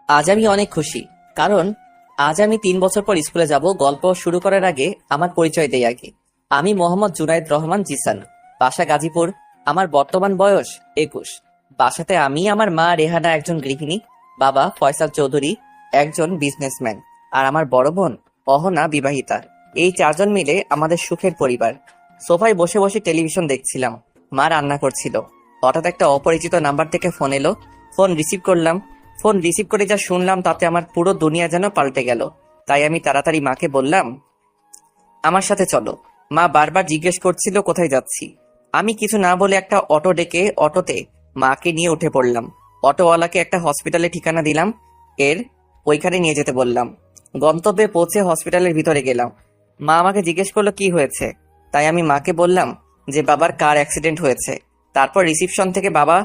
আজ আমি অনেক খুশি, কারণ আজ আমি 3 বছর পর স্কুলে যাব। গল্প শুরু করার আগে আমার পরিচয় দেই আগে। আমি মোহাম্মদ জুনায়েদ রহমান জিসান, বাসা গাজীপুর। আমার বর্তমান বয়স 21। বাসাতে আমি, আমার মা রেহানা একজন গৃহিণী, বাবা ফয়সাল চৌধুরী একজন বিজনেসম্যান, আর আমার বড় বোন অহনা বিবাহিতা। এই 4 জন মিলে আমাদের সুখের পরিবার। সোফায় বসে বসে টেলিভিশন দেখছিলাম, মা রান্না করছিল। হঠাৎ একটা অপরিচিত নাম্বার থেকে ফোন এলো। ফোন রিসিভ করলাম। ফোন রিসিভ করে যা শুনলাম তাতে আমার পুরো দুনিয়া যেন পাল্টে গেল। তাই আমি তাড়াতাড়ি মাকে বললাম, আমার সাথে চলো। মা বারবার জিজ্ঞেস করছিল কোথায় যাচ্ছি। আমি কিছু না বলে একটা অটো ডেকে অটোতে মাকে নিয়ে উঠে পড়লাম। অটোওয়ালাকে একটা হসপিটালে ঠিকানা দিলাম, এর ওইখানে নিয়ে যেতে বললাম। গন্তব্যে পৌঁছে হসপিটালের ভিতরে গেলাম। মা আমাকে জিজ্ঞেস করলো কি হয়েছে। তাই আমি মাকে বললাম যে বাবার কার অ্যাক্সিডেন্ট হয়েছে। তারপর রিসিপশন থেকে বাবা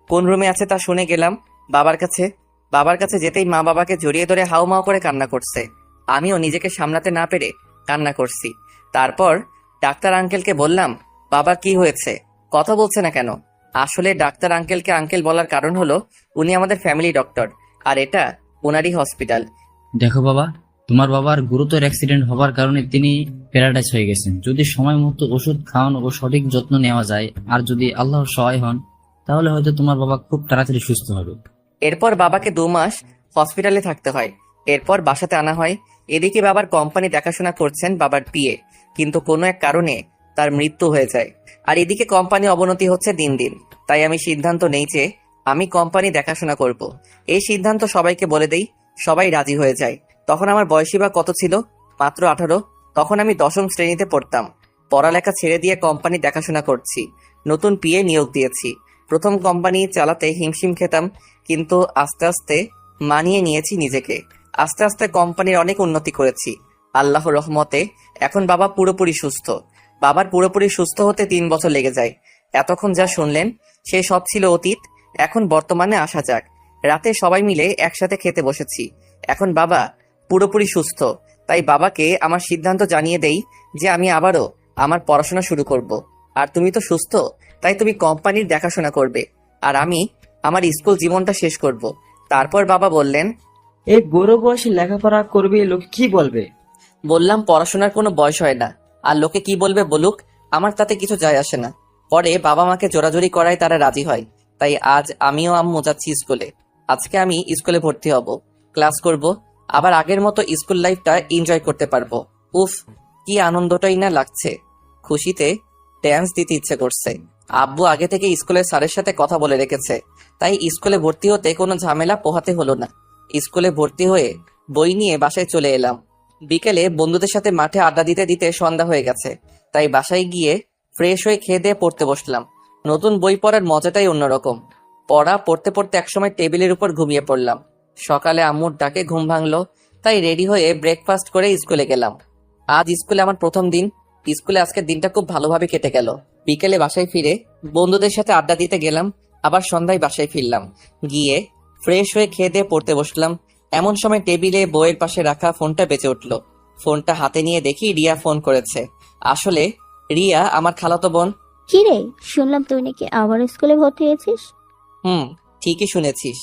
কোন রুমে আছে তা শুনে গেলাম বাবার কাছে যেতেই মা বাবাকে জড়িয়ে ধরে হাউমাউ করে কান্না করছে। আমিও নিজেকে সামলাতে না পেরে কান্না করছি। তারপর ডাক্তার আঙ্কেলকে বললাম, বাবা কি হয়েছে, কথা বলছে না কেন? আসলে ডাক্তার আঙ্কেলকে আঙ্কেল বলার কারণ হলো উনি আমাদের ফ্যামিলি ডক্টর, আর এটা ওনারই হসপিটাল। দেখো বাবা, তোমার বাবার গুরুতর অ্যাক্সিডেন্ট হবার কারণে তিনি প্যারালাইজ হয়ে গেছেন। যদি সময় মতো ওষুধ খাওয়ানো ও সঠিক যত্ন নেওয়া যায়, আর যদি আল্লাহর সহায় হন, তাহলে হয়তো তোমার বাবা খুব তাড়াতাড়ি সুস্থ হবে। এরপর বাবাকে 2 মাস হসপিটালে থাকতে হয়। এরপর বাসাতে আনা হয়। এদিকে বাবার কোম্পানি দেখাশোনা করছেন বাবার পিএ, কিন্তু কোনো এক কারণে তার মৃত্যু হয়ে যায়। আর এদিকে কোম্পানি অবনতি হচ্ছে দিন দিন। তাই আমি সিদ্ধান্ত নেই যে আমি কোম্পানি দেখাশোনা করব। এই সিদ্ধান্ত সবাইকে বলে দেই, সবাই রাজি হয়ে যায়। তখন আমার বয়সী বা কত ছিল, মাত্র 18। তখন আমি 10ম শ্রেণীতে পড়তাম। পড়ালেখা ছেড়ে দিয়ে কোম্পানি দেখাশোনা করছি। নতুন পিএ নিয়োগ দিয়েছি। প্রথম কোম্পানি চালাতে হিমশিম খেতাম, কিন্তু আস্তে আস্তে মানিয়ে নিয়েছি নিজেকে। আস্তে আস্তে কোম্পানির অনেক উন্নতি করেছি আল্লাহর রহমতে। এখন বাবা পুরোপুরি সুস্থ। বাবার পুরোপুরি সুস্থ হতে 3 বছর লেগে যায়। এতক্ষণ যা শুনলেন সে সব ছিল অতীত। এখন বর্তমানে আসা যাক। রাতে সবাই মিলে একসাথে খেতে বসেছি। এখন বাবা পুরোপুরি সুস্থ, তাই বাবাকে আমার সিদ্ধান্ত জানিয়ে দেই যে আমি আবারও আমার পড়াশোনা শুরু করব। আর তুমি তো সুস্থ, তাই তুমি কোম্পানির দেখাশোনা করবে, আর আমি আমার স্কুল জীবনটা শেষ করব। তারপর বাবা বললেন, এই বুড়ো বয়সে লেখাপড়া করবে, লোক কি বলবে? বললাম পড়াশোনার কোনো বয়স হয় না, আর লোকে কি বলবে বলুক, আমার তাতে কিছু যায় আসে না। পরে বাবা মাকে জোরাজোরি করায় তারা রাজি হয়। তাই আজ আমিও আম্মু যাচ্ছি স্কুলে। আজকে আমি স্কুলে ভর্তি হব, ক্লাস করব, আবার আগের মতো স্কুল লাইফটা এনজয় করতে পারবো। উফ, কি আনন্দটাই না লাগছে। খুশিতে ড্যান্স দিতে ইচ্ছে করছে। আব্বু আগে থেকে স্কুলের স্যারের সাথে কথা বলে রেখেছে, তাই স্কুলে ভর্তি হতে কোনো ঝামেলা পোহাতে হলো না। স্কুলে ভর্তি হয়ে বই নিয়ে বাসায় চলে এলাম। বিকেলে বন্ধুদের সাথে মাঠে আড্ডা দিতে দিতে সন্ধ্যা হয়ে গেছে, তাই বাসায় গিয়ে ফ্রেশ হয়ে খেয়ে দিয়ে পড়তে বসলাম। নতুন বই পড়ার মজাটাই অন্যরকম। পড়তে পড়তে একসময় টেবিলের উপর ঘুমিয়ে পড়লাম। সকালে আম্মুর ডাকে ঘুম ভাঙলো, তাই রেডি হয়ে ব্রেকফাস্ট করে স্কুলে গেলাম। আজ স্কুলে আমার প্রথম দিন। স্কুলে আজকের দিনটা খুব ভালোভাবে কেটে গেল। বিকেলে বাসায় ফিরে বন্ধুদের সাথে আড্ডা দিতে গেলাম, আবার সন্ধ্যায় বাসায় ফিরলাম। গিয়ে ফ্রেশ হয়ে খেয়ে দিয়ে পড়তে বসলাম। এমন সময় টেবিলে বইয়ের পাশে রাখা ফোনটা বেজে উঠলো। ফোনটা হাতে নিয়ে দেখি রিয়া ফোন করেছে। আসলে রিয়া আমার খালাতো বোন। কি রে, শুনলাম তুই নাকি আবার স্কুলে ভর্তি হয়েছিস। ঠিকই শুনেছিস।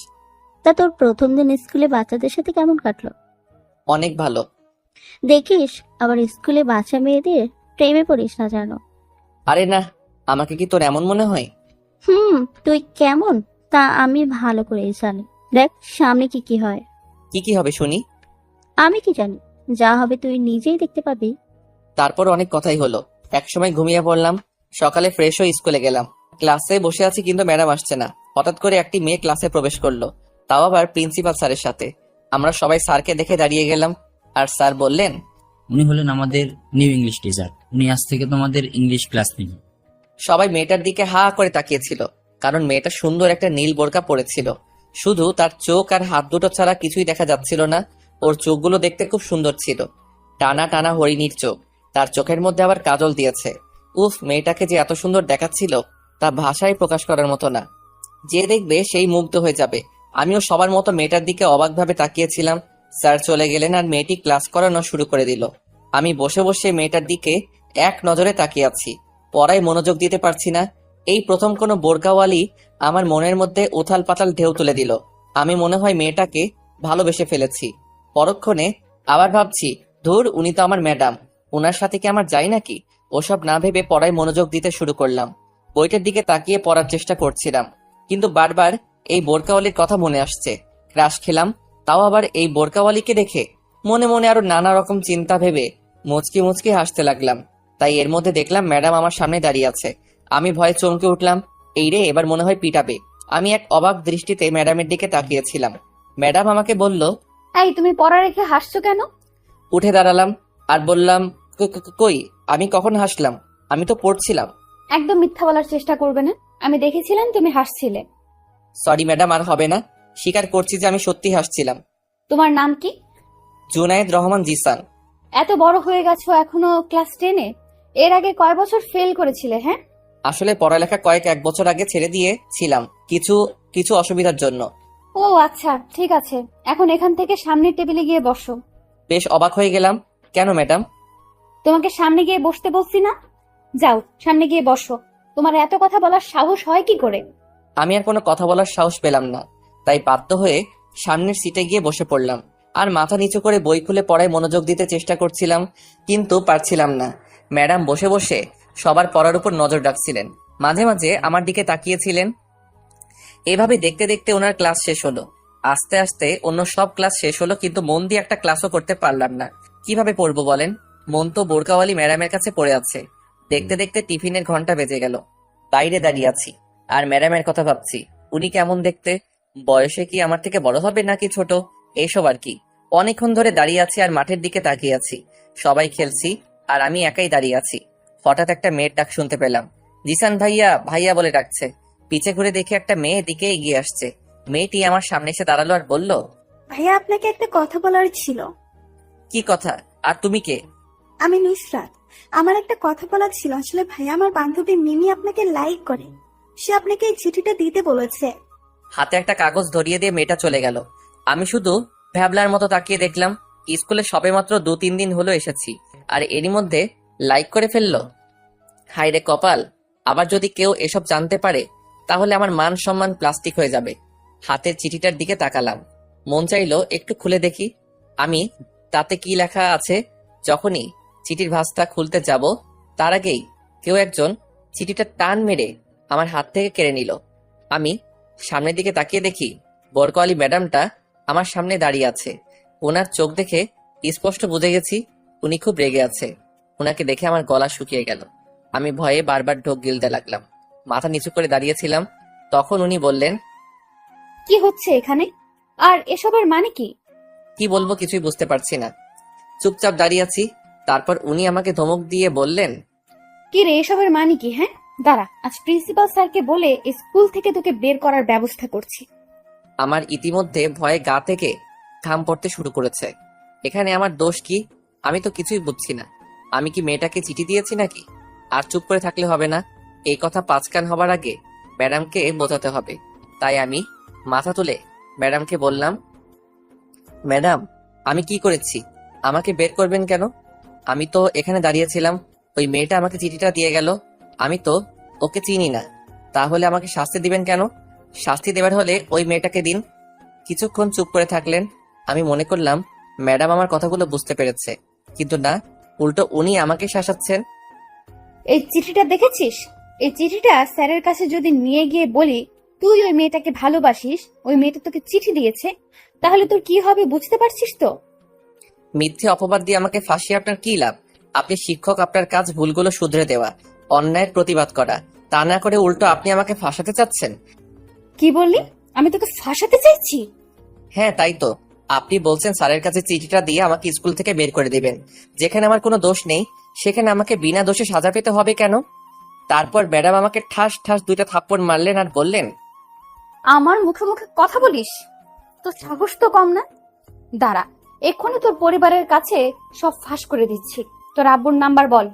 তা তোর প্রথম দিন স্কুলে বাচ্চাদের সাথে কেমন কাটলো? অনেক ভালো। দেখিস আবার স্কুলে বাচ্চা মেয়েদের প্রেমে পড়িস না জানো। আরে না, আমাকে কি তোর এমন মনে হয়? তুই কেমন তা আমি ভালো করেই জানি। দেখ সামনে কি কি হয়। কি হবে শুনি? আমি কি জানি, যা হবে তুই নিজেই দেখতে পাবি। তারপর অনেক কথাই হলো। একসময় ঘুমিয়ে পড়লাম। সকালে ফ্রেশ হয়ে স্কুলে গেলাম। ক্লাসে বসে আছি, কিন্তু ম্যাডাম আসছে না। হঠাৎ করে একটি মেয়ে ক্লাসে প্রবেশ করলো, তাও আবার প্রিন্সিপাল স্যারের সাথে। আমরা সবাই স্যারকে দেখে দাঁড়িয়ে গেলাম, আর স্যার বললেন, উনি হলেন আমাদের নিউ ইংলিশ টিচার। উনি আজ থেকে তোমাদের ইংলিশ ক্লাস নেবেন। সবাই মেয়েটার দিকে হা করে তাকিয়েছিল, কারণ মেয়েটা সুন্দর একটা নীল বোরকা পরেছিল। শুধু তার চোখ আর হাত দুটো ছাড়া কিছুই দেখা যাচ্ছিল না। ওর চোখগুলো দেখতে খুব সুন্দর ছিল, টানা টানা হরিণীর চোখ। তার চোখের মধ্যে আবার কাজল দিয়েছে। উফ, মেয়েটাকে যে এত সুন্দর দেখাচ্ছিল তা ভাষায় প্রকাশ করার মতো না। যে দেখবে সেই মুগ্ধ হয়ে যাবে। আমিও সবার মতো মেয়েটার দিকে অবাকভাবে তাকিয়েছিলাম। স্যার চলে গেলেন আর মেয়েটি ক্লাস করানো শুরু করে দিল। আমি বসে বসে মেয়েটার দিকে এক নজরে তাকিয়ে আছি। পড়ায় মনোযোগ দিতে পারছি না। এই প্রথম কোনো বোরকাওয়ালি আমার মনের মধ্যে উথাল পাতাল ঢেউ তুলে দিল। আমি মনে হয় মেয়েটাকে ভালোবেসে ফেলেছি। পরক্ষণে আবার ভাবছি, ধুর, উনি তো আমার ম্যাডাম, ওনার সাথে কি আমার যাই নাকি? ওসব না ভেবে পড়ায় মনোযোগ দিতে শুরু করলাম। বইটার দিকে তাকিয়ে পড়ার চেষ্টা করছিলাম, কিন্তু বারবার এই বোরকাওয়ালির কথা মনে আসছে। ক্রাশ খেলাম, তাও আবার এই বোরকাওয়ালিকে দেখে। মনে মনে আরো নানা রকম চিন্তা ভেবে মুচকি মুচকি হাসতে লাগলাম। তাই এর মধ্যে দেখলাম ম্যাডাম আমার সামনে দাঁড়িয়ে আছে। আমি ভয়ে চমকে উঠলাম। এই রে, এবার মনে হয় পিটাবে। আমি এক অবাক দৃষ্টিতে ম্যাডামের দিকে তাকিয়েছিলাম। ম্যাডাম আমাকে বলল, এই তুমি পড়া রেখে হাসছো কেন? উঠে দাঁড়ালাম আর বললাম, কই, আমি কখন হাসলাম? আমি তো পড়ছিলাম। একদম মিথ্যা বলার চেষ্টা করবে না, আমি দেখেছিলাম তুমি হাসছিলে। সরি ম্যাডাম, আর হবে না। স্বীকার করছি যে আমি সত্যি হাসছিলাম। তোমার নাম কি? জুনায়েদ রহমান জিসান। এত বড় হয়ে গেছো এখনো ক্লাস 10-এ? এর আগে কয় বছর ফেল করেছিলে? হ্যাঁ, আসলে পড়ালেখা এক বছর আগে ছেড়ে দিয়েছিলাম কিছু কিছু অসুবিধার জন্য। ও আচ্ছা, ঠিক আছে। এখন এখান থেকে সামনের টেবিলে গিয়ে বসো। বেশ অবাক হয়ে গেলাম। কেন ম্যাডাম? তোমাকে সামনে গিয়ে বসতে বলছি না? যাও, সামনে গিয়ে বসো। তোমার এত কথা বলার সাহস হয় কি করে? আমি আর কোনো কথা বলার সাহস পেলাম না, তাই বাধ্য হয়ে সামনের সিটে গিয়ে বসে পড়লাম। আর মাথা নিচু করে বই খুলে পড়ায় মনোযোগ দিতে চেষ্টা করছিলাম, কিন্তু পারছিলাম না। ম্যাডাম বসে বসে সবার পড়ার উপর নজর রাখছিলেন, মাঝে মাঝে আমার দিকে তাকিয়েছিলেন। এভাবে দেখতে দেখতে ওনার ক্লাস শেষ হলো। আস্তে আস্তে অন্য সব ক্লাস শেষ হলো, কিন্তু মন দিয়ে একটা ক্লাসও করতে পারলাম না। কিভাবে পড়বো বলেন? মন তো বোরকাওয়ালি ম্যাডামের কাছে পড়ে আছে। দেখতে দেখতে টিফিনের ঘন্টা বেজে গেল। বাইরে দাঁড়িয়ে আছি আর ম্যাডামের কথা ভাবছি। উনি কেমন দেখতে? বয়সে কি আমার থেকে বড় হবে নাকি ছোট? এইসব আর কি। অনেকক্ষণ ধরে দাঁড়িয়ে আছি আর মাঠের দিকে তাকিয়ে আছি। সবাই খেলছি আর আমি একাই দাঁড়িয়ে আছি। হঠাৎ একটা মেয়ের ডাক শুনতে পেলাম। জিসান ভাইয়া, ভাইয়া বলে ডাকছে। পিছে ঘুরে দেখে একটা মেয়ে দিকে এগিয়ে আসছে। মেয়েটি আমার সামনে এসে দাঁড়ালো আর বলল, ভাইয়া, আপনাকে একটা কথা বলার ছিল। কি কথা? আর তুমি কে? আমি নুসরাত। আমার একটা কথা বলার ছিল। আসলে ভাইয়া, আমার বান্ধবী মিমি আপনাকে লাইক করে। সে আপনাকে এই চিঠিটা দিতে বলেছে। হাতে একটা কাগজ ধরিয়ে দিয়ে মেয়েটা চলে গেল। আমি শুধু ভ্যাবলার মতো তাকিয়ে দেখলাম। স্কুলে সবেমাত্র 2-3 দিন হলো এসেছি, আর এরই মধ্যে লাইক করে ফেললো। হায় রে কপাল! আবার যদি কেউ এসব জানতে পারে, তাহলে আমার মান সম্মান প্লাস্টিক হয়ে যাবে। হাতের চিঠিটার দিকে তাকালাম। মন চাইলো একটু খুলে দেখি আমি তাতে কি লেখা আছে। যখনই চিঠির ভাঁজটা খুলতে যাব, তার আগেই কেউ একজন চিঠিটা টান মেরে আমার হাত থেকে কেড়ে নিল। আমি সামনের দিকে তাকিয়ে দেখি বরকওয়ালি ম্যাডামটা আমার সামনে দাঁড়িয়ে আছে। ওনার চোখ দেখে স্পষ্ট বুঝে গেছি উনি খুব রেগে আছে। ওনাকে দেখে আমার গলা শুকিয়ে গেল। আমি ভয়ে বারবার ঢোক গিলতে লাগলাম। মাথা নিচু করে দাঁড়িয়েছিলাম। তখন উনি বললেন, কি হচ্ছে এখানে? আর এসবের মানে কি? কি বলবো কিছুই বুঝতে পারছি না। চুপচাপ দাঁড়িয়ে আছি। তারপর উনি আমাকে ধমক দিয়ে বললেন, কি রে, এসবের মানে কি? হ্যাঁ, দাঁড়া, আজ প্রিন্সিপাল স্যারকে বলে স্কুল থেকে তোকে বের করার ব্যবস্থা করছি। আমার ইতিমধ্যে ভয়ে গা থেকে ঘাম পড়তে শুরু করেছে। এখানে আমার দোষ কি? আমি তো কিছুই বুঝছি না। আমি কি মেয়েটাকে চিঠি দিয়েছি নাকি? আর চুপ করে থাকলে হবে না। এই কথা 5 কান হবার আগে ম্যাডামকে বোঝাতে হবে। তাই আমি মাথা তুলে ম্যাডামকে বললাম, ম্যাডাম, আমি কি করেছি? আমাকে বের করবেন কেন? আমি তো এখানে দাঁড়িয়েছিলাম, ওই মেয়েটা আমাকে চিঠিটা দিয়ে গেল। আমি তো ওকে চিনি না, তাহলে আমাকে শাস্তি দিবেন কেন? শাস্তি দেবার হলে ওই মেয়েটাকে দিন। কিছুক্ষণ চুপ করে থাকলেন। আমি মনে করলাম ম্যাডাম আমার কথাগুলো বুঝতে পেরেছে, কিন্তু না, উল্টো উনি আমাকে শাসাচ্ছেন। এই চিঠিটা দেখেছিস? এই চিঠিটা স্যারের কাছে যদি নিয়ে গিয়ে বলি তুই ওই মেয়েটাকে ভালোবাসিস, ওই মেয়েটা তোকে চিঠি দিয়েছে, তাহলে তোর কি হবে বুঝতে পারছিস তো? মিথ্যে অপবাদ দিয়ে আমাকে ফাঁসিয়ে আপনার কি লাভ? আপনি শিক্ষক, আপনার কাজ ভুলগুলো শুধরে দেওয়া, অন্যায়ের প্রতিবাদ করা। তা না করে উল্টো আপনি আমাকে ফাঁসাতে চাচ্ছেন। কি বললি? আমি তোকে ফাঁসাতে চাইছি? হ্যাঁ, তাই তো। আপনি বলছেন স্যারের কাছে চিঠিটা দিয়ে আমাকে স্কুল থেকে বের করে দিবেন। যেখানে আমার কোনো দোষ নেই, সেখানে আমাকে বিনা দোষে সাজা পেতে হবে কেন? তারপর ম্যাডাম আমাকে ঠাস ঠাস 2টা থাপ্পড় মারলেন আর বললেন, আমার মুখে মুখে কথা বলিস? তোর সাহস তো কম না। দাঁড়া, এক্ষুনি তোর পরিবারের কাছে সব ফাঁস করে দিচ্ছি। তোর আব্বুর নাম্বার বল।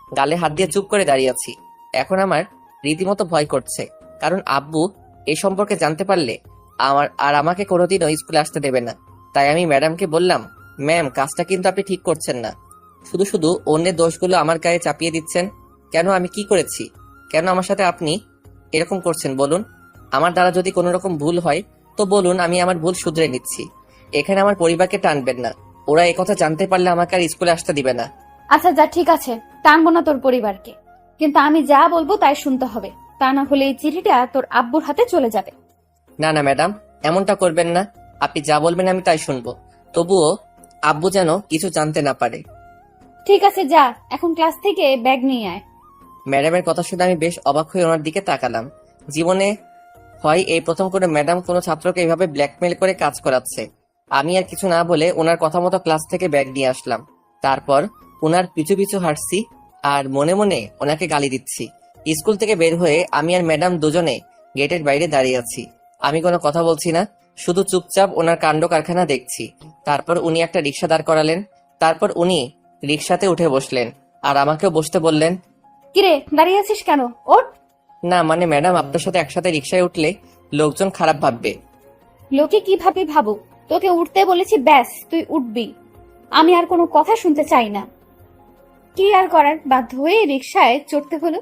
গালে হাত দিয়ে চুপ করে দাঁড়িয়ে আছি। এখন আমার রীতিমতো ভয় করছে, কারণ আব্বু এই সম্পর্কে জানতে পারলে আমাকে কোনোদিনও স্কুলে আসতে দেবে না। তাই আমি ম্যাডামকে বললাম, ম্যাম, কাজটা কিন্তু আপনি ঠিক করছেন না। শুধু শুধু অন্যের দোষগুলো আমার গায়ে চাপিয়ে দিচ্ছেন। কেন? আমি কি করেছি? কেন আমার সাথে আপনি এরকম করছেন বলুন? আমার দ্বারা যদি কোনো রকম ভুল হয় তো বলুন, আমি আমার ভুল শুধরে নিচ্ছি। এখানে আমার পরিবারকে টানবেন না, ওরা একথা জানতে পারলে আমাকে আর স্কুলে আসতে দিবে না। আচ্ছা যা, ঠিক আছে, টানবো না তোর পরিবারকে, কিন্তু আমি যা বলবো তাই শুনতে হবে। তা না হলে এই চিঠিটা তোর আব্বুর হাতে চলে যাবে। না না ম্যাডাম, এমনটা করবেন না। আপনি যা বলবেন আমি তাই শুনবো, তবুও আব্বু যেন কিছু জানতে না পারে। ঠিক আছে যা, এখন ক্লাস থেকে ব্যাগ নিয়ে আয়। ম্যাডামের কথা শুনে আমি বেশ অবাক হয়ে ওনার দিকে তাকালাম। জীবনে হয় এই প্রথম করে ম্যাডাম কোনো ছাত্রকে এইভাবে ব্ল্যাকমেল করে কাজ করাচ্ছে। আমি আর কিছু না বলে ওনার কথা মতো ক্লাস থেকে ব্যাগ নিয়ে আসলাম। তারপর ওনার পিছু পিছু হাঁটছি আর মনে মনে ওনাকে গালি দিচ্ছি। স্কুল থেকে বের হয়ে আমি আর ম্যাডাম দুজনে গেটের বাইরে দাঁড়িয়ে আছি। আমি কোনো কথা বলছি না, শুধু চুপচাপ ওনার কাণ্ড কারখানা দেখছি। তারপর উনি একটা রিক্সা দাঁড় করালেন। তারপর উনি রিক্সাতে উঠে বসলেন আর আমাকেও বসতে বললেন। কিরে দাঁড়িয়ে আছিস কেন? ওঠ। না মানে ম্যাডাম, আপনার সাথে একসাথে রিক্সায় উঠলে লোকজন খারাপ ভাববে। লোকে কি ভাবে ভাবুক, তোকে উঠতে বলেছি, ব্যাস তুই উঠবি। আমি আর কোনো কথা শুনতে চাই না। কি আর করার, বাধ্য হয়ে রিকশায় চড়তে হলো।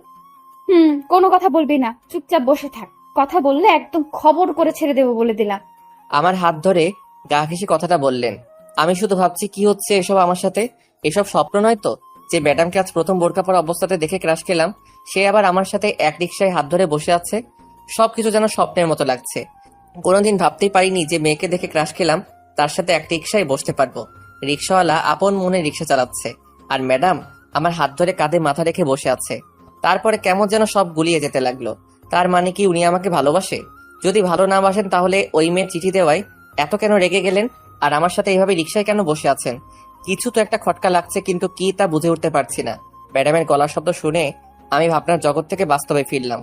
কোনো কথা বলবি না, চুপচাপ বসে থাক। কথা বললে একদম খবর করে ছেড়ে দেবো বলে দিলাম। আমার হাত ধরে গা ঘেঁষে কথাটা বললেন। আমি শুধু ভাবছি কি হচ্ছে এসব আমার সাথে। এসব স্বপ্ন নয় তো, যে ম্যাডামকে আজ প্রথম বোরকা পরা অবস্থাতে দেখে ক্রাশ খেলাম, সে আবার আমার সাথে এক রিক্সায় হাত ধরে বসে আছে। সবকিছু যেন স্বপ্নের মতো লাগছে। কোনোদিন ভাবতেই পারিনি যে মেয়েকে দেখে ক্রাশ খেলাম তার সাথে এক রিক্সায় বসতে পারবো। রিক্সাওয়ালা আপন মনে রিক্সা চালাচ্ছে আর ম্যাডাম আমার হাত ধরে কাঁধে মাথা রেখে বসে আছে। তারপরে কেমন যেন সব গুলিয়ে যেতে লাগলো। তার মানে কি উনি আমাকে ভালোবাসে? যদি ভালো না বাসেন তাহলে ওই মেয়ের চিঠি দেওয়ায় এত কেন রেগে গেলেন আর আমার সাথে এইভাবে রিক্সায় কেন বসে আছেন? কিছু তো একটা খটকা লাগছে, কিন্তু কি তা বুঝে উঠতে পারছি না। ম্যাডামের গলার শব্দ শুনে আমি ভাবনার জগৎ থেকে বাস্তবে ফিরলাম।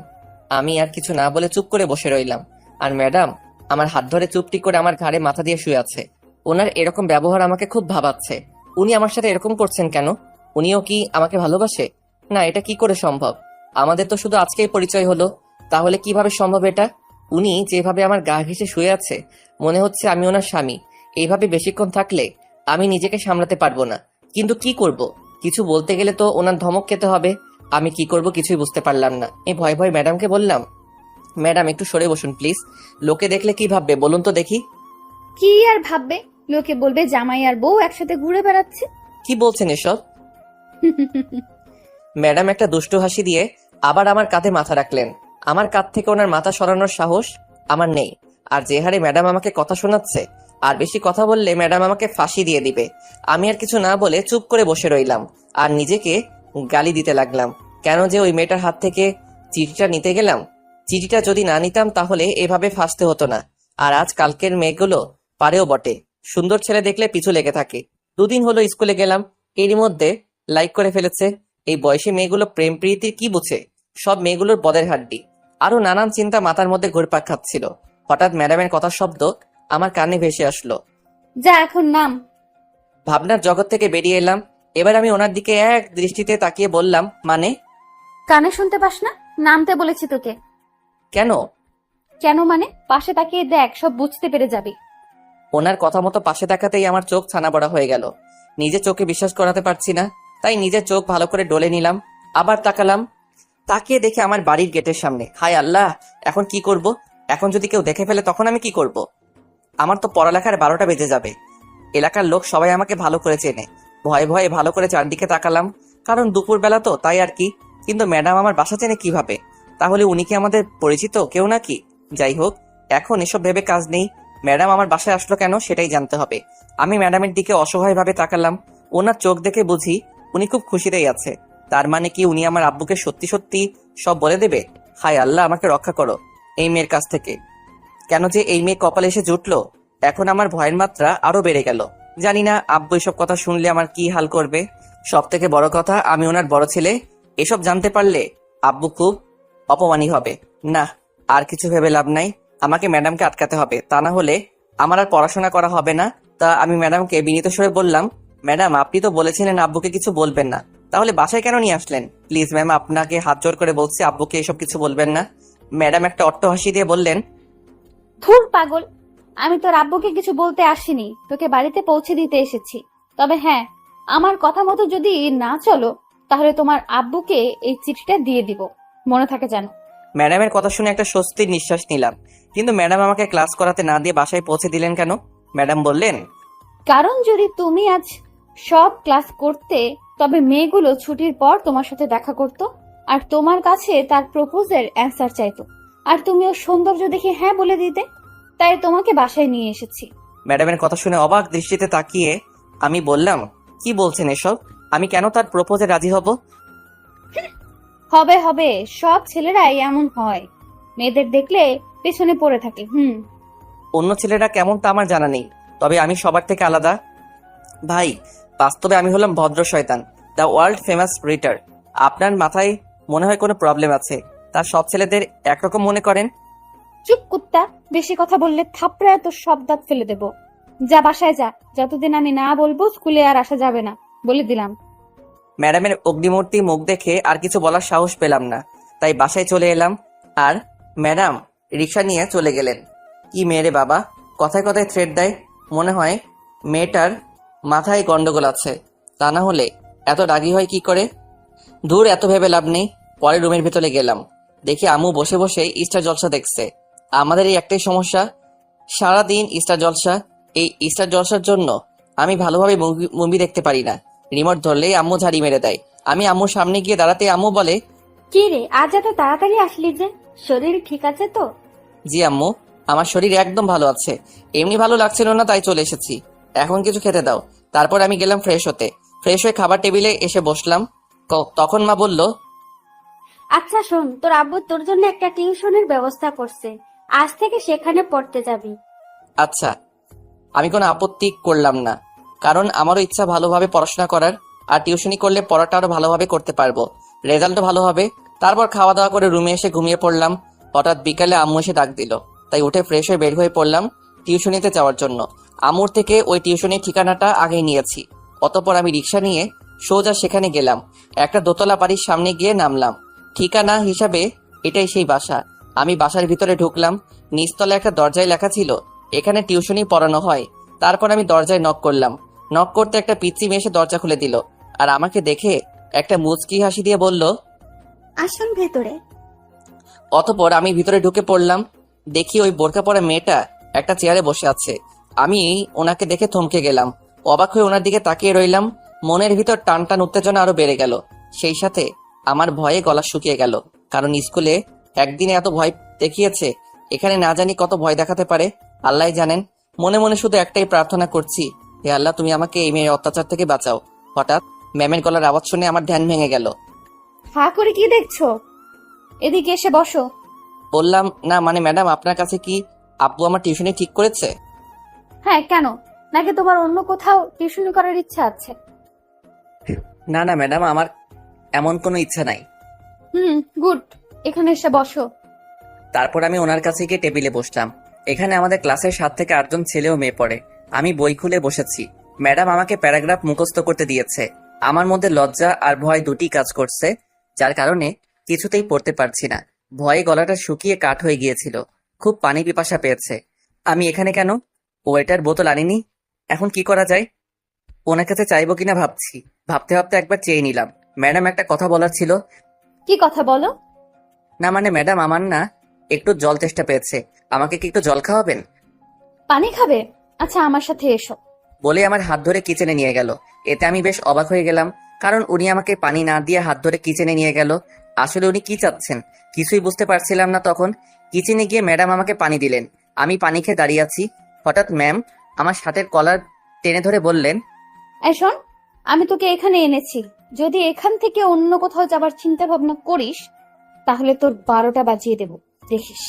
আমি আর কিছু না বলে চুপ করে বসে রইলাম। আর ম্যাডাম আমার হাত ধরে চুপটি করে আমার ঘাড়ে মাথা দিয়ে শুয়ে আছে। ওনার এরকম ব্যবহার আমাকে খুব ভাবাচ্ছে। উনি আমার সাথে এরকম করছেন কেন? উনিও কি আমাকে ভালোবাসে? না, এটা কি করে সম্ভব? আমাদের তো শুধু আজকেই পরিচয় হলো, তাহলে কিভাবে সম্ভব এটা? উনি যেভাবে আমার গা ঘেঁষে শুয়ে আছে, মনে হচ্ছে আমি ওনার স্বামী। এইভাবে বেশিক্ষণ থাকলে আমি নিজেকে সামলাতে পারবো না। কিন্তু কি করব? কিছু বলতে গেলে তো ওনার ধমক খেতে হবে। আমি কি করব কিছুই বুঝতে পারলাম না। এই ভয় ভয় ম্যাডামকে বললাম, ম্যাডাম একটু সরে বসুন প্লিজ। লোকে দেখলে কি ভাববে বলুন তো দেখি? কি আর ভাববে? লোকে বলবে জামাই আর বউ একসাথে ঘুরে বেড়াচ্ছে। কি বলছেন এসব? ম্যাডাম একটা দুষ্টু হাসি দিয়ে আবার আমার কাঁধে মাথা রাখলেন। আমার কাঁধ থেকে ওনার মাথা সরানোর সাহস আমার নেই। আর যে হারে ম্যাডাম আমাকে কথা শোনাচ্ছে, আর বেশি কথা বললে ম্যাডাম আমাকে ফাঁসি দিয়ে দিবে। আমি আর কিছু না বলে চুপ করে বসে রইলাম আর নিজেকে গালি দিতে লাগলাম। কেন যে ওই মেয়েটার হাত থেকে চিঠিটা নিতে গেলাম। চিঠিটা যদি না নিতাম তাহলে এভাবে ফাঁসতে হতো না। আর আজ কালকের মেয়েগুলো পারেও বটে, সুন্দর ছেলে দেখলে পিছু লেগে থাকে। দুদিন হলো স্কুলে গেলাম, এরই মধ্যে লাইক করে ফেলেছে। এই বয়সে মেয়েগুলো প্রেম প্রীতির কি বুঝে? সব মেয়েগুলোর বদের হাড্ডি। আরো নানান চিন্তা মাথার মধ্যে ঘুরপাক খাচ্ছিল। হঠাৎ ম্যাডামের কথার শব্দ আমার কানে ভেসে আসলো। যা এখন নাম। ভাবনার জগৎ থেকে বেরিয়ে এলাম। এবার আমি ওনার দিকে এক দৃষ্টিতে তাকিয়ে বললাম, মানে? কানে শুনতে পাস না? নামতে বলেছি তোকে। কেন? কেন মানে পাশে তাকিয়ে দেখ, সব বুঝতে পেরে যাবি। ওনার কথা মতো পাশে তাকাতেই আমার চোখ ছানা বড়া হয়ে গেল। নিজের চোখে বিশ্বাস করাতে পারছি না, তাই নিজের চোখ ভালো করে ডলে নিলাম। আবার তাকালাম, তাকিয়ে দেখে আমার বাড়ির গেটের সামনে। হায় আল্লাহ, এখন কি করব? এখন যদি কেউ দেখে ফেলে তখন আমি কি করব? আমার তো পড়ালেখার 12টা বেজে যাবে। এলাকার লোক সবাই আমাকে ভালো করে চেনে। ভয়ে ভয়ে ভালো করে চারদিকে তাকালাম, কারণ দুপুরবেলা তো, তাই আর কি। কিন্তু ম্যাডাম আমার বাসা চেনে কিভাবে? তাহলে উনি কি আমাদের পরিচিত কেউ নাকি? যাই হোক, এখন এসব ভেবে কাজ নেই। ম্যাডাম আমার বাসায় আসলো কেন সেটাই জানতে হবে। আমি ম্যাডামের দিকে অসহায়ভাবে তাকালাম। ওনার চোখ দেখে বুঝি উনি খুব খুশিতেই আছে। তার মানে কি উনি আমার আব্বুকে সত্যি সত্যি সব বলে দেবে? হায় আল্লাহ, আমাকে রক্ষা করো এই মেয়ের কাছ থেকে। কেন যে এই মেয়ে কপালে এসে জুটলো? এখন আমার ভয়ের মাত্রা আরো বেড়ে গেল। জানি না আব্বু এসব কথা শুনলে আমার কি হাল করবে। সব থেকে বড় কথা, আমি ওনার বড় ছেলে। এসব জানতে পারলে আব্বু খুব অপমানী হবে। না, আর কিছু ভেবে লাভ নাই। আমাকে ম্যাডামকে আটকাতে হবে, তা না হলে আমার আর পড়াশোনা করা হবে না। তা আমি ম্যাডামকে বিনীত স্বরে বললাম, ম্যাডাম আপনি তো বলেছিলেন আব্বুকে কিছু বলবেন না, তাহলে বাসায় কেন নিয়ে আসলেন? প্লিজ ম্যাম, আপনাকে হাত জোর করে বলছি, আব্বুকে এসব কিছু বলবেন না। ম্যাডাম একটা অট্ট হাসি দিয়ে বললেন, ধুর পাগল, আমি তোর আব্বুকে কিছু বলতে আসিনি, তোকে বাড়িতে পৌঁছে দিতে এসেছি। তবে হ্যাঁ, আমার কথা মতো যদি না চলো তাহলে তোমার আব্বুকে এই চিঠিটা দিয়ে দিব, মনে থাকে যেন। ম্যাডামের কথা শুনে একটা স্বস্তির নিঃশ্বাস নিলাম। কিন্তু ম্যাডাম আমাকে ক্লাস করাতে না দিয়ে বাসায় পৌঁছে দিলেন কেন? ম্যাডাম বললেন, কারণ যদি তুমি আজ সব ক্লাস করতে, তবে মেয়েগুলো ছুটির পর তোমার সাথে দেখা করত আর তোমার কাছে তার প্রপোজের অ্যান্সার চাইতো, আর তুমিও সৌন্দর্য দেখে হ্যাঁ বলে দিতে। তাই তোমাকে বাসায় নিয়ে এসেছি। ম্যাডামের কথা শুনে অবাক দৃষ্টিতে তাকিয়ে আমি বললাম, কি বলছেন এসব? আমি কেন তার প্রপোজে রাজি হব? হবে হবে, সব ছেলেরাই এমন হয়, মেয়েদের দেখলে পেছনে পড়ে থাকে। অন্য ছেলেরা কেমন তা আমার জানা নেই, তবে আমি সবার থেকে আলাদা। ভাই, বাস্তবে আমি হলাম ভদ্র শয়তান, দ্য ওয়ার্ল্ড ফেমাস রিটার। আপনার মাথায় মনে হয় কোনো প্রবলেম আছে, তার সব ছেলেদের একরকম মনে করেন। চুপ কুত্তা, বেশি কথা বললে থাপড়ায় তো সব দাঁত ফেলে দেবো। যা বাসায় যা, যতদিন আমি না বলবো স্কুলে আর আসা যাবে না, বলে দিলাম। ম্যাডামের অগ্নিমূর্তি মুখ দেখে আর কিছু বলার সাহস পেলাম না, তাই বাসায় চলে এলাম। আর ম্যাডাম রিক্সা নিয়ে চলে গেলেন। কি মেয়ে রে বাবা, কথায় কথায় থ্রেট দেয়। মনে হয় মেয়েটার মাথায় গন্ডগোল আছে, তা না হলে এত রাগী হয় কি করে? দূর, এত ভেবে লাভ নেই। পরে রুমের ভেতরে গেলাম, দেখি আম্মু বসে বসে স্টার জলসা দেখছে। আমাদের এই একটাই সমস্যা, সারাদিন স্টার জলসা। এই স্টার জলসার জন্য আমি ভালোভাবে মুভি দেখতে পারি না। রিমোট ধরলেই আম্মু ঝাড়ি মেরে দেয়। আমি আম্মুর সামনে গিয়ে দাঁড়াতে আম্মু বলে, কি রে, আজ এত তাড়াতাড়ি আসলি যে? শরীর ঠিক আছে তো? জি আম্মু, আমার শরীর একদম ভালো আছে। এমনি ভালো লাগছিল না, তাই চলে এসেছি। এখন কিছু খেতে দাও। তারপর আমি গেলাম ফ্রেশ হতে। ফ্রেশ হয়ে খাবার টেবিলে এসে বসলাম। তখন মা বলল, আচ্ছা শোন, তোর আব্বু তোর জন্য একটা টিউশনের ব্যবস্থা করছে, আজ থেকে সেখানে পড়তে যাবি। আচ্ছা। আমি কোনো আপত্তি করলাম না, কারণ আমারও ইচ্ছা ভালোভাবে পড়াশোনা করার। আর টিউশনি করলে পড়াটা আরো ভালোভাবে করতে পারবো, রেজাল্টও ভালো হবে। তারপর খাওয়া দাওয়া করে রুমে এসে ঘুমিয়ে পড়লাম। হঠাৎ বিকালে আম্মু এসে ডাক দিল, তাই উঠে ফ্রেশ হয়ে বের হয়ে পড়লাম টিউশনিতে যাওয়ার জন্য। আম্মুর থেকে ওই টিউশনির ঠিকানাটা আগেই নিয়েছি। অতঃপর আমি রিক্সা নিয়ে সোজা সেখানে গেলাম। একটা দোতলা বাড়ির সামনে গিয়ে নামলাম। ঠিকানা হিসাবে এটাই সেই বাসা। আমি বাসার ভিতরে ঢুকলাম। নিচতলা একটা দরজায় লেখা ছিল, এখানে টিউশনি পড়ানো হয়। তারপর আমি দরজায় নক করলাম। নক করতে একটা পিচ্চি মেয়ে এসে দরজা খুলে দিল, আর আমাকে দেখে একটা মুচকি হাসি দিয়ে বলল, আসুন ভেতরে। অতঃপর আমি ভিতরে ঢুকে পড়লাম। দেখি ওই বোরকা পরা মেয়েটা একটা চেয়ারে বসে আছে। আমি ওনাকে দেখে থমকে গেলাম। অবাক হয়ে ওনার দিকে তাকিয়ে রইলাম। মনের ভিতর টান টান উত্তেজনা আরো বেড়ে গেল। সেই সাথে আমার ভয়ে গলা শুকিয়ে গেল, কারণ স্কুলে একদিনে এত ভয় দেখিয়েছে, এখানে না জানি কত ভয় দেখাতে পারে, আল্লাহ জানেন। মনে মনে শুধু একটাই প্রার্থনা করছি, হে আল্লাহ, তুমি আমাকে এই মেয়ের অত্যাচার থেকে বাঁচাও। হঠাৎ ম্যামের গলার আওয়াজ শুনে আমার ধ্যান ভেঙে গেল। হা করে কি দেখছো? এদিকে এসে বসো। বললাম, না মানে ম্যাডাম, আপনার কাছে কি আব্বু আমার টিউশনি ঠিক করেছে? হ্যাঁ, কেন? নাকি তোমার অন্য কোথাও টিউশনি করার ইচ্ছা আছে? না না ম্যাডাম, আমার এমন কোনো ইচ্ছা নাই। গুড, এখানে এসে বসো। তারপর আমি ওনার কাছে গিয়ে টেবিলে বসলাম। এখানে আমাদের ক্লাসের 7 থেকে 8 জন ছেলে ও মেয়ে পড়ে। আমি বই খুলে বসেছি। ম্যাডাম আমাকে প্যারাগ্রাফ মুখস্থ করতে দিয়েছে। আমার মধ্যে লজ্জা আর ভয় দুটি কাজ করছে, যার কারণে কিছুতেই পড়তে পারছি না। ভয়ে গলাটা শুকিয়ে কাঠ হয়ে গিয়েছিল। খুব পানি পিপাসা পেয়েছে। আমি এখানে কেন? ওয়েটার বোতল আনিনি। এখন কি করা যায়? ওনার কাছে চাইবো কিনা ভাবছি। ভাবতে ভাবতে একবার চেয়ে নিলাম। ম্যাডাম, একটা কথা বলার ছিল। কি কথা বলো? না মানে ম্যাডাম, আমার না একটু জল তেষ্টা পেয়েছে, আমাকে কি একটু জল খাওয়াবেন? পানি খাবে? আচ্ছা, আমার সাথে এসো। বলে আমার হাত ধরে কিচেনে নিয়ে গেল। এতে আমি বেশ অবাক হয়ে গেলাম, কারণ উনি আমাকে পানি না দিয়ে হাত ধরে কিচেনে নিয়ে গেল। আসলে উনি কি চাচ্ছেন কিছুই বুঝতে পারছিলাম না। তখন কিচেনে গিয়ে ম্যাডাম আমাকে পানি দিলেন। আমি পানি খেয়ে দাঁড়িয়ে আছি। হঠাৎ ম্যাম আমার শার্টের কলার টেনে ধরে বললেন, এই শোন, আমি তোকে এখানে এনেছি, যদি এখান থেকে অন্য কোথাও যাবার চিন্তা ভাবনা করিস তাহলে তোর 12টা বাজিয়ে দেব, দেখিস।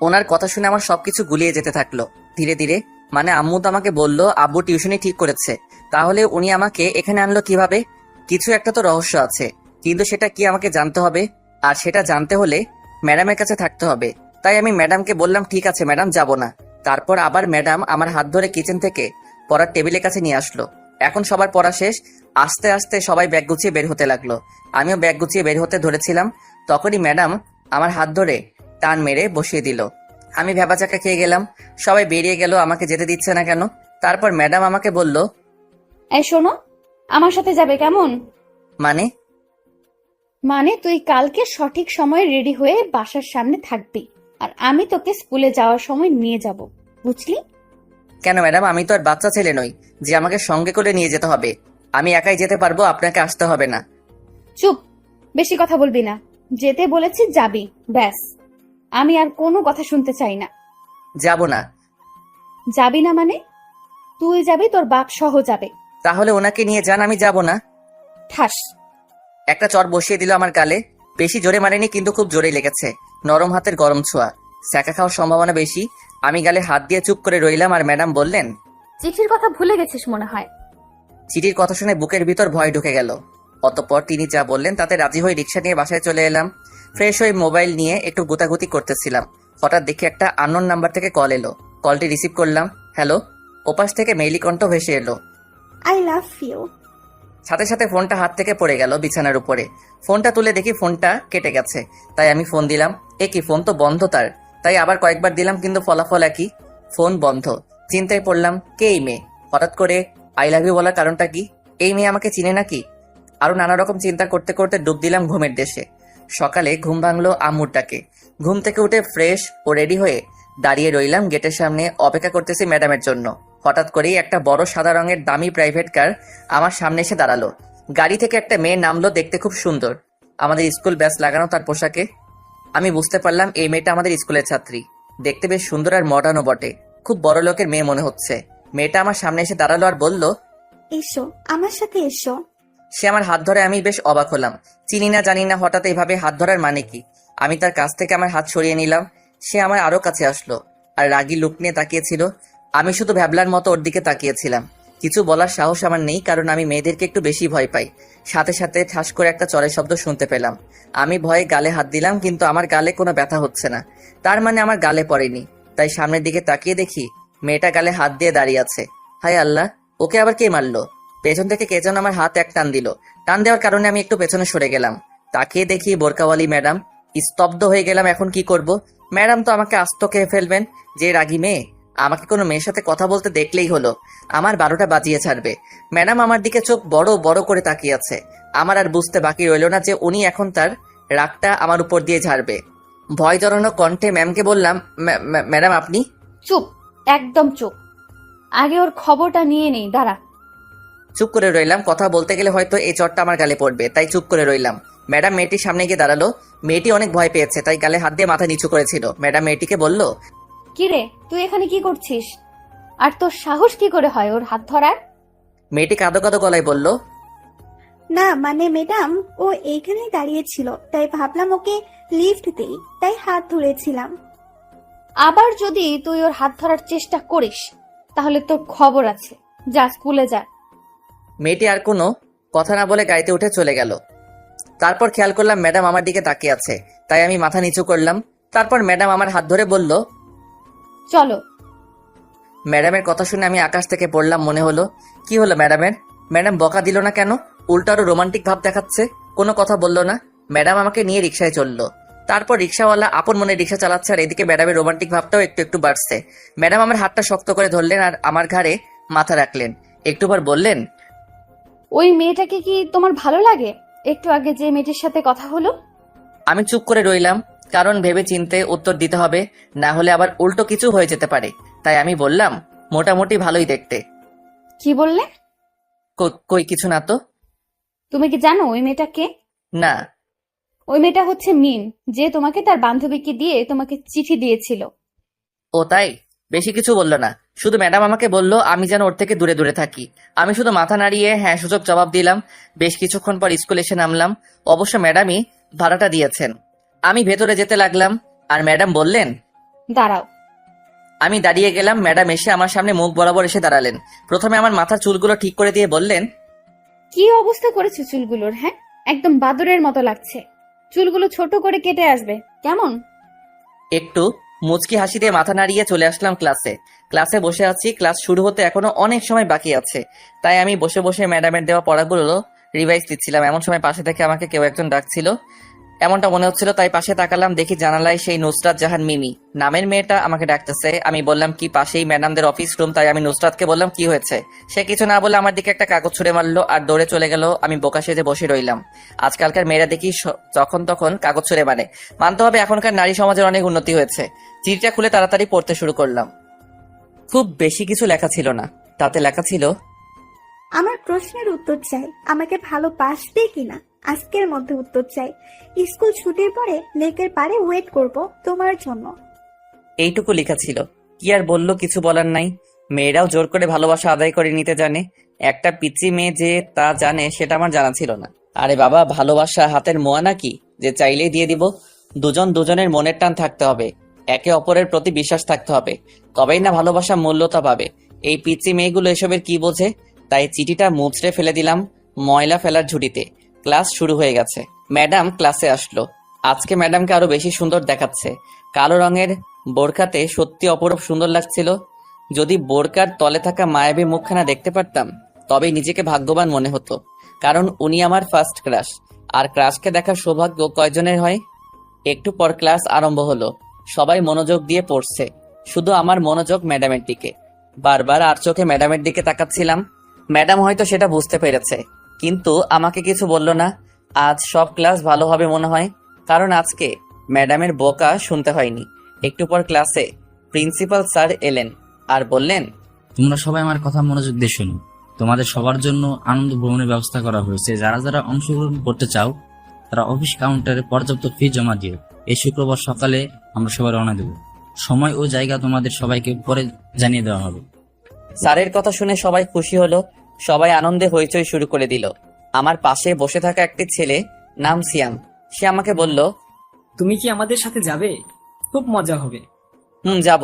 ওনার কথা শুনে আমার সবকিছু গুলিয়ে যেতে থাকলো ধীরে ধীরে। মানে আম্মু তো আমাকে বললো আব্বু টিউশনি ঠিক করেছে, তাহলে উনি আমাকে এখানে আনলো কিভাবে? কিছু একটা তো রহস্য আছে, কিন্তু সেটা কি আমাকে জানতে হবে। আর সেটা জানতে হলে ম্যাডামের কাছে থাকতে হবে। তাই আমি ম্যাডামকে বললাম, ঠিক আছে ম্যাডাম, যাব না। তারপর আবার ম্যাডাম আমার হাত ধরে কিচেন থেকে পড়ার টেবিলের কাছে নিয়ে আসলো। এখন সবার পড়া শেষ। আস্তে আস্তে সবাই ব্যাগ গুছিয়ে বের হতে লাগলো। আমিও ব্যাগ গুছিয়ে বের হতে ধরেছিলাম, তখনই ম্যাডাম আমার হাত ধরে টান মেরে বসিয়ে দিল। আমি ভ্যাবাচাকা খেয়ে গেলাম। সবাই বেরিয়ে গেল, আমাকে যেতে দিচ্ছে না কেন। তারপর ম্যাডাম আমাকে বলল, এই শোনো, আমার সাথে যাবে কেমন? মানে? মানে তুই কালকে সঠিক সময়ে রেডি হয়ে বাসার সামনে থাকবি, আর আমি তোকে স্কুলে যাওয়ার সময় নিয়ে যাব, বুঝলি? কেন ম্যাডাম, আমি তো আর বাচ্চা ছেলে নই যে আমাকে সঙ্গে করে নিয়ে যেতে হবে। আমি একাই যেতে পারবো, আপনাকে আসতে হবে না। চুপ, বেশি কথা বলবি না। যেতে বলেছি যাবি, ব্যাস। আমি আর কোনো কথা শুনতে চাই না। যাব না। যাবি না মানে? তুই যাবি, তোর বাপ সহ যাবে। তাহলে ওনাকে নিয়ে যান, আমি যাব না। ঠাস। একটা চর বসিয়ে দিল আমার গালে। বেশি জোরে মারেনি, কিন্তু খুব জোরে লেগেছে। নরম হাতের গরম ছোঁয়া, স্যাকা খাওয়ার সম্ভাবনা বেশি। আমি গালে হাত দিয়ে চুপ করে রইলাম, আর ম্যাডাম বললেন, চিঠির কথা ভুলে গেছিস মনে হয়। চিঠির কথা শুনে বুকের ভিতর ভয় ঢুকে গেল। অতঃপর তিনি যা বললেন তাতে রাজি হয়ে রিক্সা নিয়ে বাসায় চলে এলাম। ফ্রেশ হয়ে মোবাইল নিয়ে একটু গোতাগুতি করতেছিলাম। হঠাৎ দেখি একটা আননোন নাম্বার থেকে কল এলো। কলটি রিসিভ করলাম। হ্যালো। ওপাশ থেকে মেইলি কণ্ঠ ভেসে এলো, আই লাভ ইউ। সাথে সাথে ফোনটা হাত থেকে পড়ে গেল বিছানার উপরে। ফোনটা তুলে দেখি ফোনটা কেটে গেছে। তাই আমি ফোন দিলাম। কি ফোন তো বন্ধ তার। তাই আবার কয়েকবার দিলাম, কিন্তু ফলাফল একই, ফোন বন্ধ। চিন্তায় পড়লাম, কে এই মেয়ে? হঠাৎ করে আই লাভ ইউ বলার কারণটা কি? এই মেয়ে আমাকে চিনে নাকি? আরো নানা রকম চিন্তা করতে করতে ডুব দিলাম ঘুমের দেশে। সকালে ঘুম ভাঙলো আম্মুর ডাকে। ঘুম থেকে উঠে ফ্রেশ ও রেডি হয়ে দাঁড়িয়ে রইলাম গেটের সামনে, অপেক্ষা করতেছি ম্যাডামের জন্য। হঠাৎ করেই একটা বড় সাদা রঙের দামি প্রাইভেট কার আমার সামনে এসে দাঁড়ালো। গাড়ি থেকে একটা মেয়ে নামলো, দেখতে খুব সুন্দর, আমাদের স্কুল ব্যাচ লাগানো তার পোশাকে। আমি বুঝতে পারলাম এই মেয়েটা আমাদের স্কুলের ছাত্রী। দেখতে বেশ সুন্দর আর মডার্নও বটে। খুব বড় লোকের মেয়ে মনে হচ্ছে। মেয়েটা আমার সামনে এসে দাঁড়ালো আর বলল, এসো, আমার সাথে এসো। সে আমার হাত ধরে। আমি বেশ অবাক হলাম। চিনি না জানি না, হঠাৎ এইভাবে হাত ধরার মানে কি? আমি তার কাছ থেকে আমার হাত সরিয়ে নিলাম। সে আমার আরো কাছে আসলো আর রাগী লুক নিয়ে তাকিয়েছিল। আমি শুধু ভ্যাবলার মতো ওর দিকে তাকিয়েছিলাম। কিছু বলার সাহস আমার নেই, কারণ আমি মেয়েদেরকে একটু বেশি ভয় পাই। সাথে সাথে ঠাস করে একটা চরের শব্দ শুনতে পেলাম। আমি ভয়ে গালে হাত দিলাম, কিন্তু আমার গালে কোনো ব্যথা হচ্ছে না। তার মানে আমার গালে পড়েনি। তাই সামনের দিকে তাকিয়ে দেখি মেয়েটা গালে হাত দিয়ে দাঁড়িয়ে আছে। হায় আল্লাহ, ওকে আবার কে মারলো? পেছন থেকে কে যেন আমার হাত এক টান দিল। টান দেওয়ার কারণে আমি একটু পেছনে সরে গেলাম। তাকিয়ে দেখি বোরকাওয়ালি ম্যাডাম। স্তব্ধ হয়ে গেলাম, এখন কি করব? ম্যাডাম তো আমাকে আস্ত খেয়ে ফেলবেন। যে রাগী মেয়ে, আমাকে কোনো মেয়ের সাথে কথা বলতে দেখলেই হলো আমার 12টা বাজিয়ে ছাড়বে। ম্যাডাম আমার দিকে চোখ বড় বড় করে তাকিয়ে আছে। আমার আর বুঝতে বাকি রইল না যে উনি এখন তার রাগটা আমার উপর দিয়ে ঝাড়বে। ভয় জড়ানো কণ্ঠে ম্যামকে বললাম, ম্যাডাম আপনি? চুপ, একদম চুপ। আগে ওর খবরটা নিয়ে নেই, দাঁড়া। চুপ করে রইলাম। কথা বলতে গেলে হয়তো এই চটটা আমার গালে পড়বে, তাই চুপ করে রইলাম। ম্যাডাম মেয়েটির সামনে গিয়ে দাঁড়ালো। মেয়েটি অনেক ভয় পেয়েছে, তাই গালে হাত দিয়ে মাথা নিচু করেছিল। ম্যাডাম মেয়েটিকে বলল, কি রে, তুই এখানে কি করছিস? আর তোর সাহস কি করে হয় ওর হাত ধরার? মেয়েটি কাঁদো কাঁদো গলায় বলল, না মানে ম্যাডাম, ও এইখানেই দাঁড়িয়েছিল, তাই ভাবলাম ওকে লিফট দেই, তাই হাত ধরেছিলাম। আবার যদি তুই ওর হাত ধরার চেষ্টা করিস, তাহলে তোর খবর আছে। যা, স্কুলে যা। মেয়েটি আর কোনো কথা না বলে গাড়িতে উঠে চলে গেল। তারপর খেয়াল করলাম ম্যাডাম আমার দিকে তাকিয়ে আছে, তাই আমি মাথা নিচু করলাম। তারপর ম্যাডাম আমার হাত ধরে বলল, চলো। ম্যাডামের কথা শুনে আমি আকাশ থেকে পড়লাম মনে হলো। কি হলো ম্যাডামের? ম্যাডাম বকা দিল না কেন? উল্টো আরো রোমান্টিক ভাব দেখাচ্ছে। কোনো কথা বললো না। ম্যাডাম আমাকে নিয়ে রিক্সায় চললো। তারপর রিক্সাওয়ালা আপন মনে রিক্সা চালাচ্ছে, আর এদিকে ম্যাডামের রোমান্টিক ভাবটাও একটু একটু বাড়ছে। ম্যাডাম আমার হাতটা শক্ত করে ধরলেন আর আমার ঘাড়ে মাথা রাখলেন। একটুবার বললেন, ওই মেয়েটাকে কি তোমার ভালো লাগে? একটু আগে যে মেয়েটির সাথে কথা হলো। আমি চুপ করে রইলাম, কারণ ভেবে চিন্তে উত্তর দিতে হবে, না হলে আবার উল্টো কিছু হয়ে যেতে পারে। তাই আমি বললাম, মোটামুটি ভালোই দেখতে। কি বললে? কই কিছু না তো। তুমি কি জানো ওই মেয়েটা কে? না। ওই মেয়েটা হচ্ছে মিম, যে তোমাকে তার বান্ধবীকে দিয়ে তোমাকে চিঠি দিয়েছিল। ও তাই? বেশি কিছু বললো না, শুধু ম্যাডাম আমাকে বলল আমি যেন ওর থেকে দূরে দূরে থাকি। আমি শুধু মাথা নাড়িয়ে হ্যাঁ সূচক জবাব দিলাম। বেশ কিছুক্ষণ পর স্কুল এসে নামলাম। অবশ্য ম্যাডামই ভাড়াটা দিয়েছেন। আমি ভেতরে যেতে লাগলাম, আর ম্যাডাম বললেন, দাঁড়াও। আমি দাঁড়িয়ে গেলাম। ম্যাডাম এসে আমার সামনে মুখ বরাবর এসে দাঁড়ালেন। প্রথমে আমার মাথার চুলগুলো ঠিক করে দিয়ে বললেন, কি অবস্থা করেছে চুলগুলোর? হ্যাঁ, একদম বাদুরের মতো লাগছে। চুলগুলো ছোট করে কেটে আসবে কেমন? একটু মুচকি হাসি দিয়ে মাথা নাড়িয়ে চলে আসলাম ক্লাসে। ক্লাসে বসে আছি। ক্লাস শুরু হতে এখনো অনেক সময় বাকি আছে, তাই আমি বসে বসে ম্যাডামের দেওয়া পড়াগুলো রিভাইজ দিচ্ছিলাম। এমন সময় পাশে থেকে আমাকে কেউ একজন ডাকছিল। এমনটা মনে হচ্ছিল, তাই পাশে তাকালাম, দেখি জানালায় সেই নুসরাত জাহান মিমি নামের মেয়েটা আমাকে ডাকতেছে। আমি বললাম কি পাশেই ম্যাডামদের অফিস রুম, তাই আমি নুসরাতকে বললাম কি হয়েছে। সে কিছু না বলে আমার দিকে একটা কাগজ ছুঁড়ে মারলো আর দৌড়ে চলে গেল। আমি বোকা সেজে বসে রইলাম। আজকালকার মেয়েরা দেখি যখন তখন কাগজ ছুঁড়ে মারে। মানতে হবে এখনকার নারী সমাজের অনেক উন্নতি হয়েছে। চিঠিটা খুলে তাড়াতাড়ি পড়তে শুরু করলাম। খুব বেশি কিছু লেখা ছিল না, তাতে লেখা ছিল, আমার প্রশ্নের উত্তর চাই, আমাকে ভালোবাসবে কিনা আজকের মধ্যে উত্তর চাই। স্কুল ছুটির পরে লেকের পাড়ে ওয়েট করব তোমার জন্য। এইটুকু লেখা ছিল। কি আর বললো, কিছু বলার নাই। মেয়েরাও জোর করে ভালোবাসা আদায় করে নিতে জানে। একটা পিচি মেয়ে যে তা জানে সেটা আমার জানা ছিল না। আরে বাবা, ভালোবাসা হাতের মোয়া নাকি যে চাইলেই দিয়ে দিব? দুজন দুজনের মনের টান থাকতে হবে, একে অপরের প্রতি বিশ্বাস থাকতে হবে, তবেই না ভালোবাসা মূল্যতা পাবে। এই পিচি মেয়েগুলো এসবের কি বোঝে? তাই চিঠিটা মুচড়ে ফেলে দিলাম ময়লা ফেলার ঝুড়িতে। ক্লাস শুরু হয়ে গেছে। ম্যাডাম ক্লাসে আসলো। আজকে ম্যাডামকে আরো বেশি সুন্দর দেখাচ্ছে। কালো রঙের বোরকাতে সত্যি অপরূপ সুন্দর লাগছিল। যদি বোরকার তলে থাকা মায়াবী মুখখানা দেখতে পারতাম তবেই নিজেকে ভাগ্যবান মনে হতো, কারণ উনি আমার ফার্স্ট ক্রাশ। আর ক্রাশকে দেখার সৌভাগ্য কয়জনের হয়? একটু পর ক্লাস আরম্ভ হলো। সবাই মনোযোগ দিয়ে পড়ছে, শুধু আমার মনোযোগ ম্যাডামের দিকে। বারবার আর চোখে ম্যাডামের দিকে তাকাচ্ছিলাম। ম্যাডাম হয়তো সেটা বুঝতে পেরেছে, কিন্তু আমাকে কিছু বলল না। আজ সব ক্লাস ভালো হবে মনে হয়, কারণ আজকে ম্যাডামের বকা শুনতে হয়নি। একটু পর ক্লাসে প্রিন্সিপাল স্যার এলেন আর বললেন, তোমরা সবাই আমার কথা মনোযোগ দিয়ে শোনো। তোমাদের সবার জন্য আনন্দ ভ্রমণের ব্যবস্থা করা হয়েছে। যারা যারা অংশগ্রহণ করতে চাও তারা অফিস কাউন্টারে পর্যাপ্ত ফি জমা দিও। এই শুক্রবার সকালে আমরা সবাই রওনা দেব। সময় ও জায়গা তোমাদের সবাইকে পরে জানিয়ে দেওয়া হবে। স্যারের কথা শুনে সবাই খুশি হলো। সবাই আনন্দে হইচই শুরু করে দিল। আমার পাশে বসে থাকা একটি ছেলে, নাম সিয়াম, সে আমাকে বলল, তুমি কি আমাদের সাথে যাবে? খুব মজা হবে। যাব।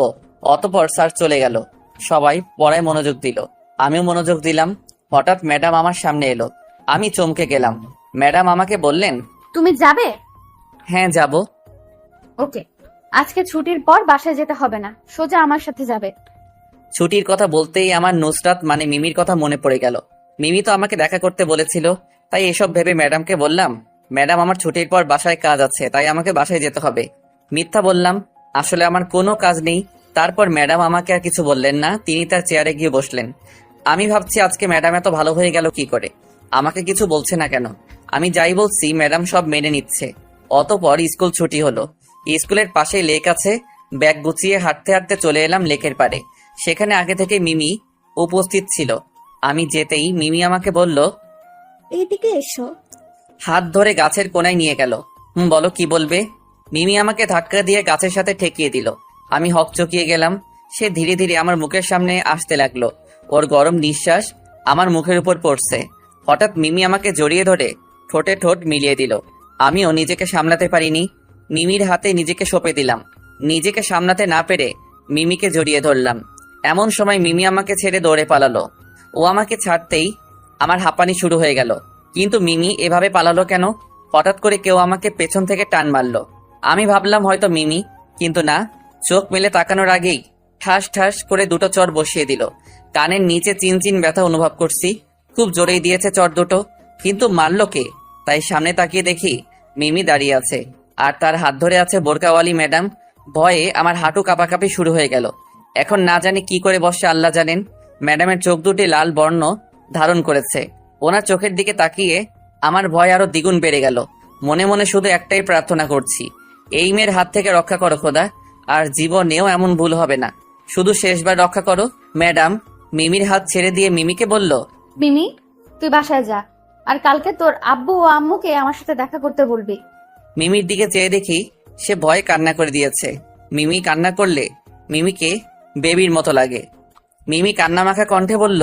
অতঃপর স্যার চলে গেল। সবাই পড়ায় মনোযোগ দিল, আমিও মনোযোগ দিলাম। হঠাৎ ম্যাডাম আমার সামনে এলো। আমি চমকে গেলাম। ম্যাডাম আমাকে বললেন, তুমি যাবে? হ্যাঁ যাব। ওকে, আজকে ছুটির পর বাসায় যেতে হবে না, সোজা আমার সাথে যাবে। ছুটির কথা বলতেই আমার নুসরাত মানে মিমির কথা মনে পড়ে গেল। মিমি তো আমাকে দেখা করতে বলেছিল, তাই এসব ভেবে ম্যাডামকে বললাম, ম্যাডাম আমার ছুটির পর বাসায় কাজ আছে, তাই আমাকে বাসায় যেতে হবে। মিথ্যা বললাম, আসলে আমার কোনো কাজ নেই। তারপর ম্যাডাম আমাকে আর কিছু বললেন না, তিনি তার চেয়ারে গিয়ে বসলেন। আমি ভাবছি আজকে ম্যাডাম এত ভালো হয়ে গেল কি করে, আমাকে কিছু বলছে না কেন। আমি যাই বলছি ম্যাডাম সব মেনে নিচ্ছে। অতঃপর স্কুল ছুটি হলো। স্কুলের পাশেই লেক আছে। ব্যাগ গুছিয়ে হাঁটতে হাঁটতে চলে এলাম লেকের পাড়ে। সেখানে আগে থেকে মিমি উপস্থিত ছিল। আমি যেতেই মিমি আমাকে বলল, এইদিকে এসো। হাত ধরে গাছের কোনায় নিয়ে গেল। বলো কি বলবে? মিমি আমাকে ধাক্কা দিয়ে গাছের সাথে ঠেকিয়ে দিল। আমি হকচকিয়ে গেলাম। সে ধীরে ধীরে আমার মুখের সামনে আসতে লাগলো। ওর গরম নিঃশ্বাস আমার মুখের উপর পড়ছে। হঠাৎ মিমি আমাকে জড়িয়ে ধরে ঠোঁটে ঠোঁট মিলিয়ে দিল। আমিও নিজেকে সামলাতে পারিনি, মিমির হাতে নিজেকে সঁপে দিলাম। নিজেকে সামলাতে না পেরে মিমিকে জড়িয়ে ধরলাম। এমন সময় মিমি আমাকে ছেড়ে দৌড়ে পালালো। ও আমাকে ছাড়তেই আমার হাঁপানি শুরু হয়ে গেল। কিন্তু মিমি এভাবে পালালো কেন? হঠাৎ করে কেউ আমাকে পেছন থেকে টান মারলো। আমি ভাবলাম হয়তো মিমি, কিন্তু না। চোখ মেলে তাকানোর আগেই ঠাস ঠাস করে দুটো চড় বসিয়ে দিল। কানের নিচে চিনচিন ব্যথা অনুভব করছি। খুব জোরেই দিয়েছে চড় দুটো, কিন্তু মারলো কে? তাই সামনে তাকিয়ে দেখি মিমি দাঁড়িয়ে আছে, আর তার হাত ধরে আছে বোরকাওয়ালি ম্যাডাম। ভয়ে আমার হাঁটু কাঁপাকাঁপি শুরু হয়ে গেল। এখন না জানি কি করে বসে আল্লাহ জানেন। ম্যাডামের চোখ দুটি লাল বর্ণ ধারণ করেছে। ওনার চোখের দিকে তাকিয়ে আমার ভয় আরো দ্বিগুণ বেড়ে গেল। মনে মনে শুধু একটাই প্রার্থনা করছি, এই মেয়ের হাত থেকে রক্ষা করো খোদা, আর জীবনেও এমন ভুল হবে না। শুধু শেষবার রক্ষা করো। ম্যাডাম মিমির হাত ছেড়ে দিয়ে মিমিকে বলল, মিমি, তুই বাসায় যা, আর কালকে তোর আব্বু ও আম্মুকে আমার সাথে দেখা করতে বলবি। মিমির দিকে চেয়ে দেখি সে ভয়ে কান্না করে দিয়েছে। মিমি কান্না করলে মিমিকে বেবির মতো লাগে। মিমি কান্নামাখা কণ্ঠে বলল,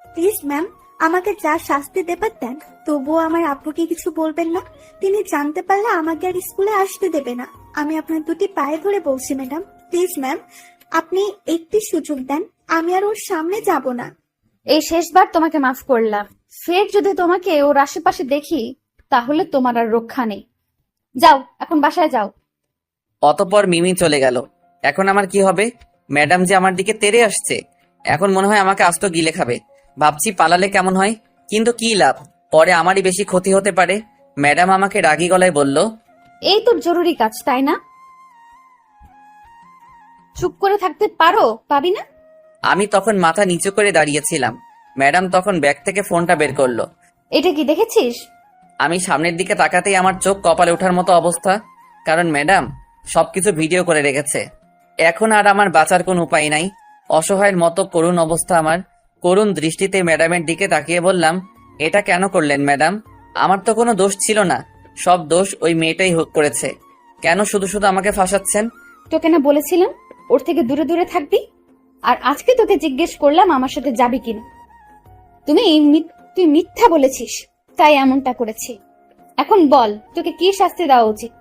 প্লিজ ম্যাম, আমাকে যা শাস্তি দেবার দেন, তবুও আমার আব্বুকে কিছু বলবেন না। তিনি জানতে পারলে আমাকে আর স্কুলে আসতে দেবে না। আমি আপনার দুটি পায়ে ধরে বলছি ম্যাডাম, প্লিজ ম্যাম, আপনি একটি সুযোগ দেন, আমি আর ওর সামনে যাব না। এই শেষবার তোমাকে মাফ করলাম। ফের যদি তোমাকে ওর আশেপাশে দেখি তাহলে তোমার আর রক্ষা নেই। যাও, এখন বাসায় যাও। অতঃপর মিমি চলে গেল। এখন আমার কি হবে? ম্যাডাম যে আমার দিকে তেড়ে আসছে। এখন মনে হয় আমাকে আস্ত গিলে খাবে। ভাবছি পালালে কেমন হয়, কিন্তু কি লাভ, পরে আমারই বেশি ক্ষতি হতে পারে। ম্যাডাম আমাকে রাগী গলায় বলল, এই তোর জরুরি কাজ, তাই না? চুপ করে থাকতে পাবি না? আমি তখন মাথা নিচু করে দাঁড়িয়েছিলাম। ম্যাডাম তখন ব্যাগ থেকে ফোনটা বের করলো। এটা কি দেখেছিস? আমি সামনের দিকে তাকাতেই আমার চোখ কপালে ওঠার মতো অবস্থা, কারণ ম্যাডাম সবকিছু ভিডিও করে রেখেছে। এখন আর আমার বাঁচার কোনো উপায় নাই। অসহায়ের মতো করুণ অবস্থা আমার। করুণ দৃষ্টিতে ম্যাডামের দিকে তাকিয়ে বললাম, এটা কেন করলেন ম্যাডাম? আমার তো কোনো দোষ ছিল না, সব দোষ ওই মেয়েটাই করেছে। কেন শুধু শুধু আমাকে ফাঁসাচ্ছেন? তোকে না বলেছিলাম ওর থেকে দূরে দূরে থাকবি? আর আজকে তোকে জিজ্ঞেস করলাম আমার সাথে যাবি কিনা। তুই মিথ্যা বলেছিস, তাই এমনটা করেছি। এখন বল, তোকে কি শাস্তি দেওয়া উচিত?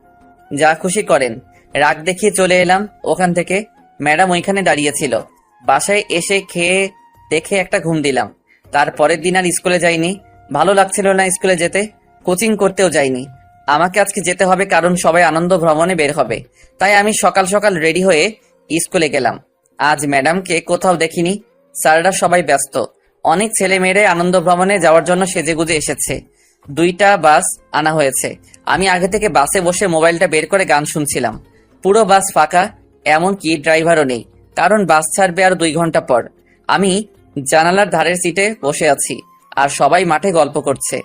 যা খুশি করেন। রাগ দেখিয়ে চলে এলাম ওখান থেকে। ম্যাডাম ওইখানে দাঁড়িয়েছিল। বাসায় এসে খেয়ে দেখে একটা ঘুম দিলাম। তারপরের দিন আর স্কুলে যাইনি। ভালো লাগছিল না স্কুলে যেতে। কোচিং করতেও যাইনি। আমাকে আজকে যেতে হবে, কারণ সবাই আনন্দ ভ্রমণে বের হবে। তাই আমি সকাল সকাল রেডি হয়ে স্কুলে গেলাম। আজ ম্যাডামকে কোথাও দেখিনি। স্যাররা সবাই ব্যস্ত। অনেক ছেলে মেয়েরাই আনন্দ ভ্রমণে যাওয়ার জন্য সেজেগুজে এসেছে। 2টা বাস আনা হয়েছে। আমি আগে থেকে বাসে বসে মোবাইলটা বের করে গান শুনছিলাম। পুরো বাস ফাঁকা, এমনকি ড্রাইভারও নেই, কারণ বাস ছাড়বে আর 2 ঘন্টা পর। আমি জানালার ধারের সিটে বসে আছি, আর সবাই মাঠে গল্প করছে।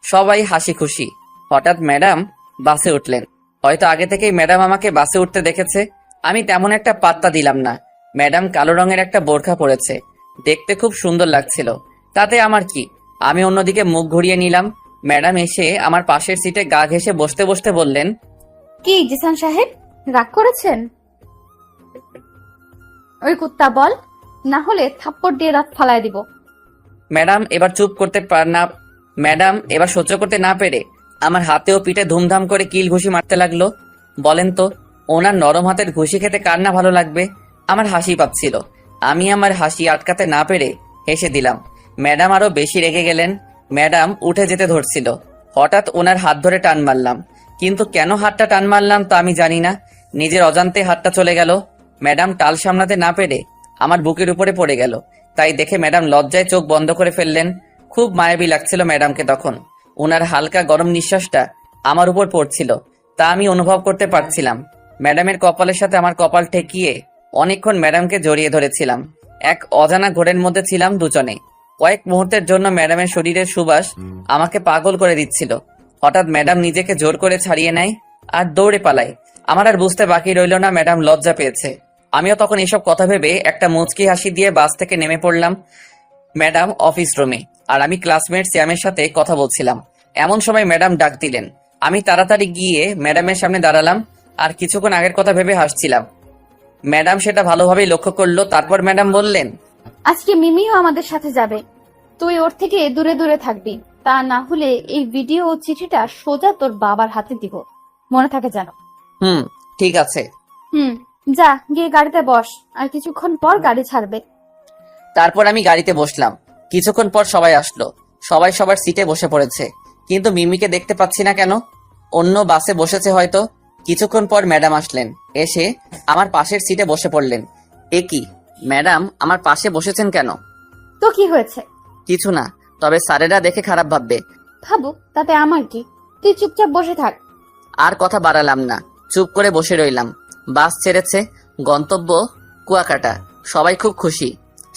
সবাই হাসি খুশি। হঠাৎ ম্যাডাম বাসে উঠলেন। হয়তো আগে থেকেই ম্যাডাম আমাকে বাসে উঠতে দেখেছে। আমি তেমন একটা পাত্তা দিলাম না। ম্যাডাম কালো রঙের একটা বোরখা পরেছে, দেখতে খুব সুন্দর লাগছিল। তাতে আমার কি? আমি অন্যদিকে মুখ ঘুরিয়ে নিলাম। ম্যাডাম এসে আমার পাশের সিটে গা ঘেঁষে বসতে বসতে বললেন, কি জিসান সাহেব, রাগ করেছেন? ওই কুত্তা বল, না হলে থাপ্পড় দিয়ে রাত ফালায় দিব। ম্যাডাম এবার সহ্য করতে না পেরে আমার হাতে ও পিঠে ধুমধাম করে কিল ঘুষি মারতে লাগলো। বলেন তো, ওনার নরম হাতের ঘুষি খেতে কার না ভালো লাগবে? আমার হাসি পাচ্ছিল। আমি আমার হাসি আটকাতে না পেরে হেসে দিলাম। ম্যাডাম আরো বেশি রেগে গেলেন। ম্যাডাম উঠে যেতে ধরছিল। হঠাৎ ওনার হাত ধরে টান মারলাম, কিন্তু কেন হাতটা টান মারলাম তা আমি জানি না। নিজের অজান্তে হাতটা চলে গেল। ম্যাডাম টাল সামলাতে না পেরে আমার বুকের উপরে পড়ে গেল। তাই দেখে ম্যাডাম লজ্জায় চোখ বন্ধ করে ফেললেন। খুব মায়াবী লাগছিল ম্যাডামকে তখন। ওনার হালকা গরম নিঃশ্বাসটা আমার উপর পড়ছিল, তা আমি অনুভব করতে পারছিলাম। ম্যাডামের কপালের সাথে আমার কপাল ঠেকিয়ে অনেকক্ষণ ম্যাডামকে জড়িয়ে ধরেছিলাম। এক অজানা ঘোরের মধ্যে ছিলাম দুজনে। কয়েক মুহূর্তের জন্য ম্যাডামের শরীরের সুবাস আমাকে পাগল করে দিচ্ছিল। হঠাৎ ম্যাডাম নিজেকে জোর করে ছাড়িয়ে নেয় আর দৌড়ে পালায়। আমার আর বুঝতে বাকি রইল না ম্যাডাম লজ্জা পেয়েছে। আমিও তখন এসব কথা ভেবে একটা মুচকি হাসি দিয়ে বাস থেকে নেমে পড়লাম। ম্যাডাম অফিস রুমে, আর আমি ক্লাসমেট শ্যামের সাথে কথা বলছিলাম। এমন সময় ম্যাডাম ডাক দিলেন। আমি তাড়াতাড়ি গিয়ে ম্যাডামের সামনে দাঁড়ালাম, আর কিছুক্ষণ আগের কথা ভেবে হাসছিলাম। ম্যাডাম সেটা ভালোভাবেই লক্ষ্য করলো। তারপর ম্যাডাম বললেন, আজকে মিমিও আমাদের সাথে যাবে, তুই ওর থেকে দূরে দূরে থাকবি। তা না হলে এই ভিডিও ও চিঠিটা সোজা তোর বাবার হাতে দিব, মনে থাকে যেন। ঠিক আছে। যা গিয়ে গাড়িতে বস, আর কিছুক্ষণ পর গাড়ি ছাড়বে। তারপর আমি গাড়িতে বসলাম। কিছুক্ষণ পর সবাই আসলো। সবাই সবার সিটে বসে পড়েছে, কিন্তু মিমিকে দেখতে পাচ্ছি না কেন? অন্য বাসে বসেছে হয়তো। কিছুক্ষণ পর ম্যাডাম আসলেন। এসে আমার পাশের সিটে বসে পড়লেন। এ কি, ম্যাডাম আমার পাশে বসেছেন কেন? তো কি হয়েছে? কিছু না, তবে স্যারেরা দেখে খারাপ ভাববে। ভাবুক, তাতে আমার কি? তুই চুপচাপ বসে থাক। আর কথা বাড়ালাম না, চুপ করে বসে রইলাম। বাস ছেড়েছে, গন্তব্য কুয়াকাটা। সবাই খুব খুশি।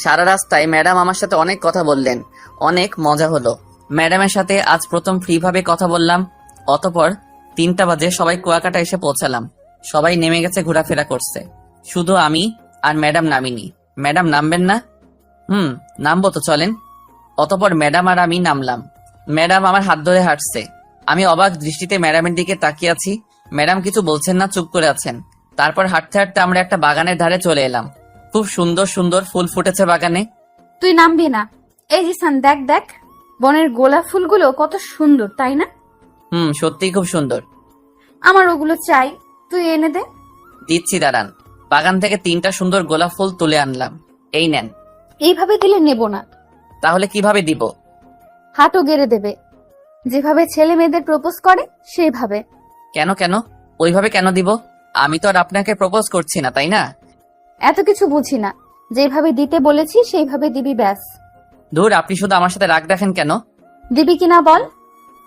সারা রাস্তায় ম্যাডাম আমার সাথে অনেক কথা বললেন, অনেক মজা হলো। ম্যাডামের সাথে আজ প্রথম ফ্রিভাবে কথা বললাম। অতঃপর 3টা বাজে সবাই কুয়াকাটা এসে পৌঁছালাম। সবাই নেমে গেছে, ঘোরাফেরা করছে। শুধু আমি আর ম্যাডাম নামিনি। ম্যাডাম নামবেন না? নামবো তো, চলেন। অতঃপর ম্যাডাম আর আমি নামলাম। ম্যাডাম আমার হাত ধরে হাঁটছে। আমি অবাক দৃষ্টিতে ম্যাডামের দিকে তাকিয়ে আছি। ম্যাডাম কিছু বলছেন না, চুপ করে আছেন। তারপর হাঁটতে হাঁটতে আমরা একটা বাগানের ধারে চলে এলাম। খুব সুন্দর সুন্দর ফুল ফুটেছে বাগানে। তুই নামবি না? এই জিসান, দেখ দেখ, বনের গোলাপ ফুলগুলো কত সুন্দর, তাই না? সত্যিই খুব সুন্দর। আমার ওগুলো চাই, তুই এনে দে। দিচ্ছি, দাঁড়ান। বাগান থেকে 3টা সুন্দর গোলাপ ফুল তুলে আনলাম। এই নেন। এইভাবে দিলে নেব না। তাহলে কিভাবে দিব? হাতও গেড়ে দেবে, যেভাবে ছেলে মেয়েদের প্রপোজ করে সেইভাবে। কেন ওইভাবে কেন দিব? আমি তো আর আপনাকে প্রপোজ করছি না, তাই না? এত কিছু বুঝি না, যেভাবে দিতে বলেছি সেইভাবে দিবি, ব্যাস। ধুর, আপনি শুধু আমার সাথে রাগ রাখেন কেন? দিবি কিনা বল।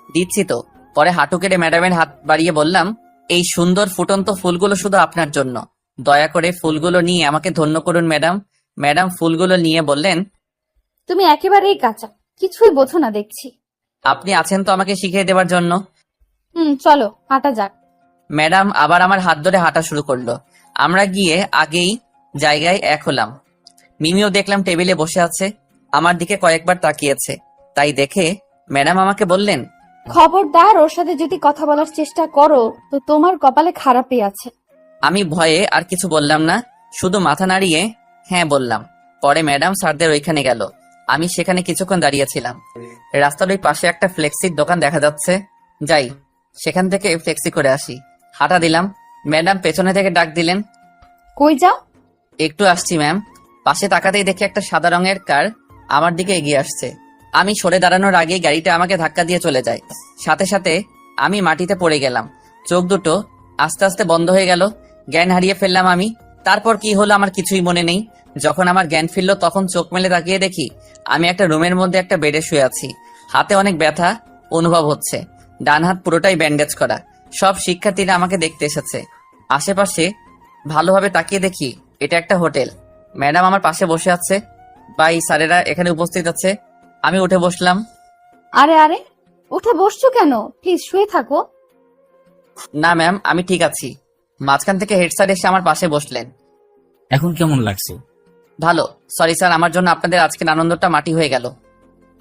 দিচ্ছি তো। পরে হাঁটু কেটে ম্যাডামের হাত বাড়িয়ে বললাম, এই সুন্দর ফুটন্ত ফুলগুলো শুধু আপনার জন্য। দয়া করে ফুলগুলো নিয়ে আমাকে ধন্য করুন ম্যাডাম। ম্যাডাম ফুলগুলো নিয়ে বললেন, তুমি একেবারেই কাঁচা, কিছুই বোঝো না দেখছি। আপনি আছেন তো আমাকে শিখিয়ে দেওয়ার জন্য। চলো হাঁটা যাক। ম্যাডাম আবার আমার হাত ধরে হাঁটা শুরু করলো। আমরা গিয়ে আগেই জায়গায় এক হলাম। মিমিও দেখলাম টেবিলে বসে আছে, আমার দিকে কয়েকবার তাকিয়েছে। তাই দেখে ম্যাডাম আমাকে বললেন, খবরদার ওর সাথে যদি কথা বলার চেষ্টা করো তো তোমার কপালে খারাপই আছে। আমি ভয়ে আর কিছু বললাম না, শুধু মাথা নাড়িয়ে হ্যাঁ বললাম। পরে ম্যাডাম স্যারদের ওইখানে গেল, আমি সেখানে কিছুক্ষণ দাঁড়িয়েছিলাম। রাস্তার ওই পাশে একটা ফ্লেক্সির দোকান দেখা যাচ্ছে, যাই সেখান থেকে ফ্লেক্সি করে আসি। হাঁটা দিলাম। ম্যাডাম পেছনে থেকে ডাক দিলেন, কই যাও? একটু আসছি ম্যাম। পাশে তাকাতেই দেখি একটা সাদা রঙের কার আমার দিকে এগিয়ে আসছে। আমি সরে দাঁড়ানোর আগেই গাড়িটা আমাকে ধাক্কা দিয়ে চলে যায়। সাথে সাথে আমি মাটিতে পড়ে গেলাম। চোখ দুটো আস্তে আস্তে বন্ধ হয়ে গেল। জ্ঞান হারিয়ে ফেললাম আমি। তারপর কি হলো আমার কিছুই মনে নেই। যখন আমার জ্ঞান ফিরল তখন চোখ মেলে তাকিয়ে দেখি আমি একটা রুমের মধ্যে একটা বেডে শুয়ে আছি। হাতে অনেক ব্যথা অনুভব হচ্ছে, ডান হাত পুরোটাই ব্যান্ডেজ করা। সব শিক্ষার্থীরা আমাকে দেখতে এসেছে। আশেপাশে ভালোভাবে তাকিয়ে দেখি এটা একটা হোটেল। ম্যাডাম আমার পাশে বসে আছে, ভাই স্যারেরা এখানে উপস্থিত আছে। আমি উঠে বসলাম। আরে আরে, উঠে বসছো কেন? প্লিজ শুয়ে থাকো। না ম্যাম, আমি ঠিক আছি। মাঝখান থেকে হেড স্যার এসে আমার পাশে বসলেন। এখন কেমন লাগছে? ভালো। সরি স্যার, আমার জন্য আপনাদের আজকের আনন্দটা মাটি হয়ে গেল।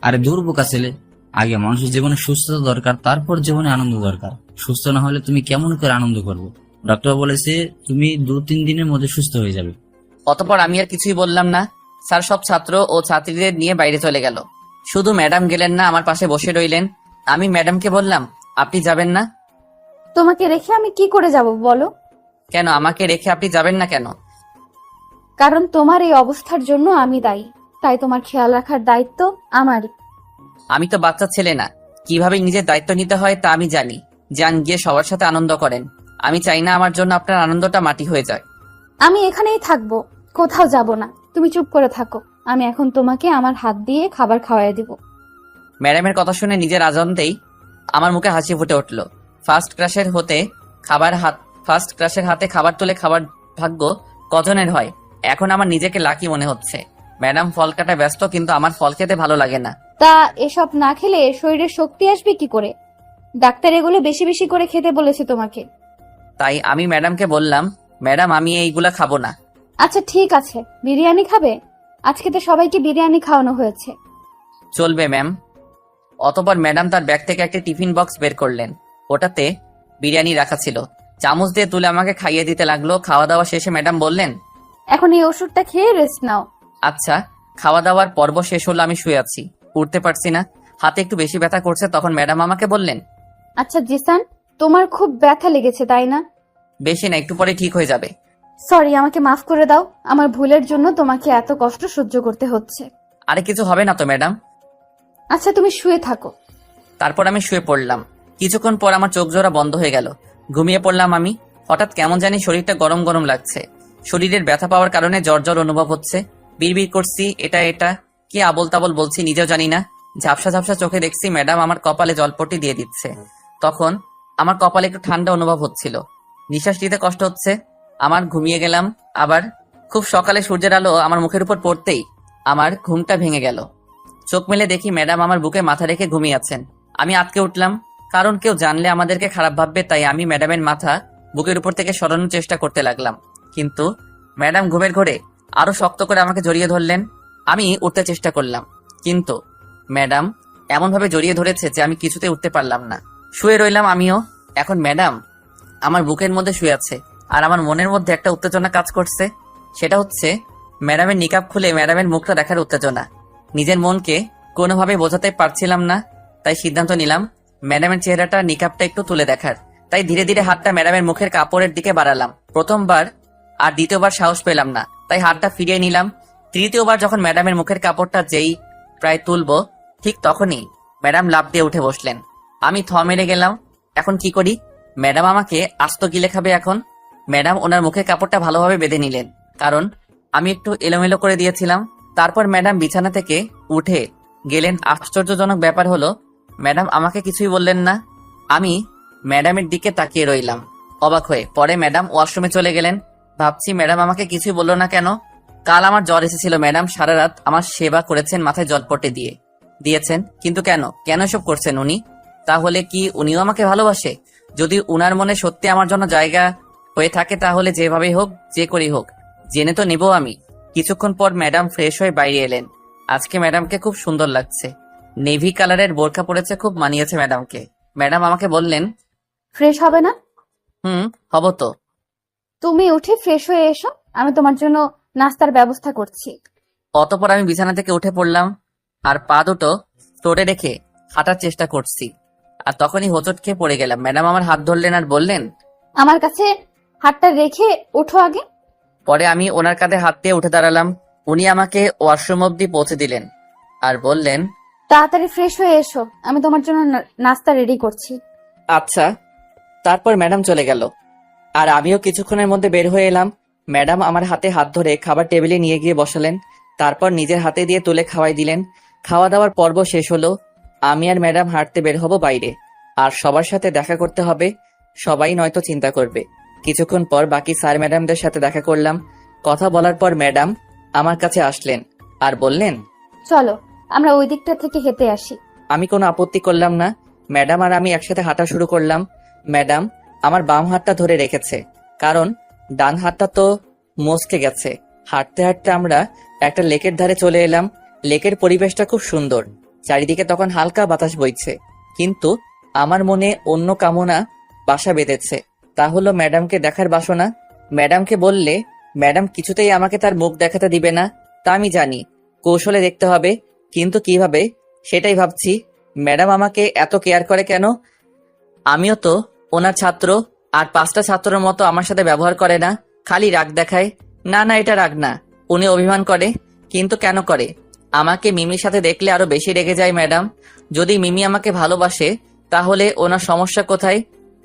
আরে দূর বোকা ছেলে, আগে মানুষের জীবনে সুস্থতা দরকার, তারপর জীবনে আনন্দ দরকার। সুস্থ না হলে তুমি কেমন করে আনন্দ করবে? ডক্টর বলেছে তুমি 2-3 দিনের মধ্যে সুস্থ হয়ে যাবে। অতপর আমি আর কিছুই বললাম না। স্যার সব ছাত্র ও ছাত্রীদের নিয়ে বাইরে চলে গেল। শুধু ম্যাডাম গেলেন না, আমার পাশে বসে রইলেন। আমি ম্যাডামকে বললাম, আপনি যাবেন না? তোমাকে রেখে আমি কি করে যাব বলো? কেন আমাকে রেখে আপনি যাবেন না কেন? কারণ তোমার এই অবস্থার জন্য আমি দায়ী, তাই তোমার খেয়াল রাখার দায়িত্ব আমারই। আমি তো বাচ্চা ছেলে না, কিভাবে নিজের দায়িত্ব নিতে হয় তা আমি জানি। যান গিয়ে সবার সাথে আনন্দ করেন। আমি চাই না আমার জন্য আপনার আনন্দটা মাটি হয়ে যায়। আমি এখানেই থাকবো, কোথাও যাব না। তুমি চুপ করে থাকো, আমি এখন তোমাকে আমার হাত দিয়ে খাবার খাওয়াই দিব। ম্যাডামের কথা শুনে নিজের আজান্তেই আমার মুখে হাসি ফুটে উঠল। ফার্স্ট ক্লাসের হাতে খাবার তুলে খাবার ভাগ্য কজনের হয়। এখন আমার নিজেকে লাকি মনে হচ্ছে। ম্যাডাম ফল কাটায় ব্যস্ত, কিন্তু আমার ফল খেতে ভালো লাগে না। তা এসব না খেলে শরীরে শক্তি আসবে কি করে? ডাক্তার এগুলো বেশি বেশি করে খেতে বলেছে তোমাকে। তাই আমি ম্যাডামকে বললাম, ম্যাডাম আমি এইগুলা খাবো না। আচ্ছা ঠিক আছে, বিরিয়ানি খাবে? আজকে তো সবাইকে বিরিয়ানি খাওয়ানো হয়েছে। চলবে ম্যাম। অতঃপর ম্যাডাম তার ব্যাগ থেকে একটা টিফিন বক্স বের করলেন। ওটাতে বিরিয়ানি রাখা ছিল। চামচ দিয়ে তুলে আমাকে খাইয়ে দিতে লাগলো। খাওয়া দাওয়া শেষে ম্যাডাম বললেন, এখন এই ওষুধটা খেয়ে রেস্ট নাও। আচ্ছা। খাওয়া দাওয়ার পর্ব শেষ হলো, আমি শুয়ে আছি, উঠতে পারছি না। হাতে একটু বেশি ব্যথা করছে। তখন ম্যাডাম আমাকে বললেন, আচ্ছা জিসান, তোমার খুব ব্যথা লেগেছে তাই না? বেশি না, একটু পরে ঠিক হয়ে যাবে। সরি, আমাকে মাফ করে দাও। আমার ভুলের জন্য তোমাকে এত কষ্ট সহ্য করতে হচ্ছে। আরে কিছু হবে না তো ম্যাডাম। আচ্ছা তুমি শুয়ে থাকো। তারপর আমি শুয়ে পড়লাম। কিছুক্ষণ পর আমার চোখ জোড়া বন্ধ হয়ে গেল। ঘুমিয়ে পড়লাম আমি। হঠাৎ কেমন জানি শরীরটা গরম গরম লাগছে। শরীরের ব্যথা পাওয়ার কারণে জ্বর জ্বর অনুভব হচ্ছে। বিড়বিড় করছি, এটা কি আবল তাবল বলছি নিজেও জানি না। ঝাপসা ঝাপসা চোখে দেখছি ম্যাডাম আমার কপালে জলপট্টি দিয়ে দিচ্ছে। তখন আমার কপালে একটু ঠান্ডা অনুভব হচ্ছিল, নিঃশ্বাস নিতে কষ্ট হচ্ছে। আমার ঘুমিয়ে গেলাম। আবার খুব সকালে সূর্যের আলো আমার মুখের উপর পড়তেই আমার ঘুমটা ভেঙে গেল। চোখ মেলে দেখি ম্যাডাম আমার বুকে মাথা রেখে ঘুমিয়ে আছেন। আমি আঁতকে উঠলাম, কারণ কেউ জানলে আমাদেরকে খারাপ ভাববে। তাই আমি ম্যাডামের মাথা বুকের উপর থেকে সরানোর চেষ্টা করতে লাগলাম, কিন্তু ম্যাডাম ঘুমের ঘোরে আরো শক্ত করে আমাকে জড়িয়ে ধরলেন। আমি উঠতে চেষ্টা করলাম, কিন্তু ম্যাডাম এমন ভাবে জড়িয়ে ধরেছে যে আমি কিছুতে উঠতে পারলাম না। শুয়ে রইলাম আমিও। এখন ম্যাডাম আমার বুকের মধ্যে শুয়ে আছে, আর আমার মনের মধ্যে একটা উত্তেজনা কাজ করছে। সেটা হচ্ছে ম্যাডামের নিকাব খুলে ম্যাডামের মুখটা দেখার উত্তেজনা। নিজের মনকে কোনোভাবে বোঝাতে পারছিলাম না, তাই সিদ্ধান্ত নিলাম ম্যাডামের চেহারাটা নিকাবটা একটু তুলে দেখার। তাই ধীরে ধীরে হাতটা ম্যাডামের মুখের কাপড়ের দিকে বাড়ালাম। প্রথমবার আর দ্বিতীয়বার সাহস পেলাম না, তাই হাতটা ফিরিয়ে নিলাম। তৃতীয়বার যখন ম্যাডামের মুখের কাপড়টা যেই প্রায় তুলবো, ঠিক তখনই ম্যাডাম লাফ দিয়ে উঠে বসলেন। আমি থ মেরে গেলাম। এখন কি করি? ম্যাডাম আমাকে আস্ত গিলে খাবে এখন। ম্যাডাম ওনার মুখের কাপড়টা ভালোভাবে বেঁধে নিলেন, কারণ আমি একটু এলোমেলো করে দিয়েছিলাম। তারপর ম্যাডাম বিছানা থেকে উঠে গেলেন। আশ্চর্যজনক ব্যাপার হলো ম্যাডাম আমাকে কিছুই বললেন না। আমি ম্যাডামের দিকে তাকিয়ে রইলাম অবাক হয়ে। পরে ম্যাডাম ওয়াশরুমে চলে গেলেন। ভাবছি ম্যাডাম আমাকে কিছুই বললো না কেন। কাল আমার জ্বর এসেছিল, ম্যাডাম সারা রাত আমার সেবা করেছেন, মাথায় জলপট্টি দিয়েছেন, কিন্তু কেন কেন এসব করছেন উনি? তাহলে কি উনিও আমাকে ভালোবাসে? যদি উনার মনে সত্যি আমার জন্য জায়গা হয়ে থাকে তাহলে যেভাবেই হোক, যে করেই হোক, জেনে তো নিব আমি। কিছুক্ষণ পর ম্যাডাম ফ্রেশ হয়ে বাইরে এলেন। আজকে ম্যাডামকে খুব সুন্দর লাগছে। নেভি কালারের বোরকা পরেছে, খুব মানিয়েছে ম্যাডামকে। ম্যাডাম আমাকে বললেন, ফ্রেশ হবে না? হব তো। তুমি উঠে ফ্রেশ হয়ে এসো, আমি তোমার জন্য নাস্তার ব্যবস্থা করছি। অতঃপর আমি বিছানা থেকে উঠে পড়লাম আর পা দুটো ফ্লোরে রেখে হাঁটার চেষ্টা করছি। আর তখনই হোঁচট খেয়ে পড়ে গেলাম। ম্যাডাম আমার হাত ধরলেন আর বললেন, আমার কাছে হাতটা রেখে ওঠো আগে। পরে আমি ওনার কাঁধে হাত দিয়ে উঠে দাঁড়ালাম। উনি আমাকে ওয়াশরুম অব্দি পৌঁছে দিলেন আর বললেন, তাড়াতাড়ি ফ্রেশ হয়ে এসো, আমি তোমার জন্য নাস্তা রেডি করছি। আচ্ছা। তারপর ম্যাডাম চলে গেল আর আমিও কিছুক্ষণের মধ্যে বের হয়ে এলাম। ম্যাডাম আমার হাতে হাত ধরে খাবার টেবিলে নিয়ে গিয়ে বসালেন। তারপর নিজের হাতে দিয়ে তুলে খাওয়াই দিলেন। খাওয়া দাওয়ার পর্ব শেষ হলো। আমি আর ম্যাডাম হাঁটতে বের হব বাইরে, আর সবার সাথে দেখা করতে হবে। সবাই নয়তো চিন্তা করবে। কিছুক্ষণ পর বাকি স্যার ম্যাডামদের সাথে দেখা করলাম। কথা বলার পর ম্যাডাম আমার কাছে আসলেন আর বললেন, চলো আমরা ওই দিকটা থেকে হেঁটে আসি। আমি কোনো আপত্তি করলাম না। ম্যাডাম আর আমি একসাথে হাঁটা শুরু করলাম। ম্যাডাম আমার বাম হাতটা ধরে রেখেছে, কারণ ডান হাতটা তো মচকে গেছে। হাঁটতে হাঁটতে আমরা একটা লেকের ধারে চলে এলাম। লেকের পরিবেশটা খুব সুন্দর, চারিদিকে তখন হালকা বাতাস বইছে। কিন্তু আমার মনে অন্য কামনা বাসা বেঁধেছে, তা হলো ম্যাডামকে দেখার বাসনা। ম্যাডামকে বললে ম্যাডাম কিছুতেই আমাকে তার মুখ দেখাতে দিবে না, তা আমি জানি। কৌশলে দেখতে হবে, কিন্তু কিভাবে সেটাই ভাবছি। ম্যাডাম আমাকে এত কেয়ার করে কেন? আমিও তো ওনার ছাত্র, আর 5টা ছাত্রের মতো আমার সাথে ব্যবহার করে না, খালি রাগ দেখায়। না না, এটা রাগ না, উনি অভিমান করে। কিন্তু কেন করে? আমাকে মিমির সাথে দেখলে আরো বেশি রেগে যায় ম্যাডাম। যদি মিমি আমাকে ভালোবাসে তাহলে ওনার সমস্যা কোথায়?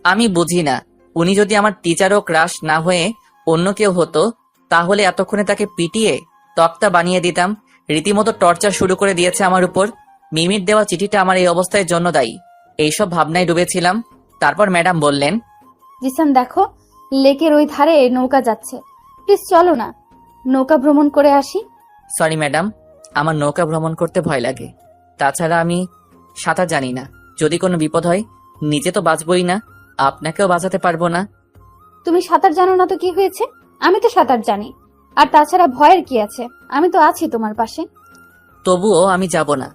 আমি বুঝি না। উনি যদি আমার টিচারও ক্রাশ না হয়ে অন্য কেউ হতো তাহলে এতক্ষণে তাকে পিটিয়ে তক্তা বানিয়ে দিতাম। রীতিমতো টর্চার শুরু করে দিয়েছে আমার উপর। মিমির দেওয়া চিঠিটা আমার এই অবস্থার জন্য দায়ী। এইসব ভাবনায় ডুবেছিলাম। তারপর ম্যাডাম বললেন, জিসান দেখো, লেকের ওই ধারে নৌকা যাচ্ছে, প্লিজ চলো না, নৌকা ভ্রমণ করে আসি। সরি ম্যাডাম, আমার নৌকা ভ্রমণ করতে ভয় লাগে। তাছাড়া আমি সাঁতার জানি না। যদি কোনো বিপদ হয় নিজে তো বাঁচবই না, আপনাকেও বাঁচাতে পারবো না। তুমি সাঁতার জানো না তো কি হয়েছে, আমি তো সাঁতার জানি। আর তাছাড়া ভয়ের কি আছে, আমি তো আছি তোমার পাশে। তবুও আমি যাব না।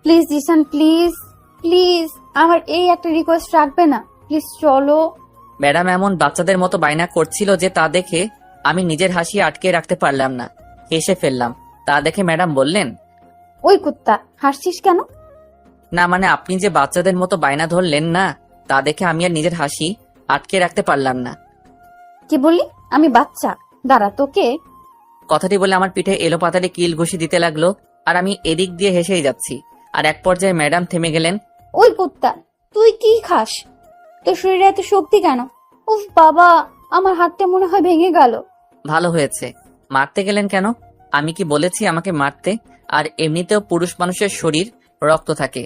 প্লিজ জিসান, প্লিজ প্লিজ, আমার এই একটা রিকোয়েস্ট রাখবে না, প্লিজ চলো। ম্যাডাম এমন বাচ্চাদের মতো বায়না করছিল যে তা দেখে আমি নিজের হাসি আটকে রাখতে পারলাম না, হেসে ফেললাম। তা দেখে ম্যাডাম বললেন, ওই কুত্তা, হাসছিস কেন? না মানে আপনি যে বাচ্চাদের মতো বায়না ধরলেন না, তা দেখে আমি আর নিজের হাসি আটকে রাখতে পারলাম না। কি বললি? আমি বাচ্চা? দাঁড়া তোকে। কথাটি বলে আমার পিঠে এলোপাতাড়ি কিল ঘুষি দিতে লাগলো, আর আমি এদিক দিয়ে হেসেই যাচ্ছি। আর এক পর্যায়ে ম্যাডাম থেমে গেলেন। ওই কুত্তা, তুই কি খাস? তোর শরীরে এত শক্তি কেন? উফ বাবা, আমার হাতটা মনে হয় ভেঙে গেল। ভালো হয়েছে। মারতে গেলেন কেন? আমি কি বলেছি আমাকে মারতে? আর এমনিতেও পুরুষ মানুষের শরীর রক্ত থাকে।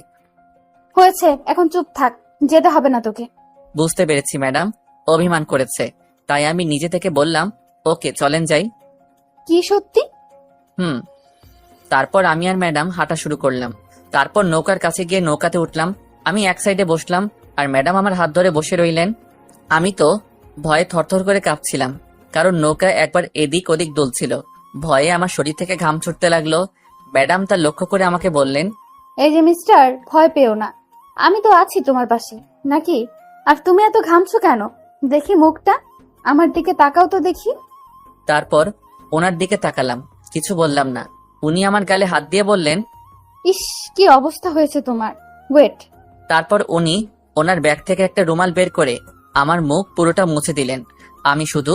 হয়েছে, এখন চুপ থাক, যেতে হবে না তোকে। বুঝতে পেরেছি ম্যাডাম অভিমান করেছে, তাই আমি নিজে থেকে বললাম, ওকে চলেন যাই। কি সত্যি? তারপর আমি আর ম্যাডাম হাঁটা শুরু করলাম। তারপর নৌকার কাছে গিয়ে নৌকাতে উঠলাম। আমি এক সাইডে বসলাম আর ম্যাডাম আমার হাত ধরে বসে রইলেন। আমি তো ভয়ে থরথর করে কাঁপছিলাম, কারণ নৌকা একবার এদিক ওদিক দুলছিল। ভয়ে আমার শরীর থেকে ঘাম ছুটতে লাগলো। ম্যাডাম তা লক্ষ্য করে আমাকে বললেন, এই যে মিস্টার, ভয় পেও না, আমি তো আছি তোমার পাশে, নাকি? আর তুমি এত ঘামছো কেন? দেখি মুখটা, আমার দিকে তাকাও তো দেখি। তারপর ওনার দিকে তাকালাম, কিছু বললাম না। উনি আমার গালে হাত দিয়ে বললেন, ইস, কি অবস্থা হয়েছে তোমার, ওয়েট। তারপর উনি ওনার ব্যাগ থেকে একটা রুমাল বের করে আমার মুখ পুরোটা মুছে দিলেন। আমি শুধু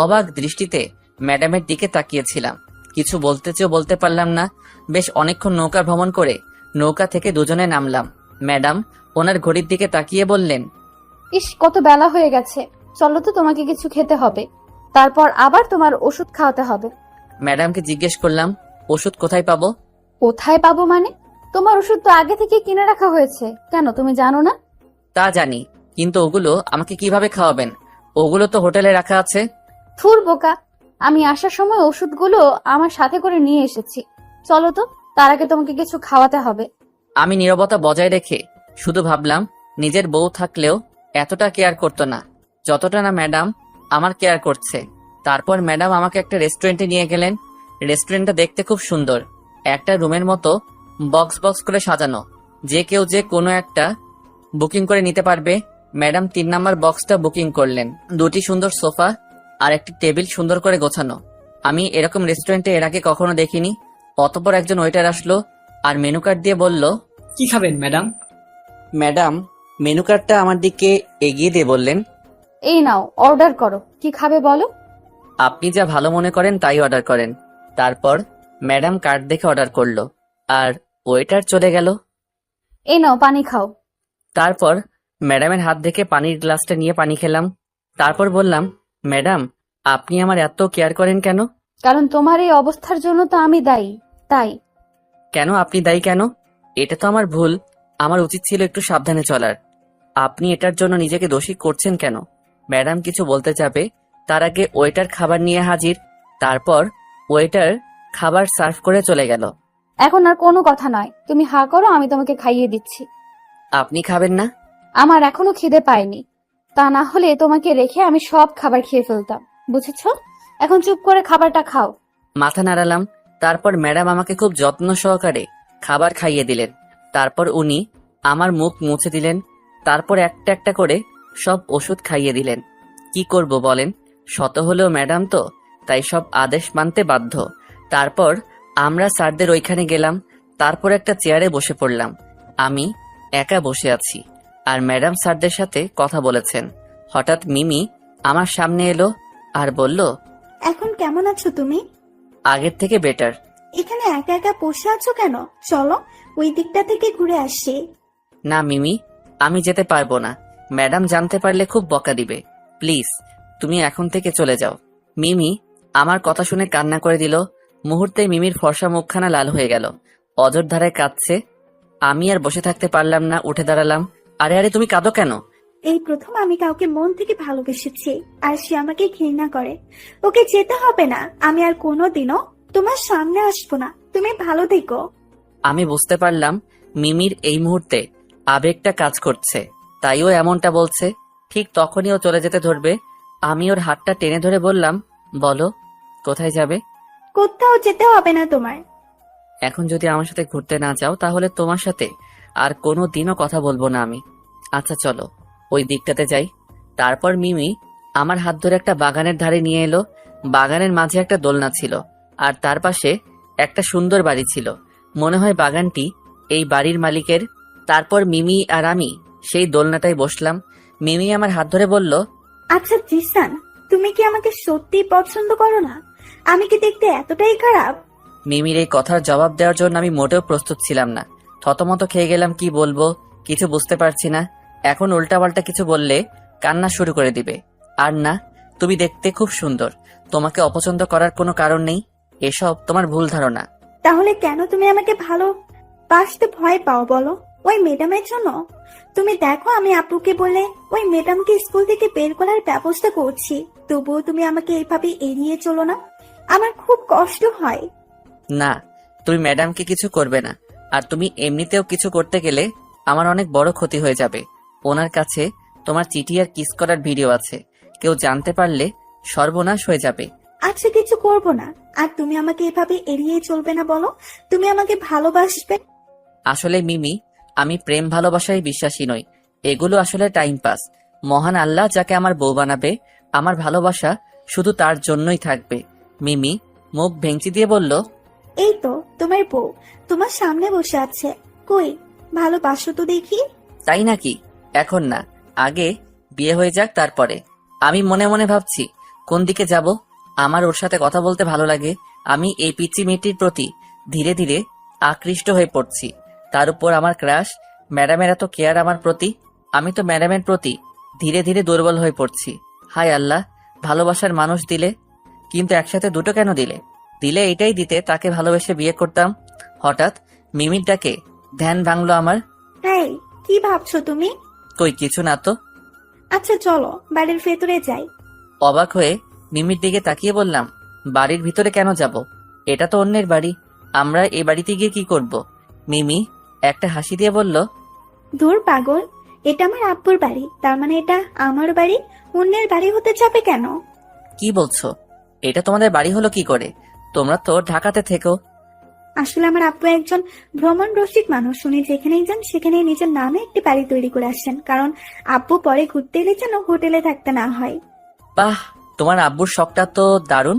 অবাক দৃষ্টিতে ম্যাডামের দিকে তাকিয়েছিলাম, কিছু বলতে চেয়েও বলতে পারলাম না। বেশ অনেকক্ষণ নৌকা ভ্রমণ করে নৌকা থেকে দুজনে নামলাম। ম্যাডাম ওনার ঘড়ির দিকে তাকিয়ে বললেন, ইস, কত বেলা হয়ে গেছে, চলো তো, তোমাকে কিছু খেতে হবে, তারপর আবার তোমার ওষুধ খাওয়াতে হবে। ম্যাডামকে জিজ্ঞেস করলাম, ওষুধ কোথায় পাবো? কোথায় পাবো মানে? তোমার ওষুধ তো আগে থেকে কিনে রাখা হয়েছে, কেন তুমি জানো না? তা জানি, কিন্তু ওগুলো আমাকে কিভাবে খাওয়াবেন? ওগুলো তো হোটেলে রাখা আছে। থুর বোকা, আমি আসার সময় ওষুধগুলো আমার সাথে করে নিয়ে এসেছি। চলো তো, তার আগে তোমাকে কিছু খাওয়াতে হবে। আমি নীরবতা বজায় রেখে শুধু ভাবলাম, নিজের বউ থাকলেও এতটা কেয়ার করতো না যতটা না ম্যাডাম আমার কেয়ার করছে। তারপর ম্যাডাম আমাকে একটা রেস্টুরেন্টে নিয়ে গেলেন। রেস্টুরেন্টটা দেখতে খুব সুন্দর, একটা রুমের মতো বক্স বক্স করে সাজানো, যে কেউ যে কোনো একটা বুকিং করে নিতে পারবে। ম্যাডাম 3 নাম্বার বক্সটা বুকিং করলেন। 2টি সুন্দর সোফা আর একটি টেবিল সুন্দর করে গোছানো। আমি এরকম রেস্টুরেন্টে এর আগে কখনো দেখিনি। অতঃপর একজন ওয়েটার আসলো আর মেনু কার্ড দিয়ে বলল, কি খাবেন ম্যাডাম? ম্যাডাম মেনু কার্ডটা আমার দিকে এগিয়ে দিয়ে বললেন, এই নাও, অর্ডার করো, কি খাবে বলো। আপনি যা ভালো মনে করেন তাই অর্ডার করেন। তারপর ম্যাডাম কার্ড দেখে অর্ডার করলো আর ওয়েটার চলে গেল। এই নাও, পানি খাও। তারপর ম্যাডামের হাত থেকে পানির গ্লাসটা নিয়ে পানি খেলাম। তারপর বললাম, ম্যাডাম আপনি আমার এত কেয়ার করেন কেন? কারণ তোমার এই অবস্থার জন্য তো আমি দায়ী, তাই। কেন আপনি দায়ী কেন? এটা তো আমার ভুল, আমার উচিত ছিল একটু সাবধানে চলার। আপনি এটার জন্য নিজেকে দোষী করছেন কেন? ম্যাডাম কিছু বলতে যাবে তার আগে ওয়েটার খাবার নিয়ে হাজির। তারপর ওয়েটার খাবার সার্ভ করে চলে গেল। এখন আর কোনো কথা নয়, তুমি হা করো, আমি তোমাকে খাইয়ে দিচ্ছি। আপনি খাবেন না? আমার এখনো খিদে পায়নি, তা না হলে তোমাকে রেখে আমি সব খাবার খেয়ে ফেলতাম, বুঝেছো? এখন চুপ করে খাবারটা খাও। মাথা নাড়ালাম। তারপর ম্যাডাম আমাকে খুব যত্ন সহকারে খাবার খাইয়ে দিলেন। তারপর উনি আমার মুখ মুছে দিলেন। তারপর একটা একটা করে সব ওষুধ খাইয়ে দিলেন। কি করব বলেন, শত হলেও ম্যাডাম তো, তাই সব আদেশ মানতে বাধ্য। তারপর আমরা স্যারদের ওইখানে গেলাম। তারপর একটা চেয়ারে বসে পড়লাম। আমি একা বসে আছি আর ম্যাডাম স্যারদের সাথে কথা বলেছেন। হঠাৎ মিমি আমার সামনে এলো আর বলল, এখন কেমন আছো তুমি? আগের থেকে বেটার। এখানে একা একা বসে আছো কেন? চলো ওই দিকটা থেকে ঘুরে আসি। না মিমি, আমি যেতে পারবো না। ম্যাডাম জানতে পারলে খুব বকা দিবে। প্লিজ তুমি এখন থেকে চলে যাও। মিমি আমার কথা শুনে কান্না করে দিল। মুহূর্তে মিমির ফর্সা মুখখানা লাল হয়ে গেল, অজর ধারায় কাঁদছে। আমি আর বসে থাকতে পারলাম না, উঠে দাঁড়ালাম। আরে আরে তুমি কাঁদো কেন? এই প্রথম আমি কাউকে মন থেকে ভালোবেসেছি আর সে আমাকে ঘৃণা করে। ওকে যেতে হবে না, আমি আর কোনোদিনও তোমার সামনে আসবো না। তুমি ভালো থেকো। আমি বুঝতে পারলাম মিমির এই মুহূর্তে আবেগটা কাজ করছে, তাই ও এমনটা বলছে। ঠিক তখনই ও চলে যেতে ধরবে। আমি ওর হাতটা টেনে ধরে বললাম, বলো কোথায় যাবে? কোথাও যেতে হবে না তোমার। এখন যদি আমার সাথে ঘুরতে না যাও তাহলে তোমার সাথে আর কোনো দিনও কথা বলবো না আমি। আচ্ছা চলো ওই দিকটাতে যাই। তারপর মিমি আমার হাত ধরে একটা বাগানের ধারে নিয়ে এলো। বাগানের মাঝে একটা দোলনা ছিল আর তার পাশে একটা সুন্দর বাড়ি ছিল। মনে হয় বাগানটি এই বাড়ির মালিকের। তারপর মিমি আর আমি সেই দোলনাটায় বসলাম। মিমি আমার হাত ধরে বলল, আচ্ছা জিসান, তুমি কি আমাকে সত্যি পছন্দ করো না? আমি কি দেখতে এতটাই খারাপ? মিমির এই কথার জবাব দেওয়ার জন্য আমি মোটেও প্রস্তুত ছিলাম না। থতমত খেয়ে গেলাম, কি বলবো কিছু বুঝতে পারছি না। এখন উল্টাপাল্টা কিছু বললে কান্না শুরু করে দিবে। আর না, তুমি দেখতে খুব সুন্দর, তোমাকে অপছন্দ করার কোনো কারণ নেই। এসব তোমার ভুল ধারণা। তাহলে কেন তুমি আমাকে ভালোবাসতে ভয় পাও বলো? ওই ম্যাডামের জন্য? তুমি দেখো আমি আপুকে বলে ওই ম্যাডামকে স্কুল থেকে বের করার ব্যবস্থা করছি, তবুও তুমি আমাকে এইভাবে এড়িয়ে চলো না। আমার খুব কষ্ট হয়। না, তুমি ম্যাডামকে কিছু করবে না। আর তুমি এমনিতেও কিছু করতে গেলে আমার অনেক বড় ক্ষতি হয়ে যাবে। ওনার কাছে তোমার চিঠি আর কিস করার ভিডিও আছে, কেউ জানতে পারলে সর্বনাশ হয়ে যাবে। আচ্ছা কিছু করবো না। আর তুমি আমাকে এভাবে এড়িয়ে চলবে না বলো? তুমি আমাকে ভালোবাসবে। আসলে মিমি, আমি প্রেম ভালোবাসায় বিশ্বাসী নই। এগুলো আসলে টাইম পাস। মহান আল্লাহ যাকে আমার বউ বানাবে, আমার ভালোবাসা শুধু তার জন্যই থাকবে। মিমি মুখ ভেঙচি দিয়ে বলল, এই তো তোমার বউ তোমার সামনে বসে আছে, কই ভালোবাসো তো দেখি। তাই নাকি? এখন না, আগে বিয়ে হয়ে যাক তারপরে। আমি মনে মনে ভাবছি কোন দিকে যাব। আমার ওর সাথে কথা বলতে ভালো লাগে। আমি এই পিচ্চি মেয়েটির প্রতি ধীরে ধীরে আকৃষ্ট হয়ে পড়ছি। তার উপর আমার ক্রাশ, ম্যাডামের এত কেয়ার আমার প্রতি। আমি তো ম্যাডামের প্রতি ধীরে ধীরে দুর্বল হয়ে পড়ছি। হায় আল্লাহ, ভালোবাসার মানুষ দিলে, কিন্তু একসাথে দুটো কেন দিলে? দিলে এটাই দিতে, তাকে ভালোবেসে বিয়ে করতাম। হঠাৎ মিমির ডাকে ধ্যান ভাঙলো আমার। হ্যাঁ, কি ভাবছো তুমি? কই কিছু না তো। আচ্ছা চলো বাড়ির ভেতরে যাই। অবাক হয়ে মিমির দিকে তাকিয়ে বললাম, বাড়ির ভিতরে কেন যাব? এটা তো অন্যের বাড়ি, আমরা এই বাড়িতে গিয়ে কি করব? মিমি একটা হাসি দিয়ে বলল, ধুর পাগল, এটা আমার আব্বুর বাড়ি, তার মানে এটা আমার বাড়ি, অন্যের বাড়ি হতে যাবে কেন? কি বলছো? এটা তোমাদের বাড়ি হলো কি করে? তোমরা তো ঢাকাতে থেকো। আসলে আমার আব্বু একজন ভ্রমণ রসিক মানুষ, উনি যেখানেই যান সেখানেই নিজের নামে একটি বাড়ি তৈরি করে আসেন, কারণ আব্বু পরে ঘুরতে এলে যেন হোটেলে থাকতে না হয়। বাহ, তোমার আব্বুর শখটা তো দারুণ।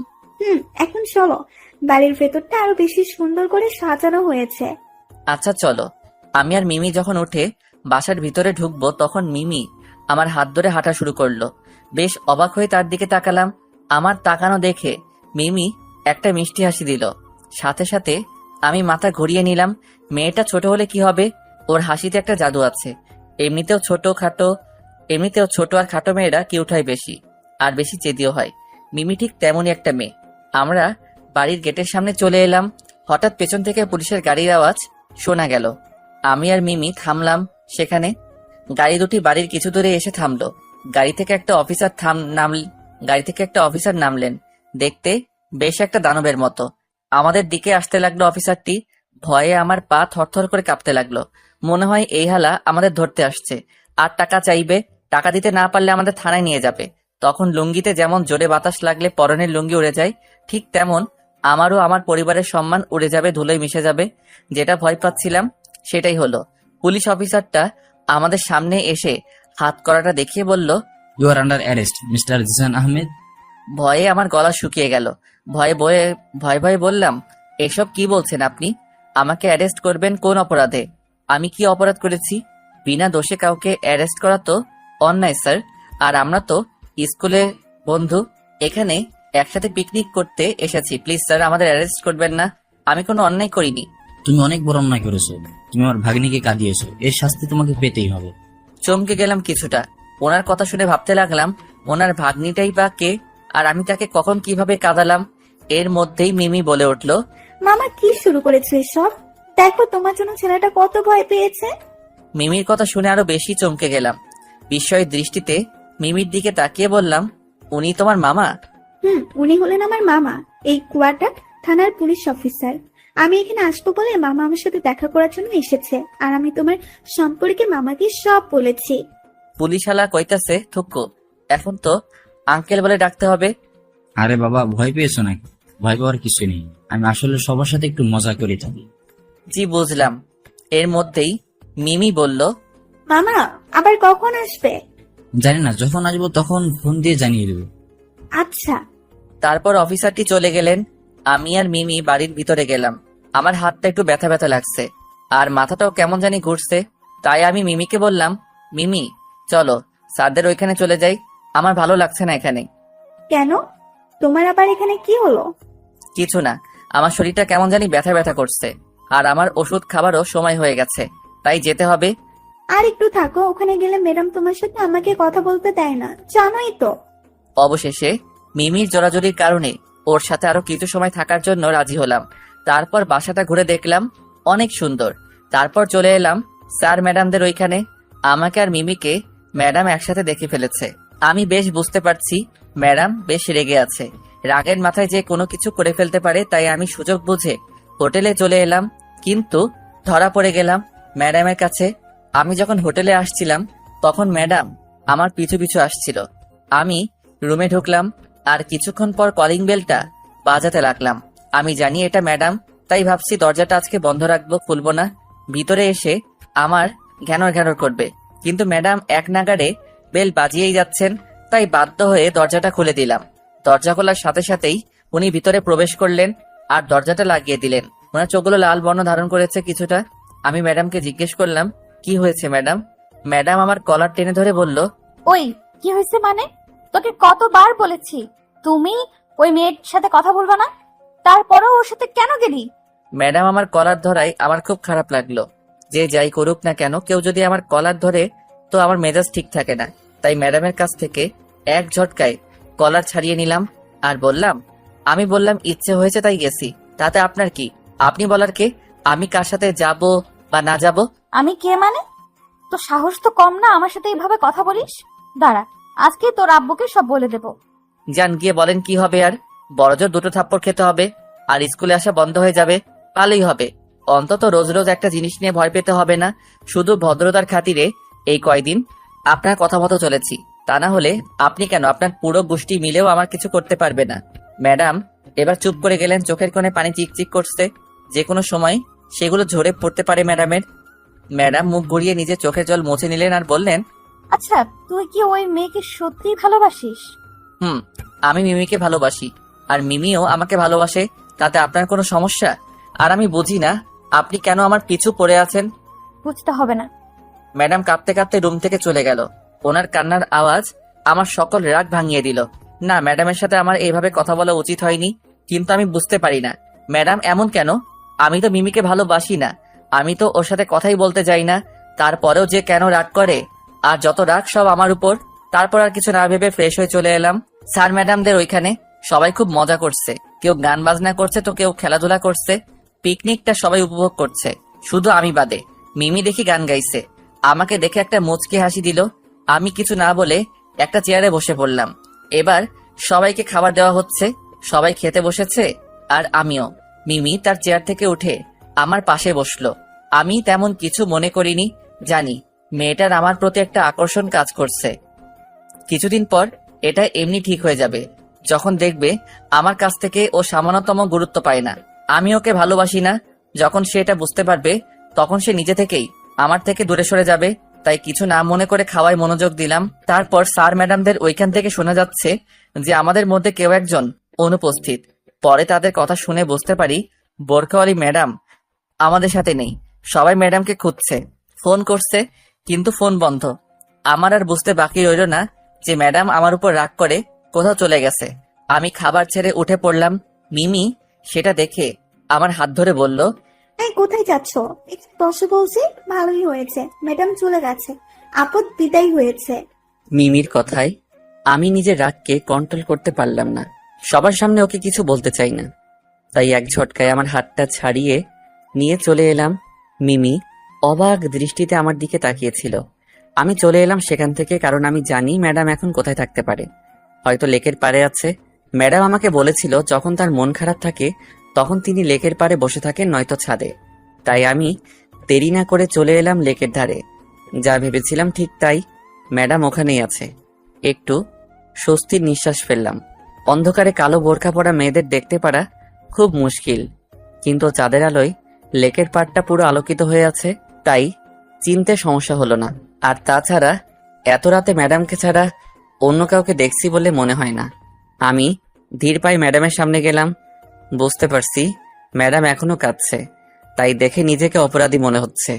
এখন চলো, বাড়ির ভেতরটা আরো বেশি সুন্দর করে সাজানো হয়েছে। আচ্ছা চলো। আমি আর মিমি যখন উঠে বাসার ভিতরে ঢুকবো তখন মিমি আমার হাত ধরে হাঁটা শুরু করলো। বেশ অবাক হয়ে তার দিকে তাকালাম। আমার তাকানো দেখে মিমি একটা মিষ্টি হাসি দিল। সাথে সাথে আমি মাথা ঘুরিয়ে নিলাম। মেয়েটা ছোট হলে কি হবে, ওর হাসিতে একটা জাদু আছে। এমনিতেও ছোট আর খাটো মেয়েরা কিউট হয় বেশি, আর বেশি চেদিও হয়। মিমি ঠিক তেমনই একটা মেয়ে। আমরা বাড়ির গেটের সামনে চলে এলাম। হঠাৎ পেছন থেকে পুলিশের গাড়ির আওয়াজ শোনা গেল। আমি আর মিমি থামলাম সেখানে। গাড়ি দুটি বাড়ির কিছু দূরে এসে থামলো। গাড়ি থেকে একটা অফিসার নামলেন। দেখতে বেশ একটা দানবের মতো। আমাদের দিকে আসতে লাগলো অফিসারটি। ভয়ে আমার পা থরথর করে কাঁপতে লাগলো। মনে হয় এই হালা আমাদের ধরতে আসছে আর টাকা চাইবে। টাকা দিতে না পারলে আমাদের থানায় নিয়ে যাবে। তখন লুঙ্গিতে যেমন জোরে বাতাস লাগলে পরনের লুঙ্গি উড়ে যায়, ঠিক তেমন আমারও আমার পরিবারের সম্মান উড়ে যাবে, ধুলোয় মিশে যাবে। যেটা ভয় পাচ্ছিলাম সেটাই হলো। পুলিশ অফিসারটা আমাদের সামনে এসে হাত করাটা দেখিয়ে বলল, you are under arrest mister Zishan Ahmed. ভয়ে আমার গলা শুকিয়ে গেল। ভয়ে বললাম, এসব কি বলছেন আপনি? আমাকে অ্যারেস্ট করবেন কোন অপরাধে? আমি কি অপরাধ করেছি? বিনা দোষে কাউকে অ্যারেস্ট করা তো অন্যায় স্যার। আর আমরা তো স্কুলে বন্ধু, এখানে একসাথে পিকনিক করতে এসেছি। প্লিজ স্যার, আমাদের অ্যারেস্ট করবেন না। আমি কোনো অন্যায় করিনি। তুমি অনেক বড় অন্যায় করেছো। তুমি আমার ভাগ্নিকে কাঁদিয়েছো, এর শাস্তি তোমাকে পেতেই হবে। চমকে গেলাম কিছুটা। ওনার কথা শুনে ভাবতে লাগলাম, ওনার ভাগ্নিটাই বা কে, আর আমি তাকে কখন কিভাবে কাঁদালাম। এর মধ্যেই মিমি বলে উঠল, মামা কি শুরু করেছো এসব? দেখো তোমার জন্য ছেলেটা কত ভয় পেয়েছে। মিমির কথা শুনে আরো বেশি চমকে গেলাম। বিস্ময়ের দৃষ্টিতে মিমির দিকে তাকিয়ে বললাম, উনি তোমার মামা? উনি হলেন আমার মামা, এই কোয়ার্টার থানার পুলিশ অফিসার। আমি এখানে আসবো বলে মামা আমার সাথে দেখা করার জন্য এসেছে, আর আমি তোমার সম্পর্কে মামাকে সব বলেছি। পুলিশালা কইতাছে, থুকু, এখন তো আঙ্কেল বলে ডাকতে হবে। আরে বাবা, ভয় পেয়েছো নাকি? ভয় পাওয়ার কিছু নেই। আমি আসলে সবার সাথে একটু মজা করে থাকি। জি বুঝলাম। এর মধ্যেই মিমি বলল, মামা আবার কখন আসবে? জানি না, যখন আসবো তখন ফোন দিয়ে জানিয়ে দেবো। আচ্ছা। তারপর অফিসারটি চলে গেলেন। আমি আর মিমি বাড়ির ভিতরে গেলাম। আমার হাতটা একটু ব্যথা ব্যথা লাগছে আর মাথাটাও কেমন জানি ঘুরছে। তাই আমি মিমিকে বললাম, মিমি চলো স্যারদের ওইখানে চলে যাই, আমার ভালো লাগছে না এখানে। কেন? তোমার আবার এখানে কি হলো? কিছু না, আমার শরীরটা কেমন জানি ব্যথা ব্যথা করছে আর আমার ওষুধ খাবারও সময় হয়ে গেছে, তাই যেতে হবে। আর একটু থাকো, ওখানে গেলে ম্যাডাম তোমার সাথে আমাকে কথা বলতে দেয় না, জানোই তো। অবশেষে মিমির জোরাজোরির কারণে ওর সাথে আরো কিছু সময় থাকার জন্য রাজি হলাম। তারপর বাসাটা ঘুরে দেখলাম অনেক সুন্দর। তারপর চলে এলাম স্যার ম্যাডামদের ওইখানে। আমাকে আর মিমিকে ম্যাডাম একসাথে দেখে ফেলেছে। আমি বেশ বুঝতে পারছি ম্যাডাম বেশ রেগে আছে। রাগের মাথায় যে কোনো কিছু করে ফেলতে পারে, তাই আমি সুযোগ বুঝে হোটেলে চলে এলাম। কিন্তু ধরা পড়ে গেলাম ম্যাডামের কাছে। আমি যখন হোটেলে আসছিলাম তখন ম্যাডাম আমার পিছু পিছু আসছিল। আমি রুমে ঢুকলাম আর কিছুক্ষণ পর কলিং বেলটা বাজাতে লাগলাম। আমি জানি এটা ম্যাডাম, তাই ভাবছি দরজাটা আজকে বন্ধ রাখবো, খুলবো না। ভিতরে এসে আমার ঘ্যানর করবে, কিন্তু ম্যাডাম এক নাগাড়ে বেল বাজিয়েই যাচ্ছেন, তাই বাধ্য হয়ে দরজাটা খুলে দিলাম। দরজা খোলার সাথে সাথেই উনি ভিতরে প্রবেশ করলেন আর দরজাটা লাগিয়ে দিলেন। ওনার চোখগুলো লাল বর্ণ ধারণ করেছে কিছুটা। আমি ম্যাডামকে জিজ্ঞেস করলাম, কি হয়েছে ম্যাডাম? ম্যাডাম আমার কলার টেনে ধরে বলল, ওই কি হয়েছে মানে? তোকে কতবার বলেছি তুমি ওই মেয়ের সাথে কথা বলবা না, তারপরেও ওর সাথে কেন গেলি? ম্যাডাম আমার কলার ধরায় আমার খুব খারাপ লাগলো। যে যাই করুক না কেন, কেউ যদি আমার কলার ধরে তো আমার মেজাজ ঠিক থাকে না। তাই ম্যাডামের কাছ থেকে এক ঝটকায় কলার ছাড়িয়ে নিলাম আর বললাম, আমি বললাম ইচ্ছে হয়েছে তাই গেছি, তাতে আপনার কি? আপনি বলার কে? আমি কার সাথে যাব বা না যাব? আমি কে মানে? তো সাহস তো কম না আমার সাথে এইভাবে কথা বলিস? দাঁড়া, আজকে তোর আব্বুকে সব বলে দেব। যান গিয়ে বলেন কি হবে আর, বড়জোর 2টো থাপ্পড় খেতে হবে আর স্কুলে আসা বন্ধ হয়ে যাবে, ভালোই হবে। অন্তত রোজ রোজ একটা জিনিস নিয়ে ভয় পেতে হবে না। শুধু ভদ্রতার খাতিরে এই কয়দিন আপনার কথা মতো চলেছি, তা না হলে আপনি কেন আপনার পুরো গোষ্ঠী মিলেও আমার কিছু করতে পারবে না। ম্যাডাম এবার চুপ করে গেলেন, চোখের কোণে পানি চিকচিক করছে, যে কোনো সময় সেগুলো ঝরে পড়তে পারে ম্যাডামের। ম্যাডাম মুখ ঘুরিয়ে নিজের চোখের জল মুছে নিলেন আর বললেন, আচ্ছা, তুই কি ওই মেয়েকে সত্যিই ভালোবাসিস? আমি মিমিকে ভালোবাসি আর মিমিও আমাকে ভালোবাসে, তাতে আপনার কোনো সমস্যা? আর আমি বুঝি না আপনি কেন আমার পিছু পড়ে আছেন। বুঝতে হবে না। ম্যাডাম কাঁপতে কাঁপতে রুম থেকে চলে গেল। ওনার কান্নার আওয়াজ আমার সকল রাগ ভাঙিয়ে দিল। না, ম্যাডামের সাথে আমার এইভাবে কথা বলা উচিত হয়নি, কিন্তু আমি বুঝতে পারি না ম্যাডাম এমন কেন। আমি তো মিমিকে ভালোবাসি না, আমি তো ওর সাথে কথাই বলতে যাই না, তারপরেও যে কেন রাগ করে, আর যত রাগ সব আমার উপর। তারপর আর কিছু না ভেবে ফ্রেশ হয়ে চলে এলাম। স্যার ম্যাডামদের ওইখানে সবাই খুব মজা করছে, কেউ গান বাজনা করছে তো কেউ খেলাধুলা করছে। পিকনিকটা সবাই উপভোগ করছে, শুধু আমি বাদে। মিমি দেখি গান গাইছে, আমাকে দেখে একটা মুচকি হাসি দিল। আমি কিছু না বলে একটা চেয়ারে বসে পড়লাম। এবার সবাইকে খাবার দেওয়া হচ্ছে, সবাই খেতে বসেছে আর আমিও। মিমি তার চেয়ার থেকে উঠে আমার পাশে বসলো। আমি তেমন কিছু মনে করিনি, জানি মেয়েটার আমার প্রতি একটা আকর্ষণ কাজ করছে। কিছুদিন পর এটা এমনি ঠিক হয়ে যাবে, যখন দেখবে আমার কাছ থেকে ও সামান্যতম গুরুত্ব পায় না। আমি ওকে ভালোবাসি না। যখন সে এটা বুঝতে পারবে তখন সে নিজে থেকেই আমার থেকে দূরে সরে যাবে। তাই কিছু না মনে করে খাওয়ায় মনোযোগ দিলাম। তারপর স্যার ম্যাডামদের ওইখান থেকে শোনা যাচ্ছে যে আমাদের মধ্যে কেউ একজন অনুপস্থিত। পরে তাদের কথা শুনে বুঝতে পারি বোরখাওয়ালি ম্যাডাম আমাদের সাথে নেই। সবাই ম্যাডামকে খুঁজছে, ফোন করছে, কিন্তু ফোন বন্ধ। আমার আর বুঝতে বাকি রইল না যে ম্যাডাম আমার উপর রাগ করে কোথাও চলে গেছে। আমি খাবার ছেড়ে উঠে পড়লাম। মিমি সেটা দেখে আমার হাত ধরে বলল, এই কোথায় যাচ্ছ? একটু বসে বলছি। ভালোই হয়েছে, ম্যাডাম চলে গেছে, আপদ বিদায় হয়েছে। মিমির কথায় আমি নিজের রাগকে কন্ট্রোল করতে পারলাম না। সবার সামনে ওকে কিছু বলতে চাই না, তাই এক ঝটকায় আমার হাতটা ছাড়িয়ে নিয়ে চলে এলাম। মিমি অবাক দৃষ্টিতে আমার দিকে তাকিয়েছিল। আমি চলে এলাম সেখান থেকে, কারণ আমি জানি ম্যাডাম এখন কোথায় থাকতে পারে। হয়তো লেকের পাড়ে আছে। ম্যাডাম আমাকে বলেছিল যখন তার মন খারাপ থাকে তখন তিনি লেকের পাড়ে বসে থাকেন, নয়তো ছাদে। তাই আমি দেরি না করে চলে এলাম লেকের ধারে। যা ভেবেছিলাম ঠিক তাই, ম্যাডাম ওখানেই আছে। একটু স্বস্তির নিঃশ্বাস ফেললাম। অন্ধকারে কালো বোরখা পরা মেয়েদের দেখতে পারা খুব মুশকিল, কিন্তু চাঁদের আলোয় লেকের পাড়টা পুরো আলোকিত হয়ে আছে, তাই চিনতে সমস্যা হলো না। আর তাছাড়া এত রাতে ম্যাডামকে ছাড়া অন্য কাউকে দেখছি বলে মনে হয় না। আমি ধীর পায়ে ম্যাডামের সামনে গেলাম। বুঝতে পারছি ম্যাডাম এখনো কাঁদছে, তাই দেখে নিজেকে অপরাধী মনে হচ্ছে।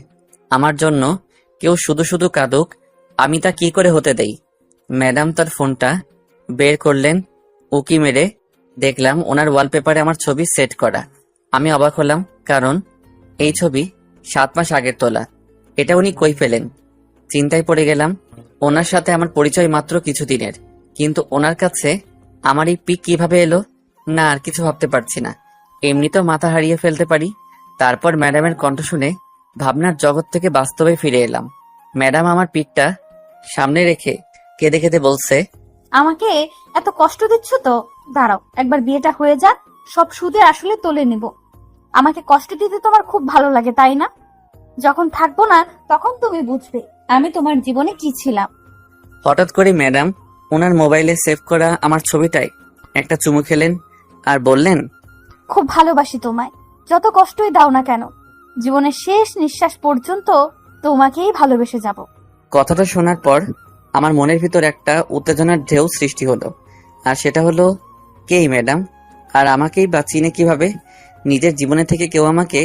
আমার জন্য কেউ শুধু শুধু কাঁদুক, আমি তা কি করে হতে দেই। ম্যাডাম তার ফোনটা বের করলেন, উকি মেরে দেখলাম ওনার ওয়ালপেপারে আমার ছবি সেট করা। আমি অবাক হলাম, কারণ এই ছবি 7 মাস আগের তোলা। এটা উনি কই পেলেন? চিন্তায় পড়ে গেলাম। ওনার সাথে আমার পরিচয় মাত্র কিছুদিনের, কিন্তু ওনার কাছে আমার এই পিক কিভাবে এলো? না, আর কিছু ভাবতে পারছি না, এমনিতেও মাথা হারিয়ে ফেলতে পারি। তারপর ম্যাডামের কণ্ঠ শুনে ভাবনার জগৎ থেকে বাস্তবে ফিরে এলাম। ম্যাডাম আমার পিকটা সামনে রেখে কেঁদে কেঁদে বলছে, আমাকে এত কষ্ট দিচ্ছ তো? দাঁড়াও, একবার বিয়েটা হয়ে যাক, সব সুদে আসলে তুলে নিব। আমাকে কষ্ট দিতে তোমার খুব ভালো লাগে, তাই না? যখন থাকবো না তখন তুমি বুঝবে আমি তোমার জীবনে কি ছিলাম। হঠাৎ করে ম্যাডাম ওনার মোবাইলে সেভ করা আমার ছবিটায় একটা চুমু খেলেন আর বললেন, খুব ভালোবাসি তোমায়, যত কষ্টই দাও না কেন, জীবনের শেষ নিঃশ্বাস পর্যন্ত তোমাকেই ভালোবেসে যাব। কথাটা শোনার পর আমার মনের ভিতর একটা উত্তেজনার ঢেউ সৃষ্টি হলো। আর সেটা হলো, কেই ম্যাডাম? আর আমাকেই বা চিনে কিভাবে? নিজের জীবনে থেকে কেউ আমাকে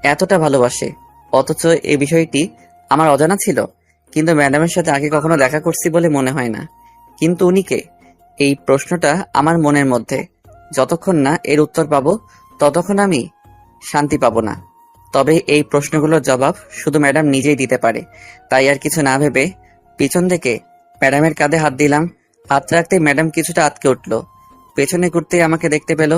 এতটা ভালোবাসে, অথচ এই বিষয়টি আমার অজানা ছিল। কিন্তু ম্যাডামের সাথে আগে কখনো দেখা করছি বলে মনে হয় না। কিন্তু উনি কে? এই প্রশ্নটা আমার মনের মধ্যে। যতক্ষণ না এর উত্তর পাবো ততক্ষণ আমি শান্তি পাবো না। তবে এই প্রশ্নগুলোর জবাব শুধু ম্যাডাম নিজেই দিতে পারে। তাই আর কিছু না ভেবে পিছন থেকে ম্যাডামের কাঁধে হাত দিলাম। হাত রাখতেই ম্যাডাম কিছুটা আটকে উঠল। পেছনে ঘুরতেই আমাকে দেখতে পেল।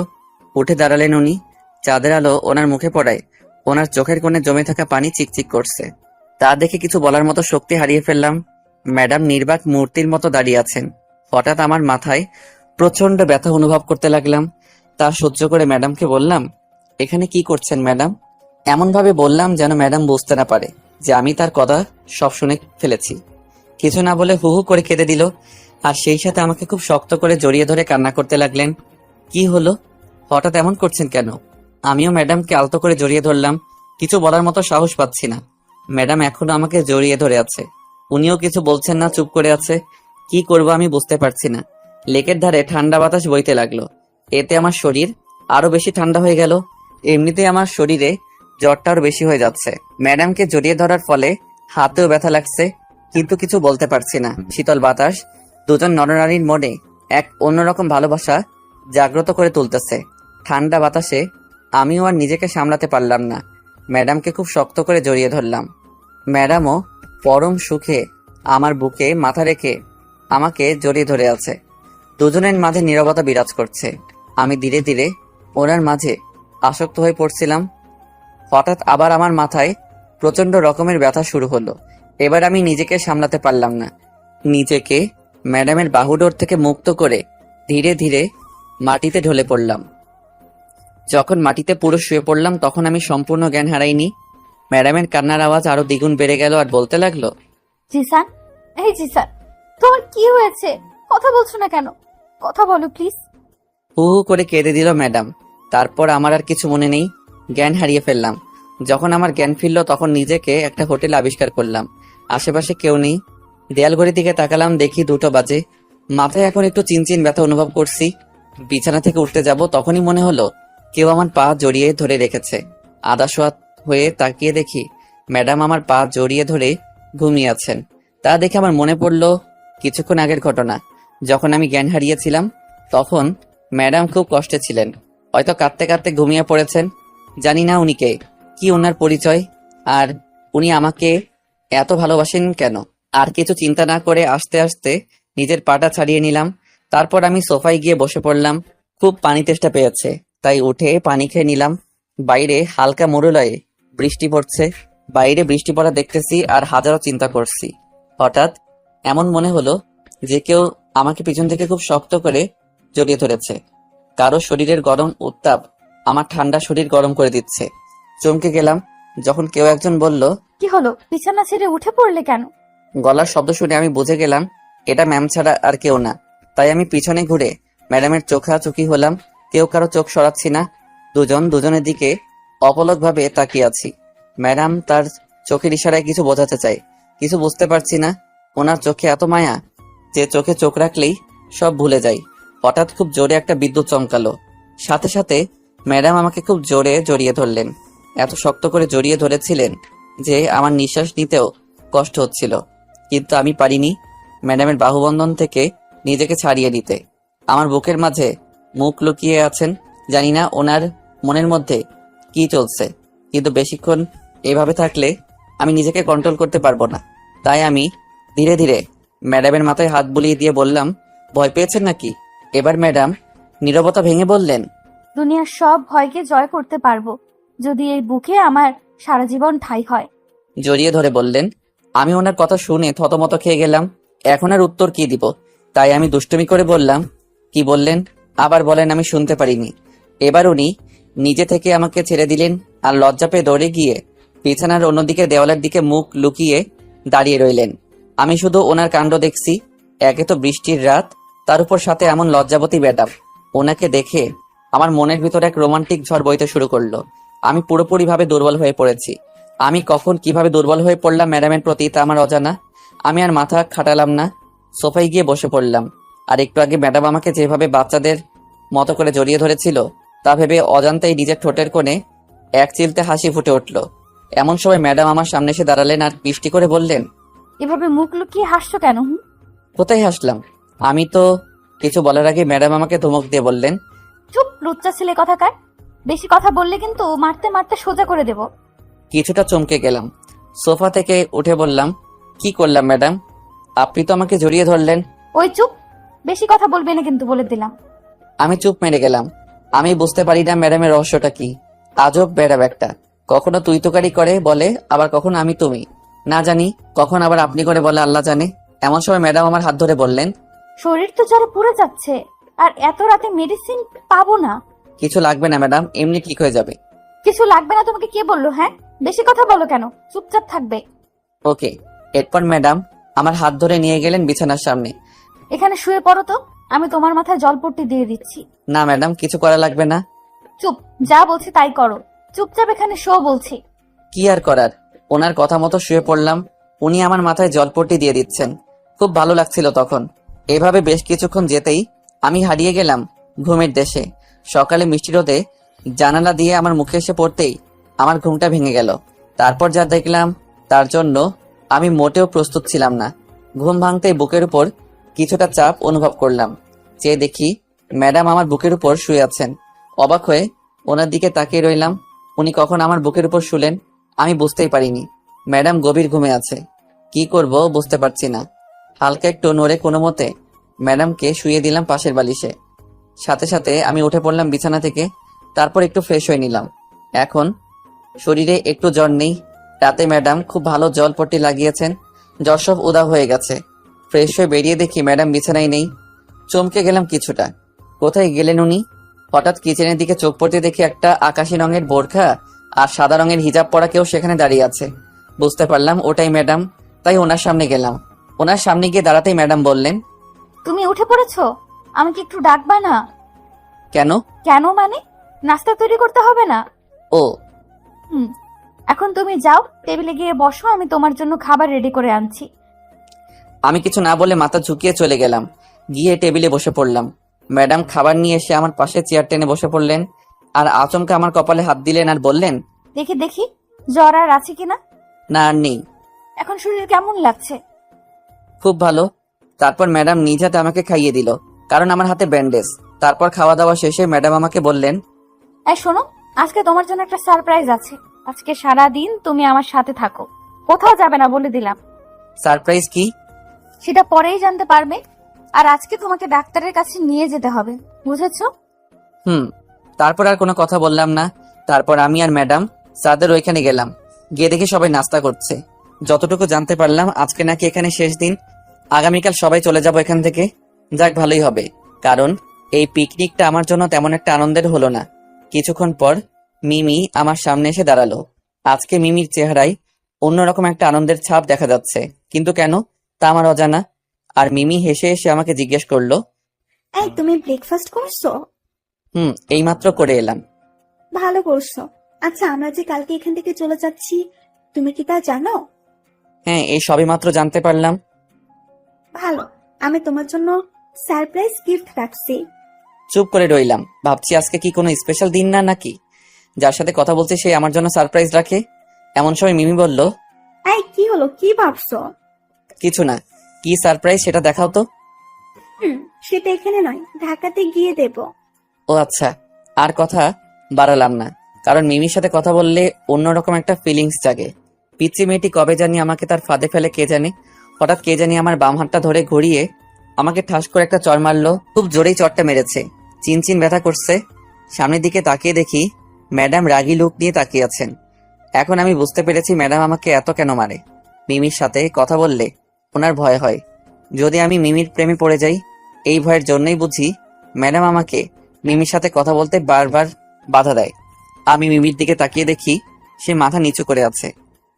উঠে দাঁড়ালেন উনি। চাঁদের আলো ওনার মুখে পড়ায় ওনার চোখের কোণে জমে থাকা পানি চিকচিক করছে। তা দেখে কিছু বলার মতো শক্তি হারিয়ে ফেললাম। ম্যাডাম নির্বাক মূর্তির মতো দাঁড়িয়ে আছেন। হঠাৎ আমার মাথায় প্রচন্ড ব্যথা অনুভব করতে লাগলাম। তা সহ্য করে ম্যাডামকে বললাম, এখানে কি করছেন ম্যাডাম? এমন ভাবে বললাম যেন ম্যাডাম বুঝতে না পারে যে আমি তার কথা সব শুনে ফেলেছি। কিছু না বলে হু হু করে কেঁদে দিল, আর সেই সাথে আমাকে খুব শক্ত করে জড়িয়ে ধরে কান্না করতে লাগলেন। কি হলো, হঠাৎ এমন করছেন কেন? আমিও ম্যাডামকে আলতো করে জড়িয়ে ধরলাম। কিছু বলার মতো সাহস পাচ্ছি না। ম্যাডাম এখনো আমাকে জড়িয়ে ধরে আছে, উনিও কিছু বলছেন না, চুপ করে আছে। কি করব আমি বুঝতে পারছি না। লেকের ধারে ঠান্ডা বাতাস বইতে লাগলো, এতে আমার শরীর আরো বেশি ঠান্ডা হয়ে গেল। এমনিতে আমার শরীরে জ্বরটা আরো বেশি হয়ে যাচ্ছে। ম্যাডামকে জড়িয়ে ধরার ফলে হাতেও ব্যথা লাগছে, কিন্তু কিছু বলতে পারছি না। শীতল বাতাস দুজন নরনারীর মনে এক অন্যরকম ভালোবাসা জাগ্রত করে তুলতেছে। ঠান্ডা বাতাসে আমিও আর নিজেকে সামলাতে পারলাম না, ম্যাডামকে খুব শক্ত করে জড়িয়ে ধরলাম। ম্যাডামও পরম সুখে আমার বুকে মাথা রেখে আমাকে জড়িয়ে ধরে আছে। দুজনের মাঝে নীরবতা বিরাজ করছে। আমি ধীরে ধীরে ওনার মাঝে আসক্ত হয়ে পড়ছিলাম। হঠাৎ আবার আমার মাথায় প্রচন্ড রকমের ব্যথা শুরু হলো। এবার আমি নিজেকে সামলাতে পারলাম না। নিজেকে ম্যাডামের বাহুডোর থেকে মুক্ত করে ধীরে ধীরে মাটিতে ঢলে পড়লাম। যখন মাটিতে পুরো শুয়ে পড়লাম তখন আমি সম্পূর্ণ জ্ঞান হারাইনি। ম্যাডামের কান্নার আওয়াজ আরো দ্বিগুণ বেড়ে গেল আর বলতে লাগলো, জিসান, এই জিসান, তোমার কি হয়েছে? কথা বলছো না কেন? কথা বলো প্লিজ। হু হু করে কেঁদে দিল ম্যাডাম। তারপর আমার আর কিছু মনে নেই, জ্ঞান হারিয়ে ফেললাম। যখন আমার জ্ঞান ফিরল তখন নিজেকে একটা হোটেলে আবিষ্কার করলাম। আশেপাশে কেউ নেই। দেয়াল ঘড়ির দিকে তাকালাম, দেখি 2টো বাজে। মাথায় এখন একটু চিনচিন ব্যথা অনুভব করছি। বিছানা থেকে উঠতে যাব তখনই মনে হলো কেউ আমার পা জড়িয়ে ধরে রেখেছে। আধা শোয়া হয়ে তাকিয়ে দেখি ম্যাডাম আমার পা জড়িয়ে ধরে ঘুমিয়ে আছেন। তা দেখে আমার মনে পড়লো কিছুক্ষণ আগের ঘটনা, যখন আমি জ্ঞান হারিয়েছিলাম। তখন ম্যাডাম খুব কষ্টে ছিলেন, হয়তো কাঁদতে কাঁদতে ঘুমিয়ে পড়েছেন। জানি না উনি কে, কি ওনার পরিচয়, আর উনি আমাকে এত ভালোবাসেন কেন। আর কিছু চিন্তা না করে আস্তে আস্তে নিজের পাটা ছাড়িয়ে নিলাম। তারপর আমি সোফায় গিয়ে বসে পড়লাম। খুব পানি তেষ্টা পেয়েছে, তাই উঠে পানি খেয়ে নিলাম। বাইরে হালকা মরুলয়ে বৃষ্টি পড়ছে। বাইরে বৃষ্টি পড়া দেখতেছি আর হাজারো চিন্তা করছি। হঠাৎ এমন মনে হলো যে কেউ আমাকে পিছন থেকে খুব শক্ত করে জড়িয়ে ধরেছে। কারো শরীরের গরম উত্তাপ আমার ঠান্ডা শরীর গরম করে দিচ্ছে। চমকে গেলাম যখন কেউ একজন বলল, কি হলো? বিছানা ছেড়ে উঠে পড়লে কেন? গলার শব্দ শুনে আমি বুঝে গেলাম এটা ম্যাম ছাড়া আর কেউ না। তাই আমি পিছনে ঘুরে ম্যাডামের চোখাচোখি হলাম। কেউ কারো চোখ সরাচ্ছি না, দুজন দুজনের দিকে অপলকভাবে তাকিয়ে আছি। ম্যাডাম তার চোখের ইশারায় কিছু বোঝাতে চায়, কিছু বুঝতে পারছি না। ওনার চোখে এত মায়া যে চোখে চোখ রাখলেই সব ভুলে যাই। হঠাৎ খুব জোরে একটা বিদ্যুৎ চমকালো, সাথে সাথে ম্যাডাম আমাকে খুব জোরে জড়িয়ে ধরলেন। এত শক্ত করে জড়িয়ে ধরেছিলেন যে আমার নিঃশ্বাস নিতেও কষ্ট হচ্ছিল, কিন্তু আমি পারিনি ম্যাডামের বাহুবন্ধন থেকে নিজেকে ছাড়িয়ে নিতে। আমার বুকের মাঝে মুখ লুকিয়ে আছেন। জানি না ওনার মনের মধ্যে কি চলছে, কিন্তু বেশিক্ষণ এভাবে থাকলে আমি নিজেকে কন্ট্রোল করতে পারবো না। তাই আমি ধীরে ধীরে ম্যাডামের মাথায় হাত বুলিয়ে দিয়ে বললাম, ভয় পেয়েছেন নাকি? এবার ম্যাডাম নীরবতা ভেঙে বললেন, দুনিয়ার সব ভয়কে জয় করতে পারবো যদি এই বুকে আমার সারা জীবন ঠাঁই হয়। জড়িয়ে ধরে বললেন। আমি ওনার কথা শুনে থতমত খেয়ে গেলাম। এখন আর উত্তর কি দিব, তাই আমি দুষ্টুমি করে বললাম, কি বললেন আবার বলেন, আমি শুনতে পারিনি। এবার উনি নিজে থেকে আমাকে ছেড়ে দিলেন আর লজ্জা পেয়ে দৌড়ে গিয়ে বিছানার অন্যদিকে দেওয়ালের দিকে মুখ লুকিয়ে দাঁড়িয়ে রইলেন। আমি শুধু ওনার কাণ্ড দেখছি। একে তো বৃষ্টির রাত, তার উপর সাথে এমন লজ্জাবতী ম্যাডাম। ওনাকে দেখে আমার মনের ভিতর এক রোমান্টিক ঝড় বইতে শুরু করলো। আমি পুরোপুরিভাবে দুর্বল হয়ে পড়েছি। আমি কখন কিভাবে দুর্বল হয়ে পড়লাম ম্যাডামের প্রতি তা আমার অজানা। আমি আর মাথা খাটালাম না, সোফায় গিয়ে বসে পড়লাম। আর একটু আগে ম্যাডাম আমাকে যেভাবে বাচ্চাদের মতো করে জড়িয়ে ধরেছিল তা ভেবে অজান্তেই নিজের ঠোঁটের কোণে এক চিলতে হাসি ফুটে উঠল। এমন সময় ম্যাডাম আমার সামনে এসে দাঁড়ালেন আর মিষ্টি করে বললেন, এভাবে মুখ লুকিয়ে হাসছো কেন? কোথায় হাসলাম? আমি তো কিছু বলার আগে ম্যাডাম আমাকে ধমক দিয়ে বললেন, চুপ লুচ্চা ছেলে কথাকার, বেশি কথা বললে কিন্তু মারতে মারতে সোজা করে দেব। কিছুটা চমকে গেলাম। সোফা থেকে উঠে বললাম, কি করলাম ম্যাডাম? আপনি তো আমাকে জড়িয়ে ধরলেন। ওই চুপ, বেশি কথা বলবে না কিন্তু, বলে দিলাম। আমি চুপ মেরে গেলাম। আমি বুঝতে পারি না ম্যাডামের রহস্যটা কি। আজব ম্যাডাম একটা, কখনো তুই তোকারি করে বলে, আবার কখনো আমি তুমি, না জানি কখন আবার আপনি করে বলে, আল্লাহ জানে। এমন সময় ম্যাডাম আমার হাত ধরে বললেন, শরীর তো জ্বরে পুড়ে যাচ্ছে, আর এত রাতে মেডিসিন পাবো না। কিছু লাগবে না ম্যাডাম, এমনি ঠিক হয়ে যাবে। কিছু লাগবে না তোমাকে কে বললো? হ্যাঁ, বেশি কথা বলো কেন? চুপচাপ থাকবে। ওকে। এরপর ম্যাডাম আমার হাত ধরে নিয়ে গেলেন বিছানার সামনে। এখানে শুয়ে পড়ো তো, আমি তোমার মাথায় জলপট্টি দিয়ে দিচ্ছি। না ম্যাডাম, কিছু করা লাগবে না। চুপ, যা বলছি তাই করো। চুপচাপ এখানে শো বলছি। কি আর করার, ওনার কথা মতো শুয়ে পড়লাম। উনি আমার মাথায় জলপট্টি দিয়ে দিচ্ছেন। খুব ভালো লাগছিল তখন। এভাবে বেশ কিছুক্ষণ যেতেই আমি হারিয়ে গেলাম ঘুমের দেশে। সকালে মিষ্টি রোদে জানালা দিয়ে আমার মুখে এসে পড়তেই আমার ঘুমটা ভেঙে গেল। তারপর যা দেখলাম তার জন্য আমি মোটেও প্রস্তুত ছিলাম না। ঘুম ভাঙতেই বুকের উপর কিছুটা চাপ অনুভব করলাম। চেয়ে দেখি ম্যাডাম আমার বুকের উপর শুয়ে আছেন। অবাক হয়ে ওনার দিকে তাকিয়ে রইলাম। উনি কখন আমার বুকের উপর শুলেন আমি বুঝতেই পারিনি। ম্যাডাম গভীর ঘুমে আছে। কি করব বুঝতে পারছি না। হালকা একটু নড়ে কোনো মতে ম্যাডামকে শুইয়ে দিলাম পাশের বালিশে। সাথে সাথে আমি উঠে পড়লাম বিছানা থেকে। তারপর একটু ফ্রেশ হয়ে নিলাম। এখন শরীরে একটু জ্বর নেই। রাতে ম্যাডাম খুব ভালো জলপট্টি লাগিয়েছেন। জ্বর সব উধাও হয়ে গেছে। ফ্রেশ হয়ে বেরিয়ে দেখি ম্যাডাম বিছানায় নেই। চমকে গেলাম কিছুটা। কোথায় গেলেন উনি? হঠাৎ কিচেনের দিকে চোখ পড়তে দেখি একটা আকাশি রঙের বোরখা আর সাদা রঙের হিজাব পরা কেউ সেখানে দাঁড়িয়ে আছে। বুঝতে পারলাম ওটাই ম্যাডাম। তাই ওনার সামনে গেলাম। ওনার সামনে গিয়ে দাঁড়াতেই ম্যাডাম বললেন, তুমি উঠে পড়েছো? আমাকে একটু ডাকবা না? কেন? কেন মানে? নাস্তা তৈরি করতে হবে না? ও এখন তুমি যাও, টেবিলে গিয়ে বসো, আমি তোমার জন্য খাবার রেডি করে আনছি। আমি কিছু না বলে মাথা ঝুঁকিয়ে চলে গেলাম। গিয়ে টেবিলে বসে পড়লাম। ম্যাডাম খাবার নিয়ে এসে আমার পাশে চেয়ার টেনে বসে পড়লেন আর আচমকা আমার কপালে হাত দিলেন আর বললেন, দেখি দেখি জ্বর আর আছে কিনা। না আর নেই। এখন শরীর কেমন লাগছে? খুব ভালো। তারপর ম্যাডাম নিজ হাতে আমাকে খাইয়ে দিল, কারণ আমার হাতে ব্যান্ডেজ। তারপর খাওয়া দাওয়া শেষে ম্যাডাম আমাকে বললেন, এই শোনো, আজকে তোমার জন্য একটা সারপ্রাইজ আছে। আজকে সারা দিন তুমি আমার সাথে থাকো, কোথাও যাবে না বলে দিলাম। সারপ্রাইজ কি? সেটা পরেই জানতে পারবে। আর আজকে তোমাকে ডাক্তারের কাছে নিয়ে যেতে হবে, বুঝেছো? তারপর আর কোনো কথা বললাম না। তারপর আমি আর ম্যাডাম স্যারদের ওইখানে গেলাম। গিয়ে দেখি সবাই নাস্তা করছে। যতটুকু জানতে পারলাম আজকে নাকি এখানে শেষ দিন। আগামীকাল সবাই চলে যাব এখান থেকে। যাক, ভালোই হবে, কারণ এই পিকনিকটা আমার জন্য তেমন একটা আনন্দের হলো না। কিছুক্ষণ পর মিমি আমার সামনে এসে দাঁড়ালো। আজকে মিমির চেহারায় অন্যরকম একটা আনন্দের ছাপ দেখা যাচ্ছে, কিন্তু কেন তা আমার অজানা। আর মিমি হেসে এসে আমাকে জিজ্ঞেস করলো, এই তুমি ব্রেকফাস্ট করছো? এইমাত্র করে এলাম। ভালো করছো। আচ্ছা, আমরা যে কালকে এখান থেকে চলে যাচ্ছি, তুমি কি তা জানো? হ্যাঁ, এই সবে মাত্র জানতে পারলাম। ভালো, আমি তোমার জন্য সারপ্রাইজ গিফট রাখছি। চুপ করে রইলাম। ভাবছি আজকে কি কোনো স্পেশাল দিন না নাকি, যার সাথে কথা বলছে সে আমার জন্য সারপ্রাইজ রাখে। এমন সময় মিমি বলল, এই কি হলো, কি ভাবছো? কিছু না। কি সারপ্রাইজ সেটা দেখাও তো। সেটা এখানে নয়, ঢাকাতে গিয়ে দেব। ও আচ্ছা। আর কথা বাড়ালাম না, কারণ মিমির সাথে কথা বললে অন্যরকম একটা ফিলিংস জাগে। পিচ্চি মেয়েটি কবে জানি আমাকে তার ফাঁদে ফেলে কে জানে। হঠাৎ কে জানি আমার বাম হাতটা ধরে ঘুরিয়ে আমাকে ঠাস করে একটা চড় মারলো। খুব জোরেই চড়টা মেরেছে। চিনচিন ব্যথা করছে। সামনের দিকে তাকিয়ে দেখি ম্যাডাম রাগী লুক নিয়ে তাকিয়ে আছেন। এখন আমি বুঝতে পেরেছি ম্যাডাম আমাকে এত কেন মারে। মিমির সাথে কথা বললে ওনার ভয় হয়। যদি আমি মিমির প্রেমে পড়ে যাই, এই ভয়ের জন্যই বুঝি ম্যাডাম আমাকে মিমির সাথে কথা বলতে বারবার বাধা দেয়। আমি মিমির দিকে তাকিয়ে দেখি সে মাথা নিচু করে আছে।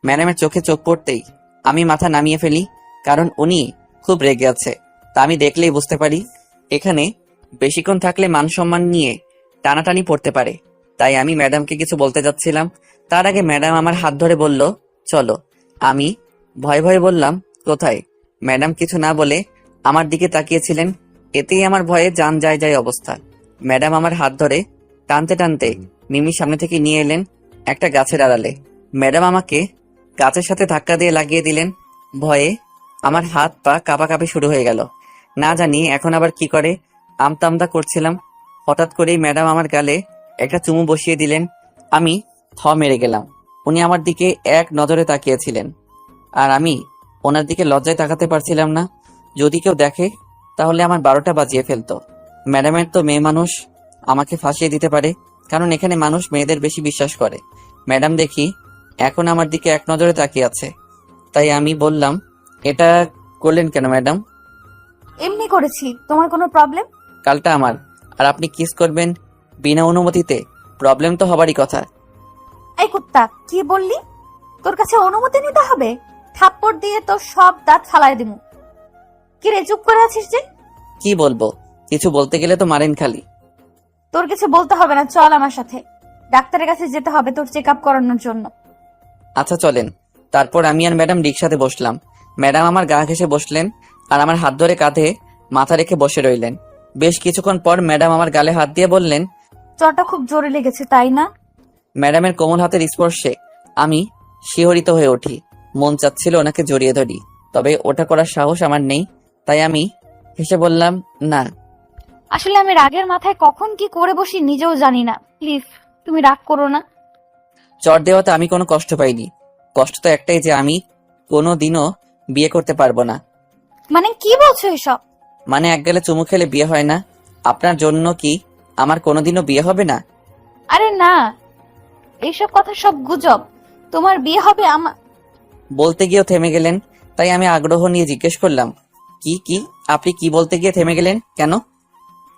ম্যাডামের চোখে চোখ পড়তেই আমি মাথা নামিয়ে ফেলি, কারণ উনি খুব রেগে আছে। তা আমি দেখলেই বুঝতে পারি এখানে বেশিক্ষণ থাকলে মান সম্মান নিয়ে টানাটানি পড়তে পারে। তাই আমি ম্যাডামকে কিছু বলতে যাচ্ছিলাম, তার আগে ম্যাডাম আমার হাত ধরে বলল, চলো। আমি ভয়ে ভয়ে বললাম, কোথায়? ম্যাডাম কিছু না বলে আমার দিকে তাকিয়েছিলেন। এতেই আমার ভয়ে জান যায় যায় অবস্থা। ম্যাডাম আমার হাত ধরে টানতে টানতে মিমির সামনে থেকে নিয়ে এলেন একটা গাছের আড়ালে। ম্যাডাম আমাকে গাছের সাথে ধাক্কা দিয়ে লাগিয়ে দিলেন। ভয়ে আমার হাত পা কাঁপাকাঁপি শুরু হয়ে গেল। না জানি এখন আবার কি করে আমতা আমতা করছিলাম। হঠাৎ করেই ম্যাডাম আমার গালে একটা চুমু বসিয়ে দিলেন। আমি থ মেরে গেলাম। উনি আমার দিকে এক নজরে তাকিয়েছিলেন, আর আমি ওনার দিকে লজ্জায় তাকাতে পারছিলাম না। যদি কেউ দেখে তাহলে আমার 12টা বাজিয়ে ফেলতো। ম্যাডামের তো মেয়ে মানুষ, আমাকে ফাঁসিয়ে দিতে পারে, কারণ এখানে মানুষ মেয়েদের বেশি বিশ্বাস করে। ম্যাডাম দেখি এখন আমার দিকে এক নজরে তাকিয়ে আছে। তাই আমি বললাম, এটা করলেন কেন ম্যাডাম? এমনি করেছি, তোমার কোনো প্রবলেম? কালটা আমার, আর আপনি কিস করবেন বিনা অনুমতিতে? প্রবলেম তো হবারই কথা। এই কুত্তা, কি বললি? তোর কাছে অনুমতি নিতে হবে? থাপ্পড় দিয়ে তোর সব দাঁত ফালাই দিমু। কি রে, চুপ করে আছিস যে? কি বলবো, কিছু বলতে গেলে তো মারেন খালি। তোর কিছু বলতে হবে না, চল আমার সাথে। ডাক্তারের কাছে যেতে হবে তোর চেক আপ করানোর জন্য। আচ্ছা চলেন। তারপর আমি আর ম্যাডাম রিক্সাতে বসলাম। ম্যাডাম আমার গা ঘেঁষে বসলেন আর আমার হাত ধরে কাঁধে মাথা রেখে বসে রইলেন। বেশ কিছুক্ষণ পর ম্যাডাম আমার গালে হাত দিয়ে বললেন, জ্বরটা খুব জোরে লেগেছে তাই না? ম্যাডামের কোমল হাতের স্পর্শে আমি শিহরিত হয়ে উঠি। মন চাচ্ছিল ওনাকে জড়িয়ে ধরি, তবে ওটা করার সাহস আমার নেই। তাই আমি হেসে বললাম, না। আসলে আমি রাগের মাথায় কখন কি করে বসি নিজেও জানি না। প্লিজ তুমি রাগ করো না। চর দেওয়াতে আমি কোনো কষ্ট পাইনি। কষ্ট তো একটাই যে আমি কোনো দিনও বিয়ে করতে পারবো না। মানে কি বলছো এসব? মানে এক গেলে চুমু খেলে বিয়ে হয় না? আপনার জন্য কি আমার কোনোদিনও বিয়ে হবে না? আরে না, এইসব কথা সব গুজব। তোমার বিয়ে হবে বলতে গিয়েও থেমে গেলেন। তাই আমি আগ্রহ নিয়ে জিজ্ঞেস করলাম, কি আপনি কি বলতে গিয়ে থেমে গেলেন কেন?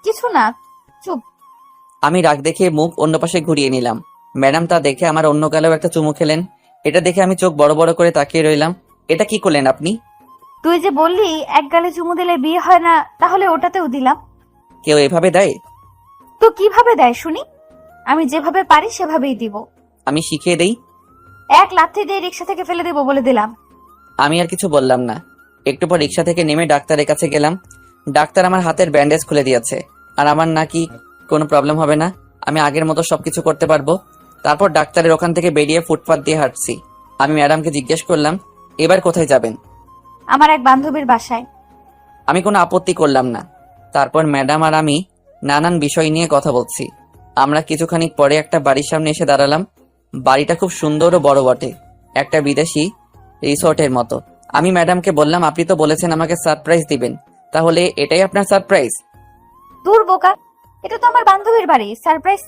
কিছু না, চুপ। আমি রাগ দেখে মুখ অন্য পাশে ঘুরিয়ে নিলাম। ম্যাডাম তা দেখে আমার অন্য গালেও একটা চুমু খেলেন। এটা দেখে আমি চোখ বড় বড় করে তাকিয়ে রইলাম। এটা কি করলেন আপনি? তুই যে বললি এক গালে চুমু দিলে বিয়ে হয় না, তাহলে ওটাতেও দিলাম। কেউ এভাবে দেয়? তো কিভাবে দেয় শুনি? আমি যেভাবে পারি সেভাবেই দিব। আমি শিখিয়ে দেই। এক লাথি দিয়ে রিক্সা থেকে ফেলে দেবো বলে দিলাম। আমি আর কিছু বললাম না। একটু পর রিক্সা থেকে নেমে ডাক্তারের কাছে গেলাম। ডাক্তার আমার হাতের ব্যান্ডেজ খুলে দিয়েছে, আর আমার নাকি কোনো প্রবলেম হবে না। আমি আগের মতো সবকিছু করতে পারবো। তারপর ডাক্তারের ওখান থেকে বেরিয়ে ফুটপাত দিয়ে হাঁটছি। আমি ম্যাডামকে জিজ্ঞেস করলাম, এবার কোথায় যাবেন? আমার এক বান্ধবীর বাসায়। আমি কোনো আপত্তি করলাম না। তারপর ম্যাডাম আর আমি নানান বিষয় নিয়ে কথা বলছি। আমরা কিছুখানি পরে একটা বাড়ির সামনে এসে দাঁড়ালাম। বাড়িটা খুব সুন্দর ও বড় বটে, একটা বিদেশি রিসোর্টের মতো। আমি ম্যাডামকে বললাম, আপনি তো বলেছেন আমাকে সারপ্রাইজ দিবেন, তাহলে এটাই আপনার সারপ্রাইজ? দূর বোকা, এটা তো আমার বান্ধবীর বাড়ি, সারপ্রাইজ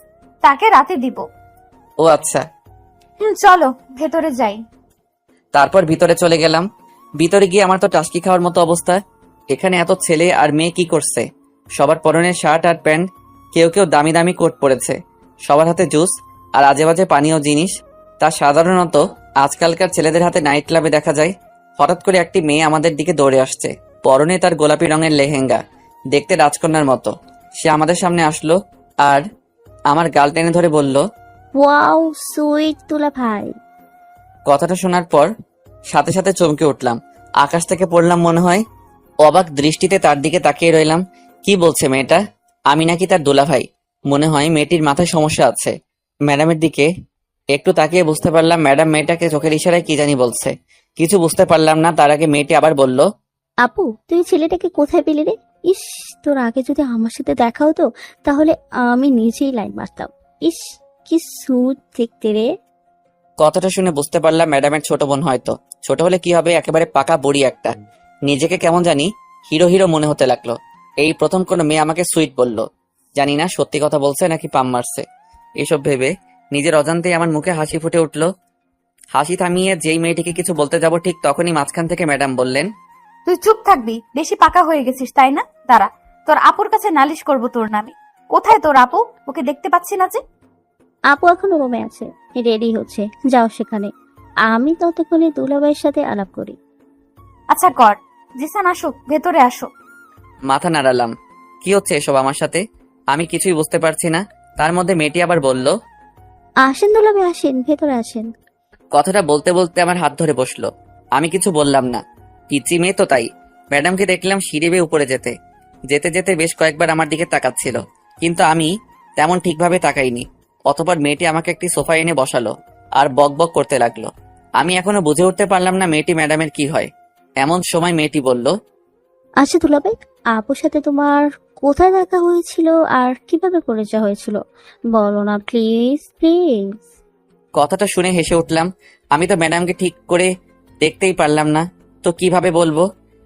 তাকে রাতে দিব। ও আচ্ছা। চলো ভেতরে যাই। তারপর ভিতরে চলে গেলাম। ভিতরে গিয়ে আমার তো টাস্কি খাওয়ার মতো অবস্থা। এখানে এত ছেলে আর মেয়ে কি করছে? সবার পরনে শার্ট আর প্যান্ট, কেউ কেউ দামি দামি কোট পরেছে, সবার হাতে জুস আর আজে বাজে পানীয় জিনিস। তা সাধারণত আজকালকার ছেলেদের হাতে নাইট ক্লাবে দেখা যায়। হঠাৎ করে একটি মেয়ে আমাদের দিকে দৌড়ে আসছে। পরনে তার গোলাপি রঙের লেহেঙ্গা, দেখতে রাজকন্যার মতো। সে আমাদের সামনে আসলো আর আমার গাল টেনে ধরে বলল, ওয়াও সুইট তুলা ভাই। কথাটা শোনার পর সাথে সাথে চমকে উঠলাম। আকাশ থেকে পড়লাম মনে হয়। অবাক দৃষ্টিতে তার দিকে তাকিয়ে রইলাম। কি বলছে মেয়েটা? আমি নাকি তার দুলাভাই? মনে হয় মেয়েটির মাথায় সমস্যা আছে। ম্যাডামের দিকে একটু তাকিয়ে বুঝতে পারলাম ম্যাডাম মেয়েটাকে চোখের ইশারায় কি জানি বলছে। কিছু বুঝতে পারলাম না। তার আগে মেয়েটি আবার বলল, আপু তুই ছেলেটাকে কোথায় পেলি রে? ইস, তোর আগে যদি আমার সাথে দেখা হতো তাহলে আমি নিজেই লাইন মারতাম। ইস, কি সুট দেখতে রে। কথাটা শুনে বুঝতে পারলাম ম্যাডামের ছোট বোন হয়তো। ছোট হলে কি হবে, একেবারে পাকা বুড়ি একটা। নিজেকে কেমন জানি হিরো হিরো মনে হতে লাগলো। এই প্রথম কোনো মেয়ে আমাকে সুইট বলল। জানি না সত্যি কথা বলছে নাকি পাম মারছে। এসব ভেবে নিজের অজান্তেই আমার মুখে হাসি ফুটে উঠল। হাসি থামিয়ে যেই মেয়েটিকে কিছু বলতে যাব ঠিক তখনই মাঝখান থেকে ম্যাডাম বললেন, তুই চুপ থাকবি, বেশি পাকা হয়ে গেছিস তাই না? দাঁড়া, তোর আপুর কাছে নালিশ করব তোর নামে। কোথায় তোর আপু? ওকে দেখতে পাচ্ছি না যে। আপু এখনো রুমে আছে, রেডি হচ্ছে, যাও সেখানে। আমি ততক্ষণে দুলাভাইয়ের সাথে আলাপ করি। আচ্ছা কর। জিসান আসো, ভেতরে আসো। মাথা নাড়ালাম। কি হচ্ছে এসব আমার সাথে? আমি কিছুই বুঝতে পারছি না। তার মধ্যে মেয়েটি আবার বলল, আসেন দুলাভাই আসেন, ভেতরে আসেন। কথাটা বলতে বলতে আমার হাত ধরে বসলো। আমি কিছু বললাম না, পিচি মেয়ে তো তাই। ম্যাডামকে দেখলাম সিঁড়ি বেয়ে উপরে যেতে যেতে যেতে বেশ কয়েকবার আমার দিকে তাকাচ্ছিল, কিন্তু আমি তেমন ঠিকভাবে তাকাইনি। অতঃপর মেয়েটি আমাকে একটি সোফা এনে বসালো আর বক বক করতে লাগলো। আমি এখনো বুঝে উঠতে পারলাম না মেয়েটি ম্যাডামের কি হয়। এমন সময় মেয়েটি বলল, আচ্ছা দুলাভাই, আপুর সাথে তোমার কোথায় দেখা হয়েছিল আর কিভাবে পরিচয় হয়েছিল বলো না প্লিজ প্লিজ। কথাটা শুনে হেসে উঠলাম। আমি তো ম্যাডামকে ঠিক করে দেখতেই পারলাম না, তো কিভাবে বলবো।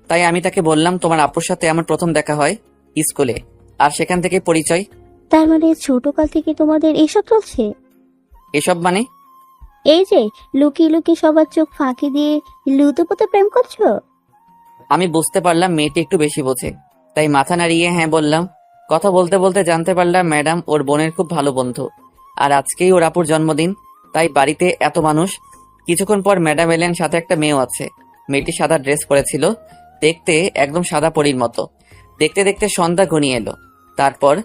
তাই আমি তাকে বললাম, তোমার আপুর সাথে আমার প্রথম দেখা হয় স্কুলে, আর সেখান থেকে পরিচয়। তার মানে ছোটকাল থেকে তোমাদের এসব চলছে? এসব মানে? এই যে লুকিয়ে লুকিয়ে সবার চোখ ফাঁকি দিয়ে লুতুপুতু প্রেম করছো? আমি বুঝতে পারলাম মেয়েটি একটু বেশি বোঝে, তাই মাথা নাড়িয়ে হ্যাঁ বললাম। কথা বলতে বলতে জানতে পারলাম ম্যাডাম ওর বোনের খুব ভালো বন্ধু, আর আজকেই ওর আপুর জন্মদিন, তাই বাড়িতে এত মানুষ। কিছুক্ষণ পর ম্যাডাম এলেন, সাথে একটা মেয়েও আছে। মেয়েটি সাদা ড্রেস পরেছিল, দেখতে একদম সাদা পরীর মতো। দেখতে দেখতে সন্ধ্যা ঘনিয়ে এলো। তারপর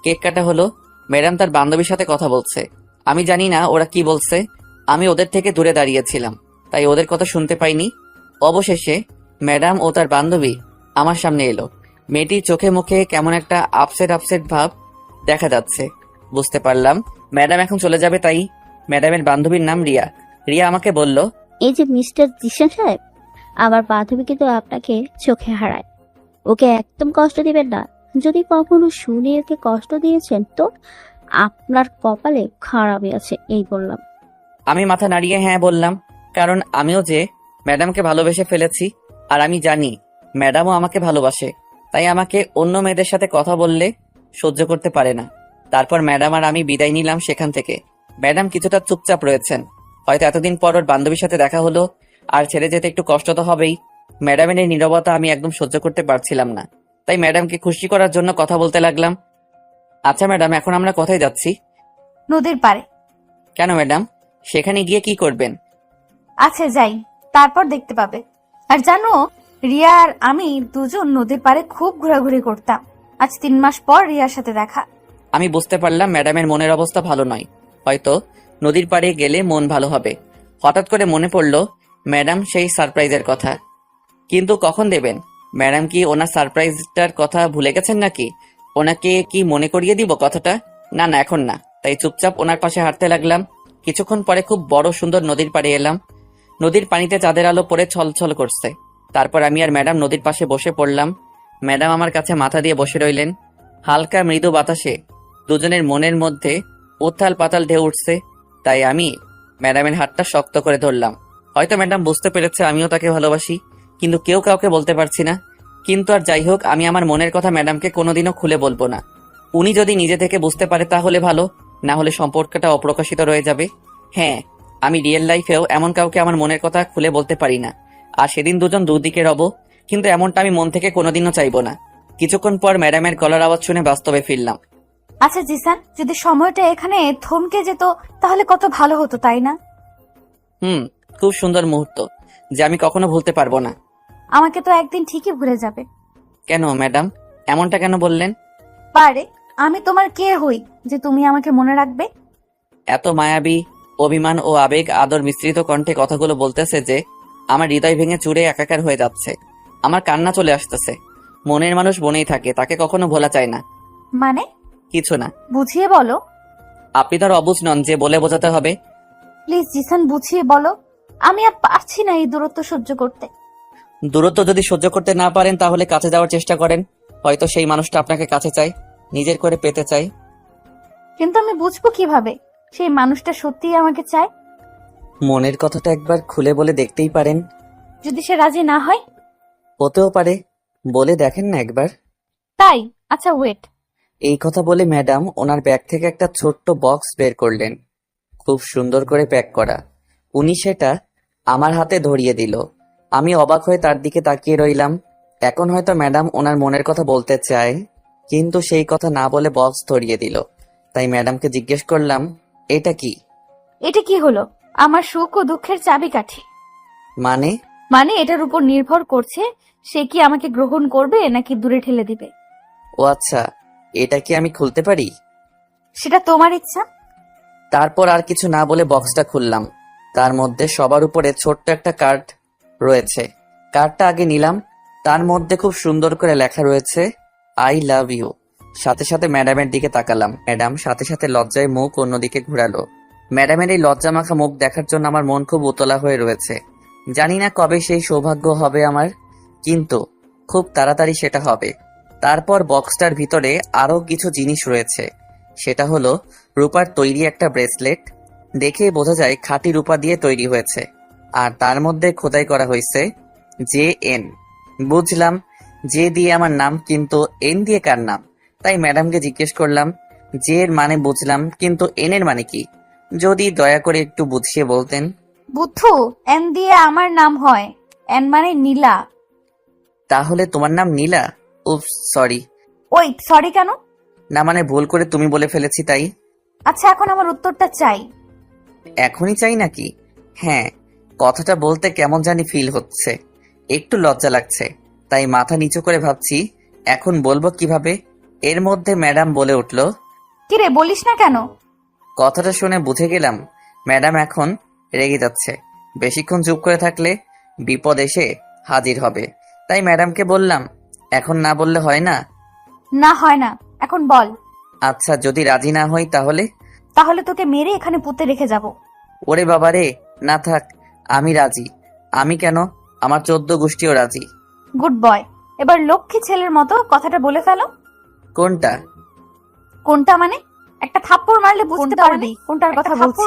কেক কাটা হলো। ম্যাডাম তার বান্ধবীর সাথে কথা বলছে। আমি জানি না ওরা কি বলছে, আমি ওদের থেকে দূরে দাঁড়িয়েছিলাম, তাই ওদের কথা শুনতে পাইনি। অবশেষে ম্যাডাম ও তার বান্ধবী আমার সামনে এলো। মেয়েটির চোখে মুখে কেমন একটা আপসেট আপসেট ভাব দেখা যাচ্ছে। বুঝতে পারলাম ম্যাডাম এখন চলে যাবে, তাই ম্যাডামের বান্ধবীর নাম রিয়া। রিয়া আমাকে বলল, এই যে মিস্টার জিশান সাহেব, আমার বান্ধবী কিন্তু আপনাকে চোখে হারায়। ওকে একদম কষ্ট দিবেন না। যদি কখনো শুনে ওকে কষ্ট দিয়েছেন তো আপনার কপালে খারাপই আছে, এই বললাম। আমি মাথা নাড়িয়ে হ্যাঁ বললাম, কারণ আমিও যে ম্যাডামকে ভালোবেসে ফেলেছি, আর আমি জানি ম্যাডামও আমাকে ভালোবাসে, তাই আমাকে অন্য মেয়েদের সাথে কথা বললে সহ্য করতে পারে না। তারপর ম্যাডাম আর আমি বিদায় নিলাম সেখান থেকে। ম্যাডাম কিছুটা চুপচাপ রয়েছেন, হয়তো এতদিন পর ওর বান্ধবীর সাথে দেখা হলো, আর ছেড়ে যেতে একটু কষ্ট তো হবেই। ম্যাডামের এই নীরবতা আমি একদম সহ্য করতে পারছিলাম না, তাই ম্যাডামকে খুশি করার জন্য কথা বলতে লাগলাম। আচ্ছা ম্যাডাম, এখন আমরা কোথায় যাচ্ছি? নদীর পাড়ে। কেন ম্যাডাম, সেখানে গিয়ে কি করবেন? আচ্ছা যাই, তারপর দেখতে পাবে। আর জানো, রিয়া আর আমি দুজন নদীর পাড়ে খুব ঘোরাঘুরি করতাম। আজ 3 মাস পর রিয়ার সাথে দেখা। আমি বুঝতে পারলাম ম্যাডামের মনের অবস্থা ভালো নয়, হয়তো নদীর পাড়ে গেলে মন ভালো হবে। হঠাৎ করে মনে পড়লো ম্যাডাম সেই সারপ্রাইজের কথা, কিন্তু কখন দেবেন? ম্যাডাম কি ওনার সারপ্রাইজটার কথা ভুলে গেছেন নাকি? ওনাকে কি মনে করিয়ে দিব কথাটা? না না, এখন না। তাই চুপচাপ ওনার পাশে হাঁটতে লাগলাম। কিছুক্ষণ পরে খুব বড় সুন্দর নদীর পাড়ে এলাম। নদীর পানিতে চাঁদের আলো পড়ে ছলছল করছে। তারপর আমি আর ম্যাডাম নদীর পাশে বসে পড়লাম। ম্যাডাম আমার কাছে মাথা দিয়ে বসে রইলেন। হালকা মৃদু বাতাসে দুজনের মনের মধ্যে উত্থাল পাতাল ঢেউ উঠছে, তাই আমি ম্যাডামের হাতটা শক্ত করে ধরলাম। হয়তো ম্যাডাম বুঝতে পেরেছে আমিও তাকে ভালোবাসি, কিন্তু কেউ কাউকে বলতে পারছি না। কিন্তু আর যাই হোক, আমি আমার মনের কথা ম্যাডামকে কোনোদিনও খুলে বলবো না। উনি যদি নিজে থেকে বুঝতে পারে তাহলে ভালো, না হলে সম্পর্কটা অপ্রকাশিত রয়ে যাবে। হ্যাঁ, আমি রিয়েল লাইফেও এমন কাউকে আমার মনের কথা খুলে বলতে পারি না, আর সেদিন দুজন দুদিকে রব, কিন্তু এমনটা আমি মন থেকে কোনোদিনও চাইবো না। কিছুক্ষণ পর ম্যাডামের গলার আওয়াজ শুনে বাস্তবে ফিরলাম। আচ্ছা জিসান, যদি সময়টা এখানে থমকে যেত তাহলে কত ভালো হতো, তাই না? খুব সুন্দর মুহূর্ত, যে আমি কখনো ভুলতে পারবো না। আমাকে তো একদিন ঠিকই ভুলে যাবে। কেন ম্যাডাম, এমনটা কেন বললেন? পারে, আমি তোমার কে হই যে তুমি আমাকে মনে রাখবে? এত মায়াবী অভিমান ও আবেগ আদর মিশ্রিত কণ্ঠে কথাগুলো বলতেছে যে আমার হৃদয় ভেঙে চুরে একাকার হয়ে যাচ্ছে। আমার কান্না চলে আসতেছে। মনের মানুষ মনেই থাকে, তাকে কখনো ভোলা যায় না। মানে? কিছু না। বুঝিয়ে বলো। আপনি তো আর অবুঝ নন যে বলে বোঝাতে হবে। প্লিজ জিসান, বুঝিয়ে বলো। আমি আর পারছি না এই দূরত্ব সহ্য করতে। দূরত্ব যদি সহ্য করতে না পারেন তাহলে কাছে যাওয়ার চেষ্টা করেন। হয়তো সেই মানুষটা আপনাকে কাছে চায়, নিজের করে পেতে চায়। কিন্তু আমি বুঝবো কিভাবে সেই মানুষটা সত্যিই আমাকে চায়? মনের কথাটা একবার খুলে বলে দেখতেই পারেন। যদি সে রাজি না হয়? হতেও পারে, বলে দেখেন না একবার। তাই? আচ্ছা ওয়েট। এই কথা বলে ম্যাডাম ওনার ব্যাগ থেকে একটা ছোট্ট বক্স বের করলেন, খুব সুন্দর করে প্যাক করা। উনি সেটা আমার হাতে ধরিয়ে দিল। আমি অবাক হয়ে তার দিকে তাকিয়ে রইলাম। এখন হয়তো ম্যাডাম ওনার মনের কথা বলতে চায়, কিন্তু সেই কথা না বলে বক্স ধরিয়ে দিল। তাই ম্যাডামকে জিজ্ঞেস করলাম, এটা কি? এটা কি হলো? আমার সুখ ও দুঃখের চাবিকাঠি। মানে এটার উপর নির্ভর করছে সে কি আমাকে গ্রহণ করবে নাকি দূরে ঠেলে দিবে। ও আচ্ছা, এটা কি আমি খুলতে পারি? সেটা তোমার ইচ্ছা। তারপর আর কিছু না বলে বক্সটা খুললাম। তার মধ্যে সবার উপরে ছোট্ট একটা কার্ড রয়েছে। কার্ডটা আগে নিলাম। তার মধ্যে খুব সুন্দর করে লেখা রয়েছে, আই লাভ ইউ। সাথে সাথে ম্যাডামের দিকে তাকালাম। ম্যাডাম সাথে সাথে লজ্জায় মুখ অন্যদিকে ঘুরালো। ম্যাডামের এই লজ্জা মাখা মুখ দেখার জন্য আমার মন খুব উতলা হয়ে রয়েছে। জানি না কবে সেই সৌভাগ্য হবে আমার, কিন্তু খুব তাড়াতাড়ি সেটা হবে। তারপর বক্সটার ভিতরে আরো কিছু জিনিস রয়েছে। সেটা হলো রূপার তৈরি একটা ব্রেসলেট। দেখেই বোঝা যায় খাঁটি রূপা দিয়ে তৈরি হয়েছে, আর তার মধ্যে খোদাই করা হয়েছে JN। বুঝলাম জে দিয়ে আমার নাম, কিন্তু এন দিয়ে কার নাম? তাই ম্যাডামকে জিজ্ঞেস করলাম, জে এর মানে বুঝলাম, কিন্তু এন এর মানে কি? যদি দয়া করে একটু বুঝিয়ে বলতেন। বুদ্ধু, এন দিয়ে আমার নাম হয়। এন মানে নীলা। তাহলে তোমার নাম নীলা? উপস, সরি। ওই সরি কেন? না মানে ভুল করে তুমি বলে ফেলেছি তাই। আচ্ছা এখন আমার উত্তরটা চাই। এখনই চাই নাকি? হ্যাঁ, কথাটা বলতে কেমন জানি ফিল হচ্ছে, একটু লজ্জা লাগছে, তাই মাথা নিচু করে ভাবছি এখন বলবো কিভাবে। এর মধ্যে ম্যাডাম বলে উঠল, কিরে বলিস না কেন? কথাটা শুনে বুঝে গেলাম ম্যাডাম এখন রেগে যাচ্ছে। বেশিক্ষণ চুপ করে থাকলে বিপদ এসে হাজির হবে, তাই ম্যাডামকে বললাম, এখন না বললে হয় না? না হয় না, এখন বল। আচ্ছা, যদি রাজি না হই তাহলে? তাহলে তোকে মেরে এখানে পুঁতে রেখে যাব। ওরে বাবা রে, না থাক, আমি রাজি। আমি কেন, আমার 14 গোষ্ঠীও রাজি। Good boy. এবার লক্ষ্মী ছেলের মতো কথাটা বলে ফেলো। কোনটা? কোনটা মানে? একটা থাপ্পড় মারলে বুঝতে পারবি কোনটার কথা বলছি।